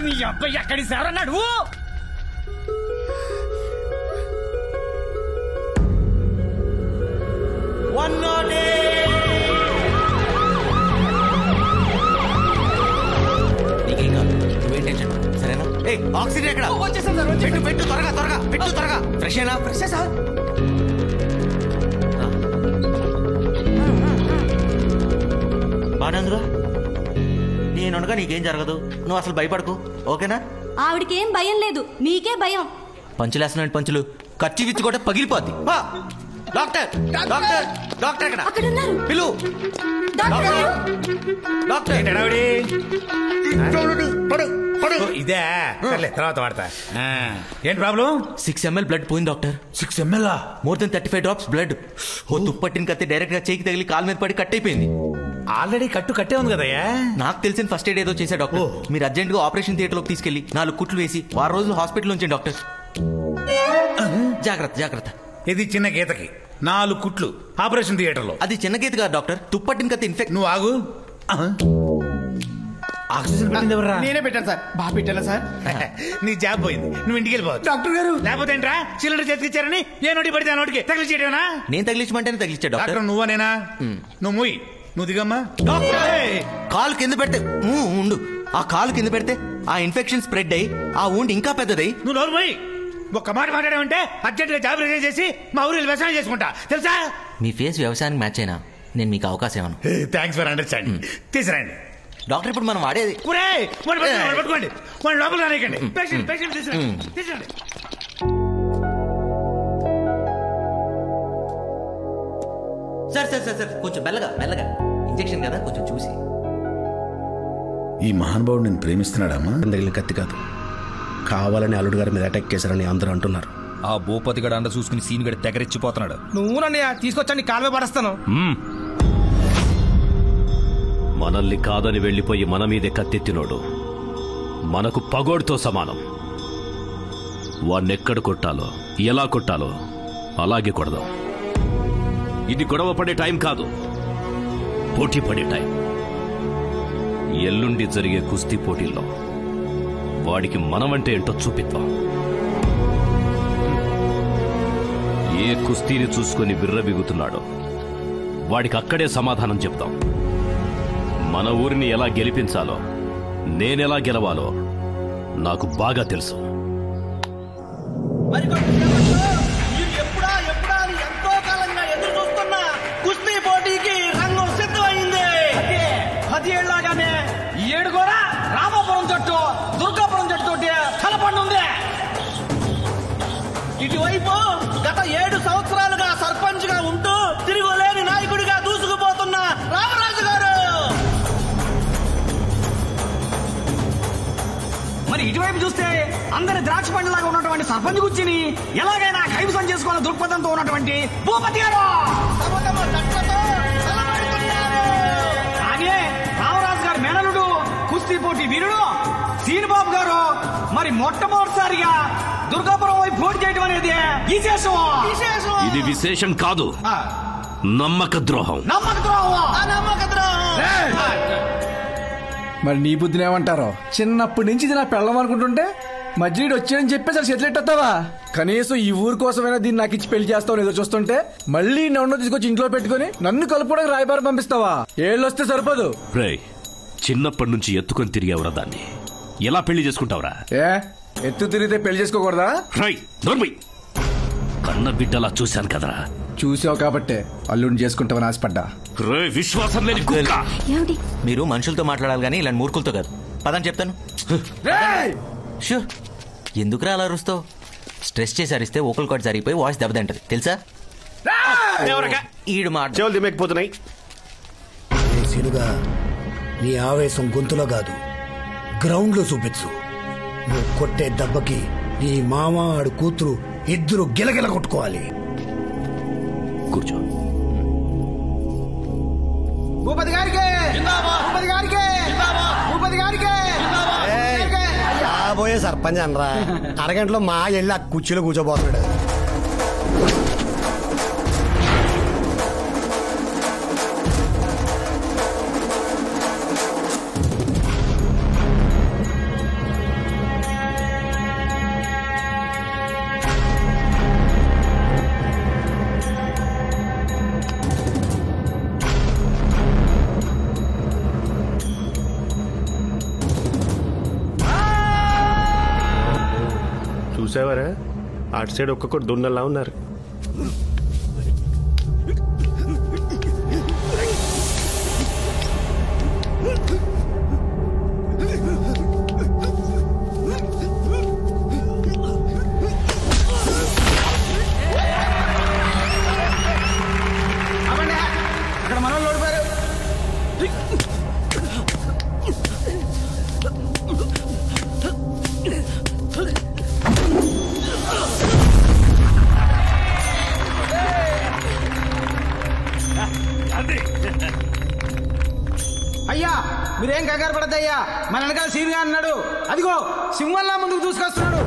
నీ అబ్బాయి ఎక్కడి సారన్నాడు?
నీకేం కాదు, నువ్వేం టెన్షన్. సరేనా? ఆక్సిజన్ ఎక్కడ? పెట్టు పెట్టు, త్వరగా త్వరగా పెట్టు, త్వరగా. ఫ్రెష్ అయినా? Fresh sir. బాగుందిరా, నేనుండగా నీకేం జరగదు. నువ్వు అసలు భయపడకు, ఓకేనా?
ఆవిడకేం భయం లేదు, నీకే భయం.
పంచులేస్తున్నాడు పంచులు, ఖర్చు విచ్చి కూడా పగిలిపోద్ది. డాక్టర్ డాక్టర్ డాక్టర్ ఎక్కడ? పిలు.
ఇదే తర్వాత వాడతా. ఏంటి ప్రాబ్లం?
6 ml బ్లడ్ పోయింది doctor.
6 ml?
More than 35 drops blood. ఓ తుప్పట్టిన కత్తి డైరెక్ట్ గా చేయికి తగిలి కాలు మీద పడి కట్ అయిపోయింది.
ఆల్రెడీ కట్టే ఉంది కదయ్యా.
నాకు తెలిసిన ఫస్ట్ ఎయిడ్ ఏదో చేశా డాక్టర్. మీరు అర్జెంట్ గా ఆపరేషన్ థియేటర్ లోకి తీసుకెళ్లి 4 కుట్లు వేసి 6 రోజులు హాస్పిటల్ ఉంచండి డాక్టర్. జాగ్రత్త జాగ్రత్త.
ఇది చిన్న గీతకి 4 కుట్లు ఆపరేషన్ థియేటర్ లో.
అది చిన్న గీత కాదు డాక్టర్, తుప్పట్టిన కత్తి ఇన్ఫెక్ట్.
నువ్వు ఆగు. ఆక్సిజన్ పెట్టింది ఎవరా?
నేనే పెట్టాను సార్. బాగా పెట్టాను సార్.
నీ జాబ్ పోయింది, నువ్వు ఇంటికి వెళ్ళిపోవచ్చు.
డాక్టర్ గారు
లేకపోతే ఏంట్రా, సిలిండర్ చేతికిచ్చారని ఏ నోటి పడితే ఆ నోటికి తగిలిచ్చేయడమేనా?
నేను తగిలించమంటేనే తగిలిచ్చా డాక్టర్.
నువ్వనేనా? నువ్వు మూయి, నువ్వు దిగమ్మా.
కాలు కింద పెడితే ఉండు, ఆ కాలు కింద పెడితే ఆ ఇన్ఫెక్షన్ స్ప్రెడ్ అయ్యి ఆ ఊండి ఇంకా పెద్దదై.
నువ్వు నోరు పోయి. ఒక్క మాట మాట్లాడామంటే అర్జెంట్ గా జాబ్ రిజైన్ చేసి మా ఊరిలో వ్యవసాయం చేసుకుంటా, తెలుసా?
మీ ఫేస్ వ్యవసాయానికి మ్యాచ్ అయినా నేను మీకు అవకాశం ఇవ్వను.
Thanks for understanding. తీసుకురండి
డాక్టర్. ఇప్పుడు మనం వాడేది
పట్టుకోండి, లోపల రానికండి. పేషెంట్ తీసుకురండి.
సార్ కొంచెం మెల్లగా ఇంజెక్షన్ కదా, కొంచెం చూసి.
ఈ మహానుభావుడు నేను ప్రేమిస్తున్నాడమ్మా.
తగిలిన కత్తి కాదు, కావాలని అల్లుడు గారి మీద అటాక్ చేశారని అందరూ అంటున్నారు.
ఆ భూపతి గడ అండ చూసుకుని సీన్ గడి తెగరెచ్చిపోతున్నాడు.
నువ్వు నన్నయ్య తీసుకొచ్చాను కాలువ పడేస్తాను.
మనల్ని కాదని వెళ్ళిపోయి మన మీదే కత్తెత్తినోడు మనకు పగోడితో సమానం. వాణ్ణెక్కడ కొట్టాలో ఎలా కొట్టాలో అలాగే కొడదాం. ఇది గొడవ పడే టైం కాదు, పోటీ పడే టైం. ఎల్లుండి జరిగే కుస్తీ పోటీల్లో వాడికి మనమంటే ఏంటో చూపిద్దాం. ఏ కుస్తీని చూసుకొని విర్రబిగుతున్నాడో వాడికి అక్కడే సమాధానం చెప్తాం. మన ఊరిని ఎలా గెలిపించాలో, నేనెలా గెలవాలో నాకు బాగా తెలుసు.
ఎప్పుడా అని ఎంతో కాలంగా ఎదురు చూస్తున్న కుస్తీ పోటీకి రంగం సిద్ధమైంది. 10 ఏళ్లగానే 7 కూడా రామాపురం జట్టు దుర్గాపురం జట్టు తలపండుంది. ఇటువైపు గత 7 సంవత్సరాలుగా సర్పంచ్ గా ఉంటూ తిరుగులేని నాయకుడిగా దూసుకుపోతున్న రామరాజు గారు. మరి ఇటువైపు చూస్తే అందరి ద్రాక్ష పండులాగా ఉన్నటువంటి సర్పంచ్ గుచ్చిని ఎలాగైనా కైవసం చేసుకోవాలని దృక్పథంతో ఉన్నటువంటి భూపతి గారు. అలాగే రామరాజు గారి మేనలుడు కుస్తీ పోటీ వీరుడు సీనిబాబు గారు మరి మొట్టమొదటిసారిగా దుర్గాపురం వైపు పోటీ చేయడం అనేది విశేషం.
ఇది విశేషం కాదు, నమ్మక ద్రోహం.
మరి నీ బుద్ధిని ఏమంటారో? చిన్నప్పటి నుంచి ఇది నా పెళ్ళం అనుకుంటుంటే మధ్యలో వచ్చాయని చెప్పేసి అసలు సెటిలెట్టేస్తావా? కనీసం ఈ ఊరు కోసమైనా దీన్ని నాకు ఇచ్చి పెళ్లి చేస్తావు ఎదురు చూస్తుంటే మళ్ళీ నన్ను తీసుకొచ్చి ఇంట్లో పెట్టుకుని నన్ను కలుపుకోవడానికి రాయబారం పంపిస్తావా? ఏళ్ళు వస్తే సరిపోదు.
రేయ్, చిన్నప్పటి నుంచి ఎత్తుకొని తిరిగేవరా దాన్ని, ఎలా పెళ్లి చేసుకుంటావురా?
ఎత్తు తిరిగితే పెళ్లి చేసుకోకూడదా?
కన్న బిడ్డలా చూశాను కదరా.
చూసావు కాబట్టే అల్లుడిని చేసుకుంటావని ఆశపడ్డా.
విశ్వాసం లేని కుక్క.
మీరు మనుషులతో మాట్లాడాలి కానీ ఇలాంటి మూర్ఖులతో కాదు. పదని చెప్తాను. షూర్. ఎందుకురా అలా అరుస్తావు? స్ట్రెస్ చేసి అరిస్తే ఓకల్ కార్డ్ జరిగిపోయి వాయిస్ దెబ్బతింటది తెలుసా? ఈడు మాట
చెవులు దిమ్మకపోతున్నాయి.
సినుగా నీ ఆవేశం గొంతులో కాదు గ్రౌండ్ లో చూపించు. నువ్వు కొట్టే దెబ్బకి నీ మామ ఆడు కూతురు ఇద్దరు గిలగిల కొట్టుకోవాలి.
కూర్చో.
భూపతి గారికి
రాబోయే సర్పంచ్ అనరా. అరగంటలో మా వెళ్ళి ఆ కుర్చీలో కూర్చోబోతున్నాడు.
చూసావరా, అటు సైడ్ ఒక్కొక్కటి దున్నలా ఉన్నారు.
అక్కడ మన వాళ్ళు ఓడిపోయారు. అయ్యా మీరేం కంగారు పడద్దయ్యా, మన వెనకాల సీన్గా అన్నాడు. అదిగో సింహంలా ముందుకు దూసుకొస్తున్నాడు.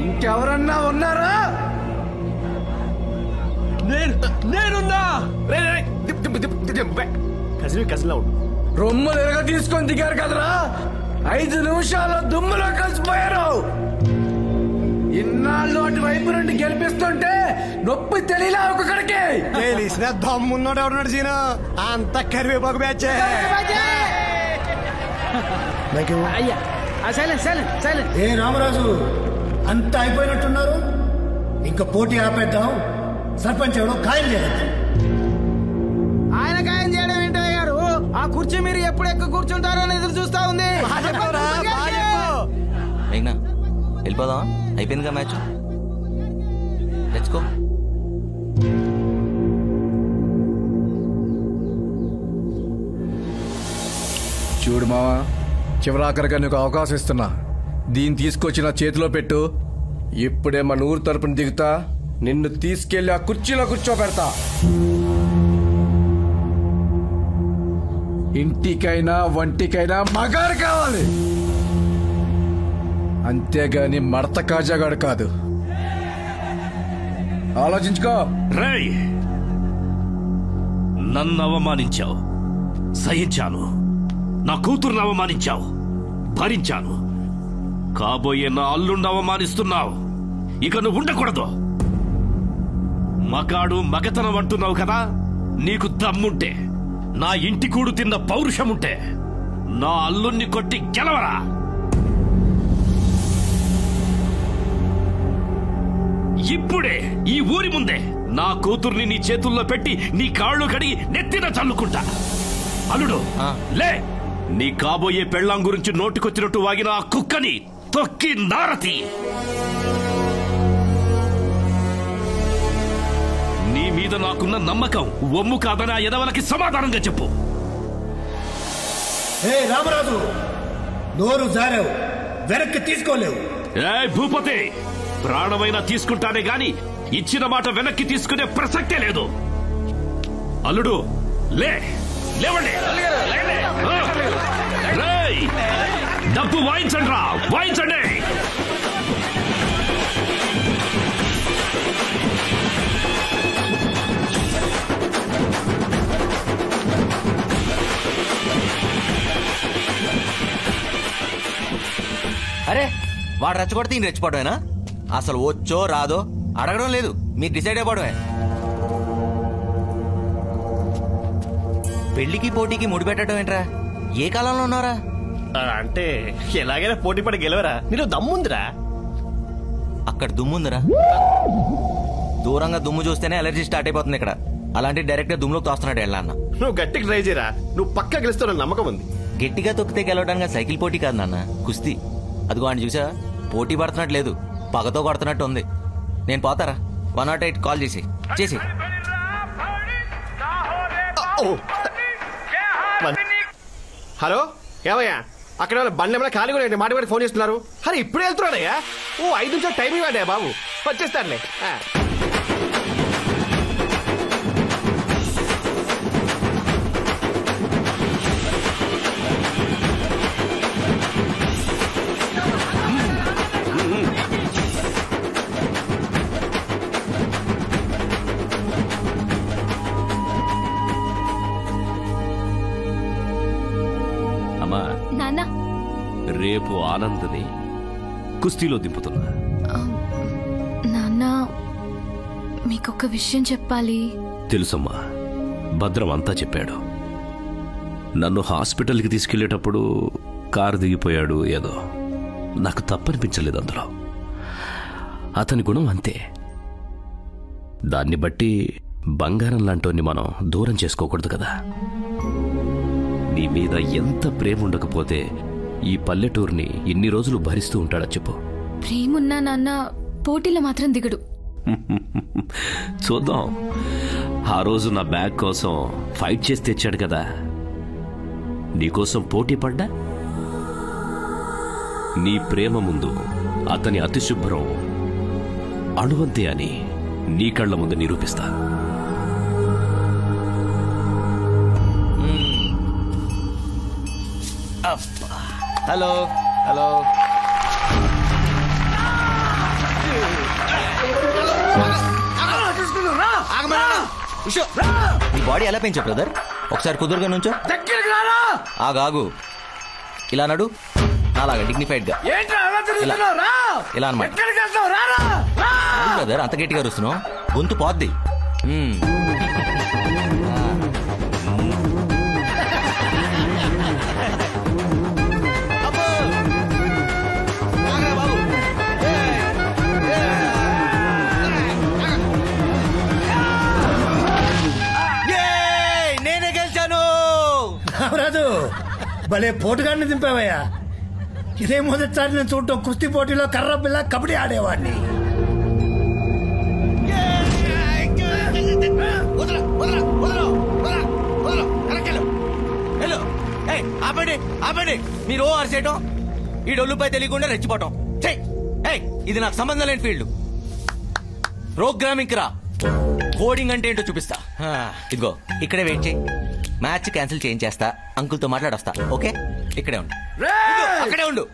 ఇంకెవరన్నా ఉన్నారా?
నేనున్నా.
కసిలా ఉండు.
రొమ్మలు ఎరగ తీసుకొని దిగారు కదరా, 5 నిమిషాల్లో దుమ్ములో కలిసిపోయారు. ఇన్నాళ్ళు అటువైపు నుండి గెలిపిస్తుంటే నొప్పి తెలియలా ఒక్కొక్కడికి.
తెలిసిన దమ్మున్నాడు ఎవడున్నాడు సీను, అంత కరివేపాకు బ్యాచ్.
ఏ రామరాజు, అంతా అయిపోయినట్టున్నారు, ఇంకా పోటీ ఆపేద్దాం. సర్పంచ్ ఎవడో ఖాయం చేద్దాం.
ఆయన ఖాయం చేయడం ఏంటో గారు, ఆ కుర్చీ మీరు ఎప్పుడు ఎక్కువ కూర్చుంటారో అని ఎదురు చూస్తా ఉంది.
వెళ్ళిపోదాం, అయిపోయిందిగా మ్యాచ్. Let's go.
చూడు మావా, చివరాఖరిగా నీకు అవకాశం ఇస్తున్నా. దీన్ని తీసుకొచ్చి నా చేతిలో పెట్టు. ఇప్పుడే మన ఊరు తరపున దిగుతా, నిన్ను తీసుకెళ్లి ఆ కుర్చీలో కూర్చోబెడతా. ఇంటికైనా వంటికైనా మగారు కావాలి, అంతేగాని మడత కాజాగాడు కాదు. ఆలోచించుకో.
రేయ్, నన్ను అవమానించావు, సహించాను. నా కూతురుని అవమానించావు, భరించాను. కాబోయే నా అల్లుండి అవమానిస్తున్నావు, ఇక నువ్వు ఉండకూడదు. మగాడు మగతనం అంటున్నావు కదా, నీకు దమ్ముంటే, నా ఇంటి కూడు తిన్న పౌరుషముంటే నా అల్లుణ్ణి కొట్టి గెలవరా. ఇప్పుడే ఈ ఊరి ముందే నా కూతుర్ని నీ చేతుల్లో పెట్టి నీ కాళ్ళు కడిగి నెత్తిన చల్లుకుంటా. అల్లుడు లే, నీ కాబోయే పెళ్ళాం గురించి నోటికొచ్చినట్టు వాగిన ఆ కుక్కని తొక్కి నారతి. నీ మీద నాకున్న నమ్మకం ఒమ్ము కాదని ఆ ఎదవలకి సమాధానంగా చెప్పు.
ఏ రామరాజు, నోరు జారావు, వెనక్కి తీసుకోలేవు.
ఏ భూపతి, ప్రాణమైనా తీసుకుంటానే గాని ఇచ్చిన మాట వెనక్కి తీసుకునే ప్రసక్తే లేదు. అల్లుడు లే, లేవండి. రేయ్, డబ్బు వాయించండి రా, వాయించండి.
అరే, వాడు రెచ్చగొడితే ఈయన రెచ్చిపోవడమేనా? అసలు వచ్చో రాదో అడగడం లేదు, మీరు డిసైడ్ అయిపోవడమే. పెళ్లికి పోటీకి ముడిపెట్టడం ఏంట్రా? ఏ కాలంలో ఉన్నారా?
అంటే ఎలాగైనా పోటీ పడి గెలవరా, నీలో దమ్ముందిరా.
అక్కడ దుమ్ముందిరా, దూరంగా దుమ్ము చూస్తేనే అలర్జీ స్టార్ట్ అయిపోతుంది ఇక్కడ. అలాంటి డైరెక్ట్ దుమ్ములోకి తోస్తున్నాడు వెళ్ళాన్న.
నువ్వు గట్టిగా ట్రై చేయరా, నువ్వు పక్కా గెలుస్తావు నమ్మకం ఉంది.
గట్టిగా తొక్కితే గెలవడానికి సైకిల్ పోటీ కాదు నాన్న, కుస్తీ. అదిగో అని చూసా, పోటీ పడుతున్నట్టు లేదు, పగతో కొడుతున్నట్టు ఉంది. నేను పోతారా? 108 కాల్ చేసి
హలో, ఏమయ్యా అక్కడ బండి ఏమైనా ఖాళీ కూడా మాట కూడా ఫోన్ చేస్తున్నారు. అరే ఇప్పుడే వెళ్తున్నాడయ్యా, 5 నిమిషాలు టైం ఇవ్వండి బాబు, వచ్చేస్తారులే.
అమ్మా,
నాన్న,
రేపు ఆనందని కుస్తీలో దింపుతున్నా.
నాన్న, మీకొక విషయం చెప్పాలి.
తెలుసమ్మా, భద్రం అంతా చెప్పాడు. నన్ను హాస్పిటల్కి తీసుకెళ్లేటప్పుడు కారు దిగిపోయాడు. ఏదో నాకు తప్పనిపించలేదు అందులో. అతని గుణం అంతే. దాన్ని బట్టి బంగారం లాంటోని మనం దూరం చేసుకోకూడదు కదా. నీ మీద ఎంత ప్రేమ ఉండకపోతే ఈ పల్లెటూరిని ఇన్ని రోజులు భరిస్తూ ఉంటాడా చెప్పు.
ప్రేమున్నా నాన్న పోటీలో మాత్రం దిగడు.
చూద్దాం. ఆ రోజు నా బ్యాగ్ కోసం ఫైట్ చేసి తెచ్చాడు కదా, నీకోసం పోటీ పడ్డా. నీ ప్రేమ ముందు అతని అతిశుభ్రం అణువంతే అని నీ కళ్ళ ముందు నిరూపిస్తా.
హలో హలో, నీ బాడీ ఎలా పెంచా బ్రదర్? ఒకసారి కుదురుగా నుంచో. ఆగాగు, ఇలా నడు, అలాగా డిగ్నిఫైడ్ గా. ఇలా అన్నమాట బ్రదర్. అంత గట్టిగా అరుస్తున్నావు, గొంతు పోద్ది.
నేనే గెలిచాను. రాజు భలే పోటుగాడిని దింపావయ్యా. ఇదే మొదటిసారి నేను చూడటం. కుస్తీ పోటీలో కర్ర పిల్ల కబడ్డీ ఆడేవాడిని.
ఆపండి, మీరు ఓ అరిసేయటం, ఈ డొల్లుపై తెలియకుండా రెచ్చిపోవటం. ఇది నాకు సంబంధం లేని ఫీల్డ్. ప్రోగ్రామింగ్ రా, కోడింగ్ అంటే ఏంటో చూపిస్తా. ఇదిగో ఇక్కడే వెయిట్ చేయి, మ్యాచ్ క్యాన్సిల్ చేయించేస్తా, అంకుల్తో మాట్లాడొస్తా. ఓకే, ఇక్కడే ఉండు, అక్కడే ఉండు.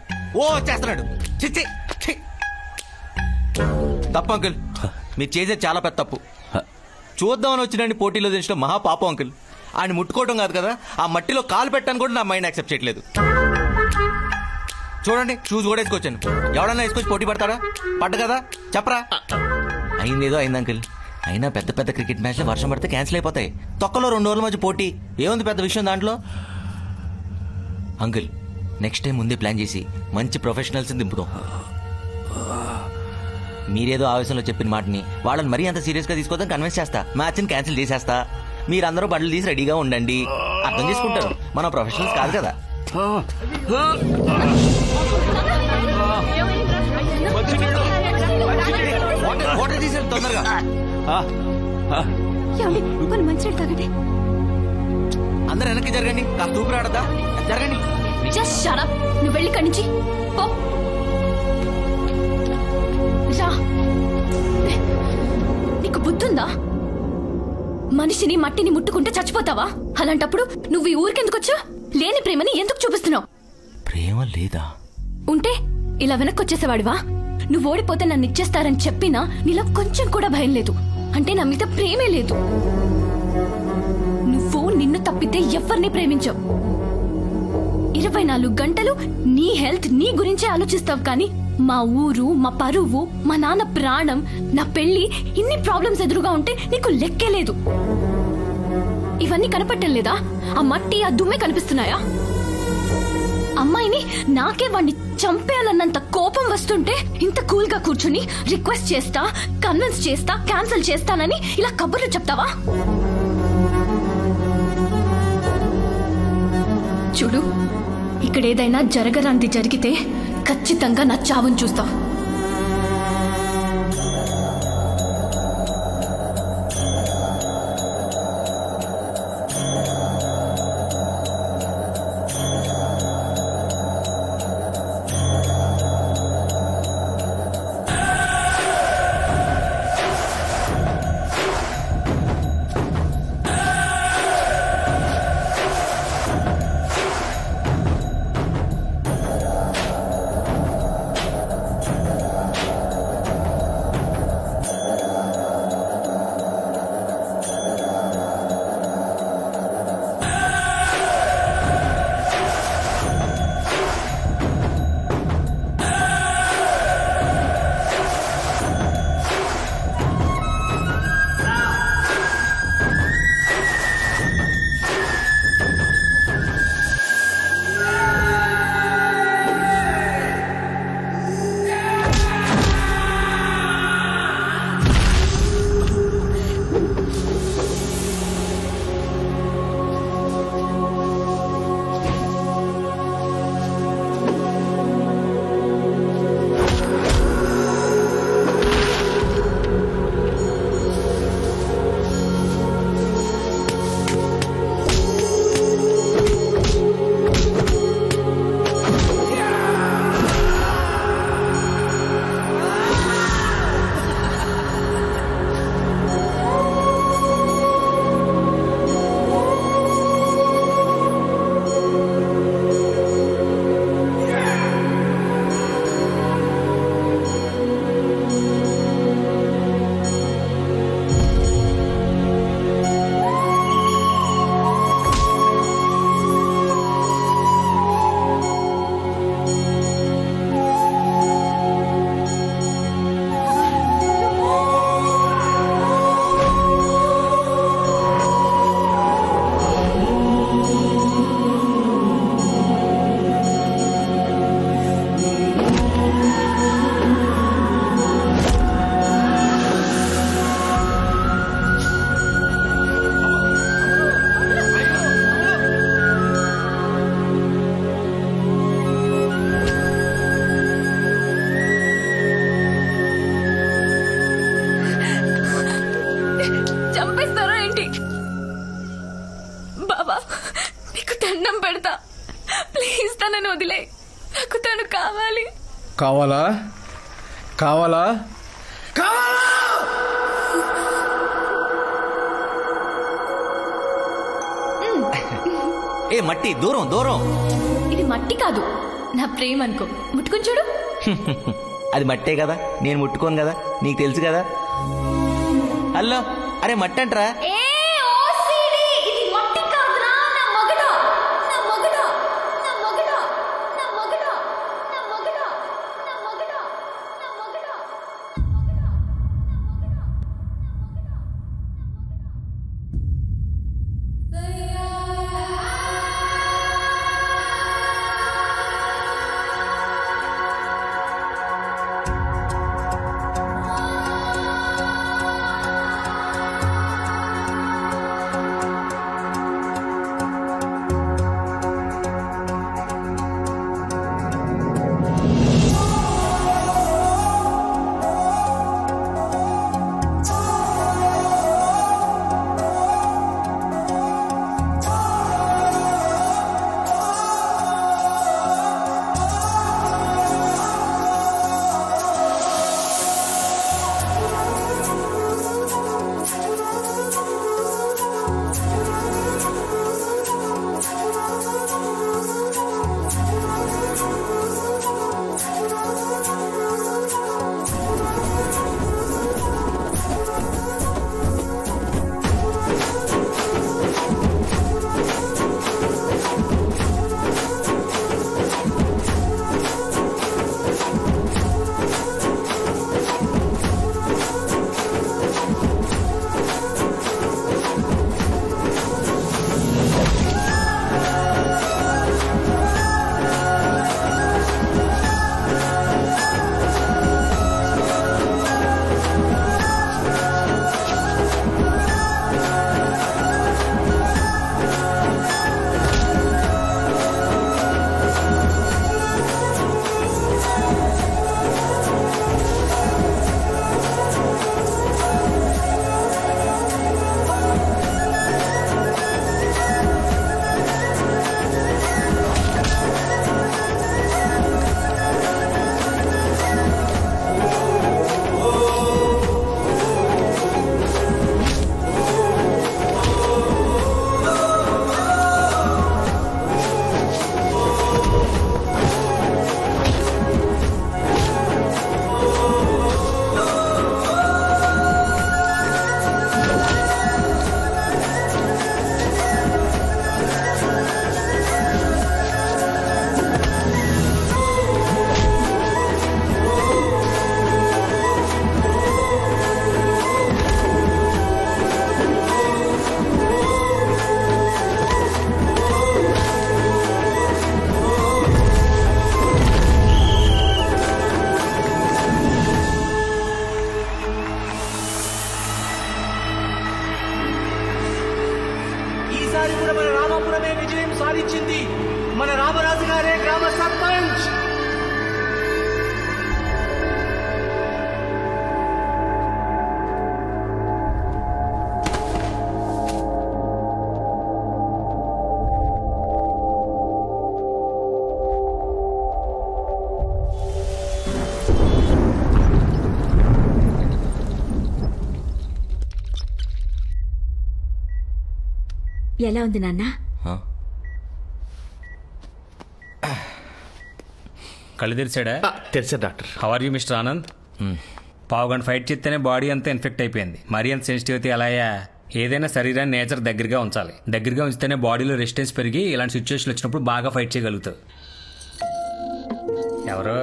ఓ వచ్చేస్తున్నాడు. చిచ్చి తప్పు అంకుల్, మీరు చేసేది చాలా పెద్ద తప్పు. చూద్దామని వచ్చినండి పోటీలో తెలిసిన మహా పాపం అంకుల్. ఆయన ముట్టుకోవడం కాదు కదా, ఆ మట్టిలో కాలు పెట్టాను కూడా నా మైండ్ యాక్సెప్ట్ చేయట్లేదు. చూడండి, షూస్ కూడా వేసుకొచ్చాను. ఎవడన్నా వేసుకొచ్చి పోటీ పడతాడా? పడ్డ కదా, చెప్పరా. అయిందేదో అయింది అంకుల్. అయినా పెద్ద పెద్ద క్రికెట్ మ్యాచ్లో వర్షం పడితే క్యాన్సిల్ అయిపోతాయి. తొక్కలో 2 రోజుల మధ్య పోటీ ఏముంది పెద్ద విషయం దాంట్లో? అంకుల్, నెక్స్ట్ టైం ముందే ప్లాన్ చేసి మంచి ప్రొఫెషనల్స్ దింపుదాం. మీరేదో ఆవేశంలో చెప్పిన మాటని వాళ్ళని మరీ అంత సీరియస్ గా తీసుకోవడం కన్విన్స్ చేస్తా. మ్యాచ్ని క్యాన్సిల్ చేసేస్తా. మీరందరూ బండ్లు తీసి రెడీగా ఉండండి. అర్థం చేసుకుంటారు, మనం ప్రొఫెషనల్స్ కాదు కదా. వాటర్ తీసేది తొందరగా.
మంచినీళ్ళు తాగండి.
అందరు వెనక్కి జరగండి, కాస్త ఊపిరి ఆడదా. జరగండి.
Just shut up. నువ్వు వెళ్ళి ఇక్కడి నుంచి పో. రా, నీకు బుద్ధుందా? మనిషిని మట్టిని ముట్టుకుంటే చచ్చిపోతావా? అలాంటప్పుడు నువ్వు ఈ ఊరికెందుకు వచ్చా? లేని ప్రేమని ఎందుకు చూపిస్తున్నావు?
ప్రేమ లేదా?
ఉంటే ఇలా వెనక్కొచ్చేసేవాడివా? నువ్వు ఓడిపోతే నన్ను ఇచ్చేస్తారని చెప్పినా నీలో కొంచెం కూడా భయం లేదు. అంటే నా మీద ప్రేమే లేదు. నువ్వు నిన్ను తప్పితే ఎవరిని ప్రేమించవు. 24 గంటలు నీ హెల్త్, నీ గురించే ఆలోచిస్తావు. కానీ మా ఊరు, మా పరువు, మా నాన్న ప్రాణం, నా పెళ్లి, ఇన్ని ప్రాబ్లమ్స్ ఎదురుగా ఉంటే నీకు లెక్కే లేదు. ఇవన్నీ కనపట్టం లేదా? ఆ మట్టి, ఆ దుమ్మే కనిపిస్తున్నాయా? అమ్మాయిని నాకే వాడిని చంపేయాలన్నంత కోపం వస్తుంటే ఇంత కూల్ గా కూర్చుని రిక్వెస్ట్ చేస్తా, కన్విన్స్ చేస్తా, క్యాన్సిల్ చేస్తానని ఇలా కబుర్లు చెప్తావా? చూడు, ఇక్కడ ఏదైనా జరగరాంది జరిగితే ఖచ్చితంగా నా చావును చూస్తావు. తను వదిలే, నాకు తను కావాలి.
కావాలా కావాలా కావాలా?
ఏ మట్టి దూరం దూరం.
ఇది మట్టి కాదు, నా ప్రేమ అనుకో. ముట్టుకుని చూడు.
అది మట్టే కదా, నేను ముట్టుకోను కదా, నీకు తెలుసు కదా. హలో, అరే మట్టి అంటరా?
సాధించింది మన రామరాజు గారే గ్రామ సర్పంచ్.
ఎలా ఉంది నాన్న?
కళ్ళు తెరిచాడా?
తెరిచా doctor.
How are you mister Anand? పావుగంట ఫైట్ చేస్తేనే బాడీ అంతా ఇన్ఫెక్ట్ అయిపోయింది. మరీ అంత సెన్సిటివిటీ అలాయా? ఏదైనా శరీరాన్ని నేచర్ దగ్గరగా ఉంచాలి. దగ్గరగా ఉంచితేనే బాడీలో రెసిస్టెన్స్ పెరిగి ఇలాంటి సిచ్యువేషన్ వచ్చినప్పుడు బాగా ఫైట్ చేయగలుగుతావు. ఎవరు?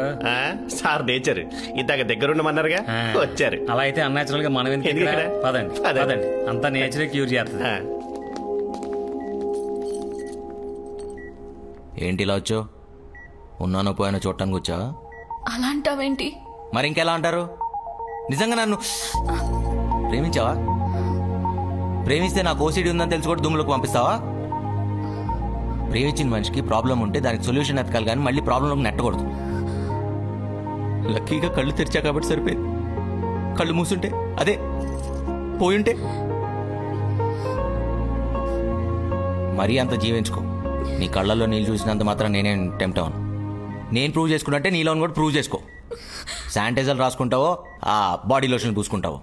Sir nature. ఇందాక దగ్గర ఉండమన్నారుగా, వచ్చారు.
అలా అయితే అన్యాచురల్ గా మనం ఎందుకు? పదండి పదండి, అంతా నేచరే క్యూర్ చేస్తుంది.
ఏంటి ఇలా వచ్చావు? ఉన్నానో పోయానో చూడటానికి వచ్చావా?
అలా అంటావేంటి?
మరి ఇంకెలా అంటారు? నిజంగా నన్ను ప్రేమించావా? ప్రేమిస్తే నాకు ఓసిడి ఉందని తెలిసి కూడా దుమ్ములకు పంపిస్తావా? ప్రేమించిన మనిషికి ప్రాబ్లం ఉంటే దానికి సొల్యూషన్ ఎతకాలి, కానీ మళ్ళీ ప్రాబ్లంలోకి నెట్టకూడదు. లక్కీగా కళ్ళు తెరిచా కాబట్టి సరిపోయింది. కళ్ళు మూసుంటే, అదే పోయుంటే మరీ అంత జీవించుకో. నీ కళ్ళల్లో నీళ్ళు చూసినంత మాత్రం నేనే టెంప్ట్ అవును. నేను ప్రూవ్ చేసుకున్నట్టే నీలో కూడా ప్రూవ్ చేసుకో. శానిటైజర్ రాసుకుంటావో ఆ బాడీ లోషన్ పూసుకుంటావో.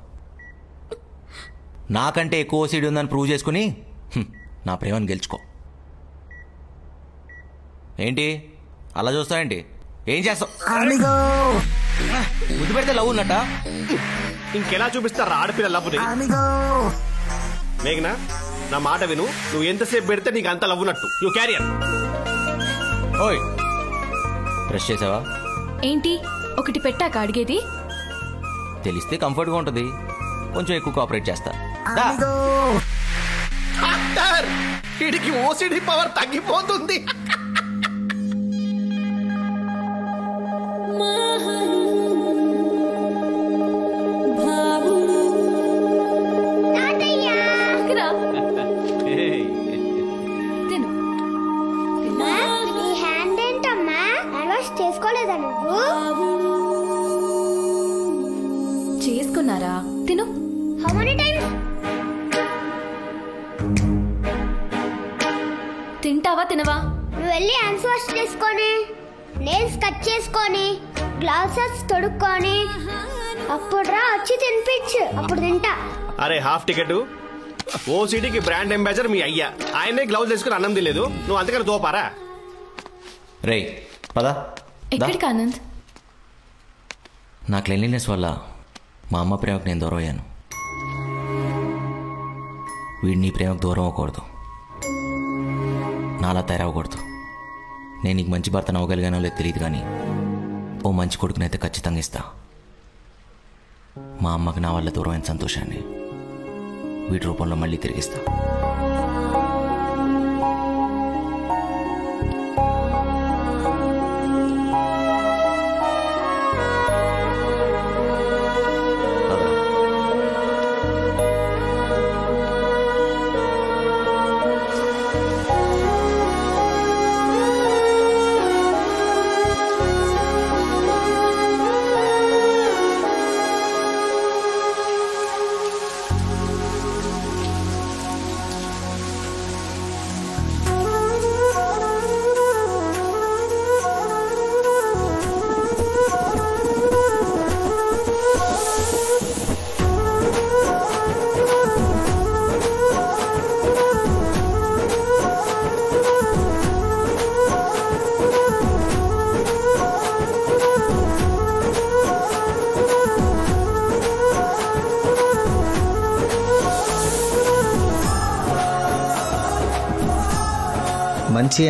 నాకంటే ఎక్కువ ఓసీడీ ఉందని ప్రూవ్ చేసుకుని నా ప్రేమను గెలుచుకో. ఏంటి అలా చూస్తావేంటి? ఏం చేస్తావు? ముద్దు పెడితే లవ్ ఉన్నట్ట.
ఇంకెలా చూపిస్తారా ఆడపిల్ల లవ్ని? మేఘనా, నా మాట విను. నువ్వు ఎంతసేపు పెడితే నీకు అంత లవ్వునట్టు. You carrier.
ఓయ్, బ్రష్ చేసావా?
ఏంటి ఒకటి పెట్టాక అడిగేది?
తెలిస్తే కంఫర్ట్గా ఉంటుంది. కొంచెం ఎక్కువ కోఆపరేట్ చేస్తా.
వీడికి ఓసిడి పవర్ తగ్గిపోతుంది.
చేసుకున్నారా? తిను.
How many times?
తింటావా తినవా?
నువ్వు వెళ్ళి హ్యాండ్స్ వాష్ చేసుకొని, నెయిల్స్ కట్ చేసుకొని, గ్లాసెస్ తొడుక్కొని అప్పుడు రా వచ్చి తినిపించు. అప్పుడు తింటా.
అరే హాఫ్ టికెట్. ఓసిటీకి బ్రాండ్ అంబాసిడర్ మీ అయ్యా. ఆయనే గ్లౌజ్ వేసుకుని అన్నం తినలేదు. నువ్వు అంతకన్నా తోపారా?
రే పదా.
ఎక్కడికి ఆనంద్?
నా క్లీన్లీనెస్ వల్ల మా అమ్మ ప్రేమకు నేను దూరం అయ్యాను. వీడు నీ ప్రేమకు దూరం అవ్వకూడదు. నాలా తయారవ్వకూడదు. నేను నీకు మంచి భర్తను అవ్వగలిగానో లేదు తెలియదు, కానీ ఓ మంచి కొడుకునైతే ఖచ్చితంగా ఇస్తా. మా అమ్మకి నా వల్ల దూరమైన సంతోషాన్ని వీటి రూపంలో మళ్ళీ తిరిగిస్తా.
మంచి